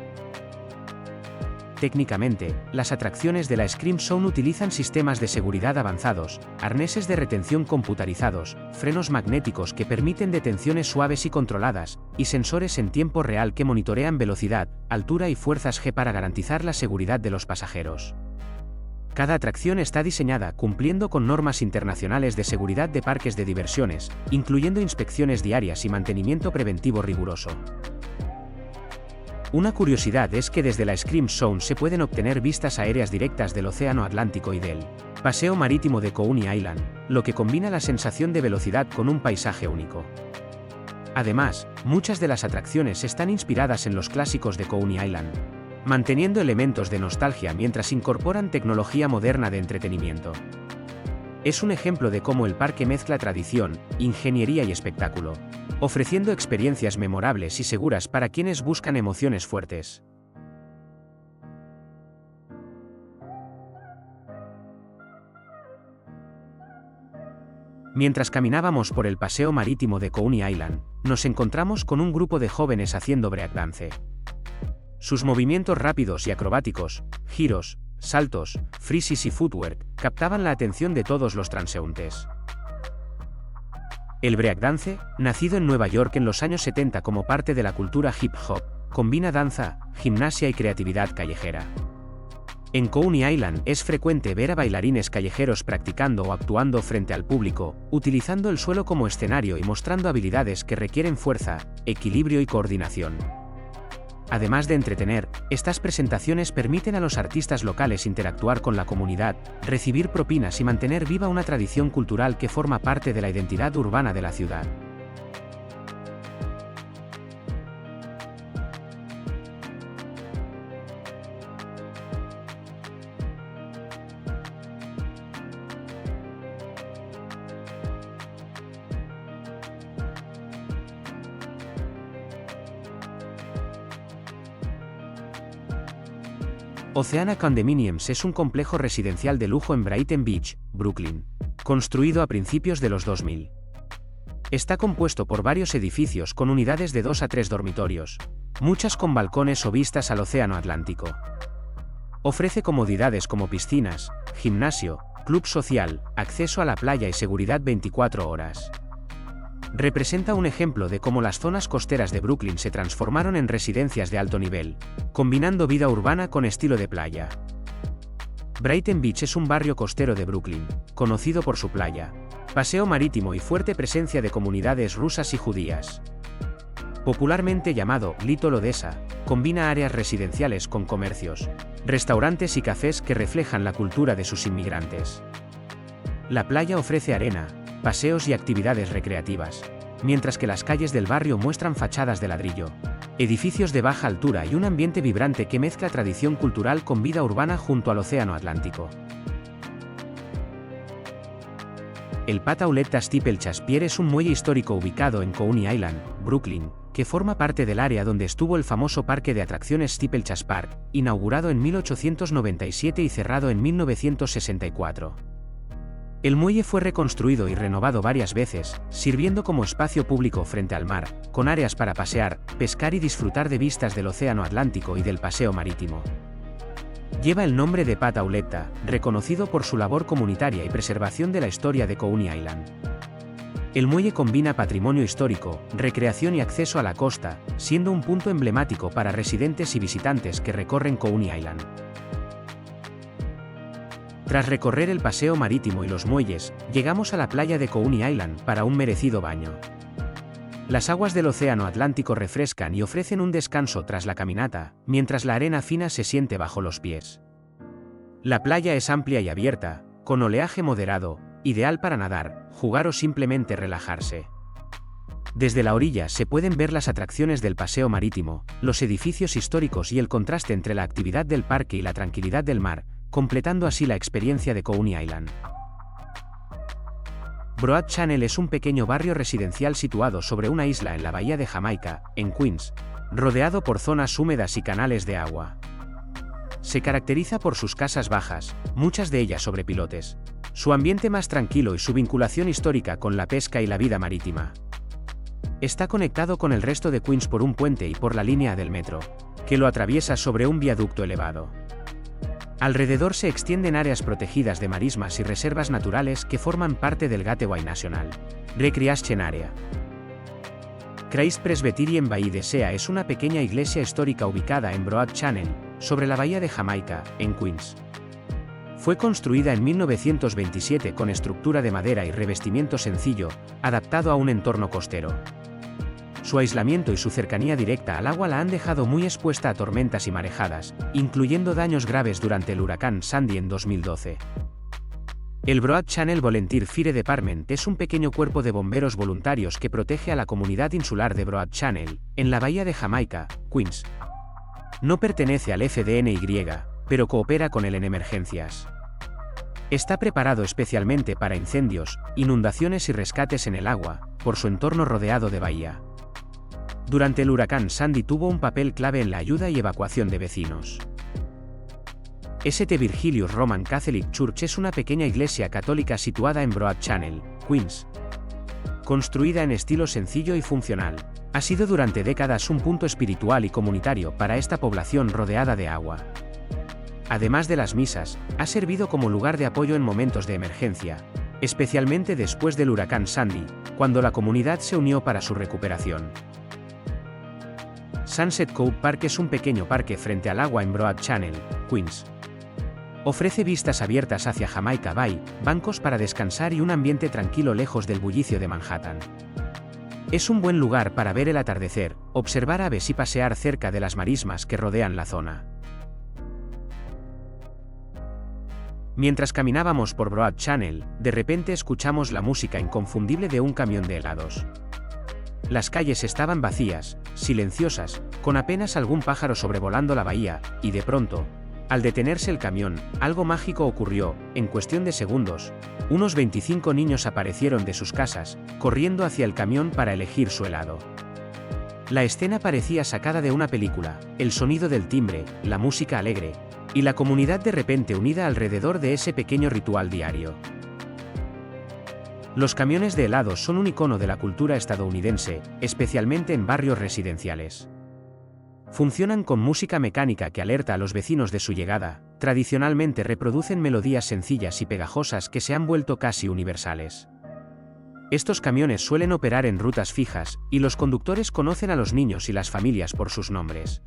Técnicamente, las atracciones de la Scream Zone utilizan sistemas de seguridad avanzados, arneses de retención computarizados, frenos magnéticos que permiten detenciones suaves y controladas, y sensores en tiempo real que monitorean velocidad, altura y fuerzas G para garantizar la seguridad de los pasajeros. Cada atracción está diseñada cumpliendo con normas internacionales de seguridad de parques de diversiones, incluyendo inspecciones diarias y mantenimiento preventivo riguroso. Una curiosidad es que desde la Scream Zone se pueden obtener vistas aéreas directas del Océano Atlántico y del paseo marítimo de Coney Island, lo que combina la sensación de velocidad con un paisaje único. Además, muchas de las atracciones están inspiradas en los clásicos de Coney Island, manteniendo elementos de nostalgia mientras incorporan tecnología moderna de entretenimiento. Es un ejemplo de cómo el parque mezcla tradición, ingeniería y espectáculo, ofreciendo experiencias memorables y seguras para quienes buscan emociones fuertes. Mientras caminábamos por el paseo marítimo de Coney Island, nos encontramos con un grupo de jóvenes haciendo breakdance. Sus movimientos rápidos y acrobáticos, giros, saltos, freezes y footwork, captaban la atención de todos los transeúntes. El breakdance, nacido en Nueva York en los años 70 como parte de la cultura hip hop, combina danza, gimnasia y creatividad callejera. En Coney Island es frecuente ver a bailarines callejeros practicando o actuando frente al público, utilizando el suelo como escenario y mostrando habilidades que requieren fuerza, equilibrio y coordinación. Además de entretener, estas presentaciones permiten a los artistas locales interactuar con la comunidad, recibir propinas y mantener viva una tradición cultural que forma parte de la identidad urbana de la ciudad. Oceana Condominiums es un complejo residencial de lujo en Brighton Beach, Brooklyn, construido a principios de los 2000. Está compuesto por varios edificios con unidades de 2 a 3 dormitorios, muchas con balcones o vistas al Océano Atlántico. Ofrece comodidades como piscinas, gimnasio, club social, acceso a la playa y seguridad 24 horas. Representa un ejemplo de cómo las zonas costeras de Brooklyn se transformaron en residencias de alto nivel, combinando vida urbana con estilo de playa. Brighton Beach es un barrio costero de Brooklyn, conocido por su playa, paseo marítimo y fuerte presencia de comunidades rusas y judías. Popularmente llamado Little Odessa, combina áreas residenciales con comercios, restaurantes y cafés que reflejan la cultura de sus inmigrantes. La playa ofrece arena, paseos y actividades recreativas, mientras que las calles del barrio muestran fachadas de ladrillo, edificios de baja altura y un ambiente vibrante que mezcla tradición cultural con vida urbana junto al Océano Atlántico. El Patauletta Steeplechase Pier es un muelle histórico ubicado en Coney Island, Brooklyn, que forma parte del área donde estuvo el famoso parque de atracciones Steeplechase Park, inaugurado en 1897 y cerrado en 1964. El muelle fue reconstruido y renovado varias veces, sirviendo como espacio público frente al mar, con áreas para pasear, pescar y disfrutar de vistas del Océano Atlántico y del paseo marítimo. Lleva el nombre de Patauletta, reconocido por su labor comunitaria y preservación de la historia de Coney Island. El muelle combina patrimonio histórico, recreación y acceso a la costa, siendo un punto emblemático para residentes y visitantes que recorren Coney Island. Tras recorrer el paseo marítimo y los muelles, llegamos a la playa de Coney Island para un merecido baño. Las aguas del Océano Atlántico refrescan y ofrecen un descanso tras la caminata, mientras la arena fina se siente bajo los pies. La playa es amplia y abierta, con oleaje moderado, ideal para nadar, jugar o simplemente relajarse. Desde la orilla se pueden ver las atracciones del paseo marítimo, los edificios históricos y el contraste entre la actividad del parque y la tranquilidad del mar, completando así la experiencia de Coney Island. Broad Channel es un pequeño barrio residencial situado sobre una isla en la bahía de Jamaica, en Queens, rodeado por zonas húmedas y canales de agua. Se caracteriza por sus casas bajas, muchas de ellas sobre pilotes, su ambiente más tranquilo y su vinculación histórica con la pesca y la vida marítima. Está conectado con el resto de Queens por un puente y por la línea del metro, que lo atraviesa sobre un viaducto elevado. Alrededor se extienden áreas protegidas de marismas y reservas naturales que forman parte del Gateway National Recreation Area. Christ Presbyterian Bay de Sea es una pequeña iglesia histórica ubicada en Broad Channel, sobre la bahía de Jamaica, en Queens. Fue construida en 1927 con estructura de madera y revestimiento sencillo, adaptado a un entorno costero. Su aislamiento y su cercanía directa al agua la han dejado muy expuesta a tormentas y marejadas, incluyendo daños graves durante el huracán Sandy en 2012. El Broad Channel Volunteer Fire Department es un pequeño cuerpo de bomberos voluntarios que protege a la comunidad insular de Broad Channel, en la bahía de Jamaica, Queens. No pertenece al FDNY, pero coopera con él en emergencias. Está preparado especialmente para incendios, inundaciones y rescates en el agua, por su entorno rodeado de bahía. Durante el huracán Sandy tuvo un papel clave en la ayuda y evacuación de vecinos. St. Virgilius Roman Catholic Church es una pequeña iglesia católica situada en Broad Channel, Queens. Construida en estilo sencillo y funcional, ha sido durante décadas un punto espiritual y comunitario para esta población rodeada de agua. Además de las misas, ha servido como lugar de apoyo en momentos de emergencia, especialmente después del huracán Sandy, cuando la comunidad se unió para su recuperación. Sunset Cove Park es un pequeño parque frente al agua en Broad Channel, Queens. Ofrece vistas abiertas hacia Jamaica Bay, bancos para descansar y un ambiente tranquilo lejos del bullicio de Manhattan. Es un buen lugar para ver el atardecer, observar aves y pasear cerca de las marismas que rodean la zona. Mientras caminábamos por Broad Channel, de repente escuchamos la música inconfundible de un camión de helados. Las calles estaban vacías, silenciosas, con apenas algún pájaro sobrevolando la bahía, y de pronto, al detenerse el camión, algo mágico ocurrió. En cuestión de segundos, unos 25 niños aparecieron de sus casas, corriendo hacia el camión para elegir su helado. La escena parecía sacada de una película, el sonido del timbre, la música alegre, y la comunidad de repente unida alrededor de ese pequeño ritual diario. Los camiones de helados son un icono de la cultura estadounidense, especialmente en barrios residenciales. Funcionan con música mecánica que alerta a los vecinos de su llegada, tradicionalmente reproducen melodías sencillas y pegajosas que se han vuelto casi universales. Estos camiones suelen operar en rutas fijas, y los conductores conocen a los niños y las familias por sus nombres.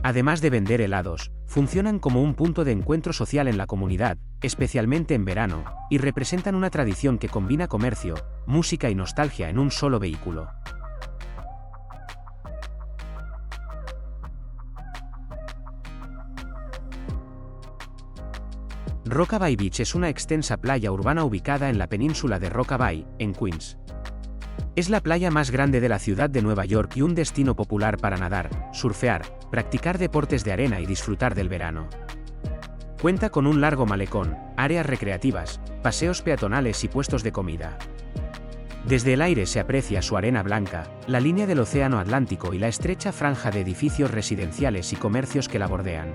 Además de vender helados, funcionan como un punto de encuentro social en la comunidad, especialmente en verano, y representan una tradición que combina comercio, música y nostalgia en un solo vehículo. Rockaway Beach es una extensa playa urbana ubicada en la península de Rockaway, en Queens. Es la playa más grande de la ciudad de Nueva York y un destino popular para nadar, surfear, practicar deportes de arena y disfrutar del verano. Cuenta con un largo malecón, áreas recreativas, paseos peatonales y puestos de comida. Desde el aire se aprecia su arena blanca, la línea del océano Atlántico y la estrecha franja de edificios residenciales y comercios que la bordean.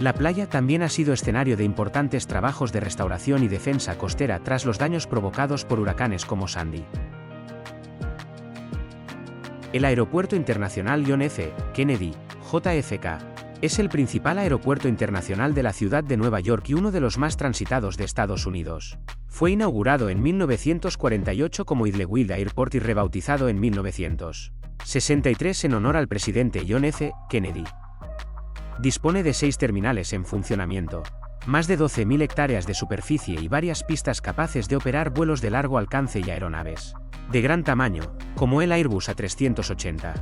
La playa también ha sido escenario de importantes trabajos de restauración y defensa costera tras los daños provocados por huracanes como Sandy. El Aeropuerto Internacional John F. Kennedy, JFK, es el principal aeropuerto internacional de la ciudad de Nueva York y uno de los más transitados de Estados Unidos. Fue inaugurado en 1948 como Idlewild Airport y rebautizado en 1963 en honor al presidente John F. Kennedy. Dispone de 6 terminales en funcionamiento, más de 12.000 hectáreas de superficie y varias pistas capaces de operar vuelos de largo alcance y aeronaves de gran tamaño, como el Airbus A380.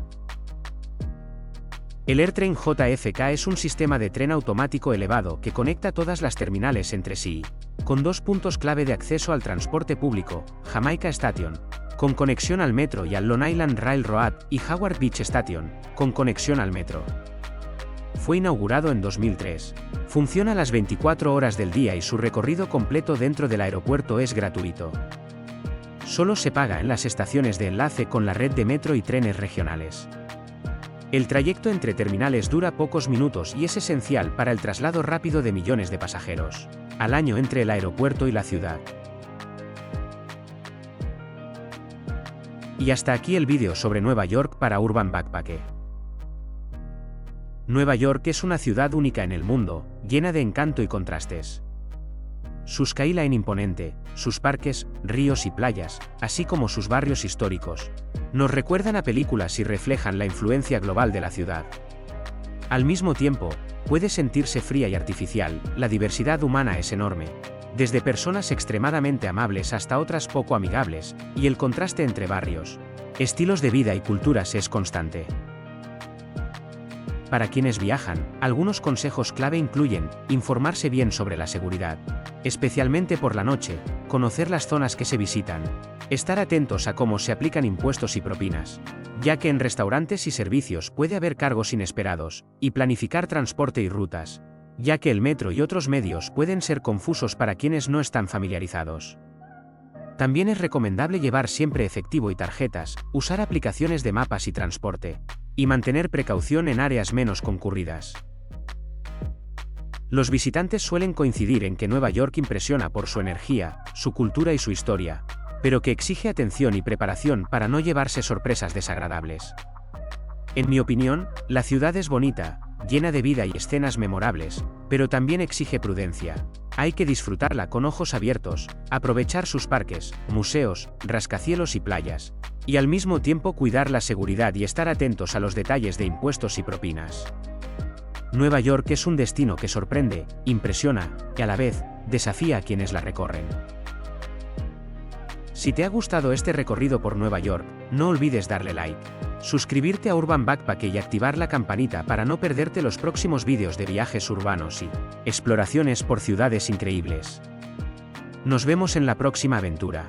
El AirTrain JFK es un sistema de tren automático elevado que conecta todas las terminales entre sí, con 2 puntos clave de acceso al transporte público, Jamaica Station, con conexión al metro y al Long Island Railroad, y Howard Beach Station, con conexión al metro. Fue inaugurado en 2003. Funciona las 24 horas del día y su recorrido completo dentro del aeropuerto es gratuito. Solo se paga en las estaciones de enlace con la red de metro y trenes regionales. El trayecto entre terminales dura pocos minutos y es esencial para el traslado rápido de millones de pasajeros al año entre el aeropuerto y la ciudad. Y hasta aquí el vídeo sobre Nueva York para Urban Backpacker. Nueva York es una ciudad única en el mundo, llena de encanto y contrastes. Su skyline imponente, sus parques, ríos y playas, así como sus barrios históricos, nos recuerdan a películas y reflejan la influencia global de la ciudad. Al mismo tiempo, puede sentirse fría y artificial, la diversidad humana es enorme, desde personas extremadamente amables hasta otras poco amigables, y el contraste entre barrios, estilos de vida y culturas es constante. Para quienes viajan, algunos consejos clave incluyen informarse bien sobre la seguridad, especialmente por la noche, conocer las zonas que se visitan, estar atentos a cómo se aplican impuestos y propinas, ya que en restaurantes y servicios puede haber cargos inesperados, y planificar transporte y rutas, ya que el metro y otros medios pueden ser confusos para quienes no están familiarizados. También es recomendable llevar siempre efectivo y tarjetas, usar aplicaciones de mapas y transporte, y mantener precaución en áreas menos concurridas. Los visitantes suelen coincidir en que Nueva York impresiona por su energía, su cultura y su historia, pero que exige atención y preparación para no llevarse sorpresas desagradables. En mi opinión, la ciudad es bonita, llena de vida y escenas memorables, pero también exige prudencia. Hay que disfrutarla con ojos abiertos, aprovechar sus parques, museos, rascacielos y playas, y al mismo tiempo cuidar la seguridad y estar atentos a los detalles de impuestos y propinas. Nueva York es un destino que sorprende, impresiona, y a la vez, desafía a quienes la recorren. Si te ha gustado este recorrido por Nueva York, no olvides darle like, suscribirte a Urban Backpacker y activar la campanita para no perderte los próximos vídeos de viajes urbanos y exploraciones por ciudades increíbles. Nos vemos en la próxima aventura.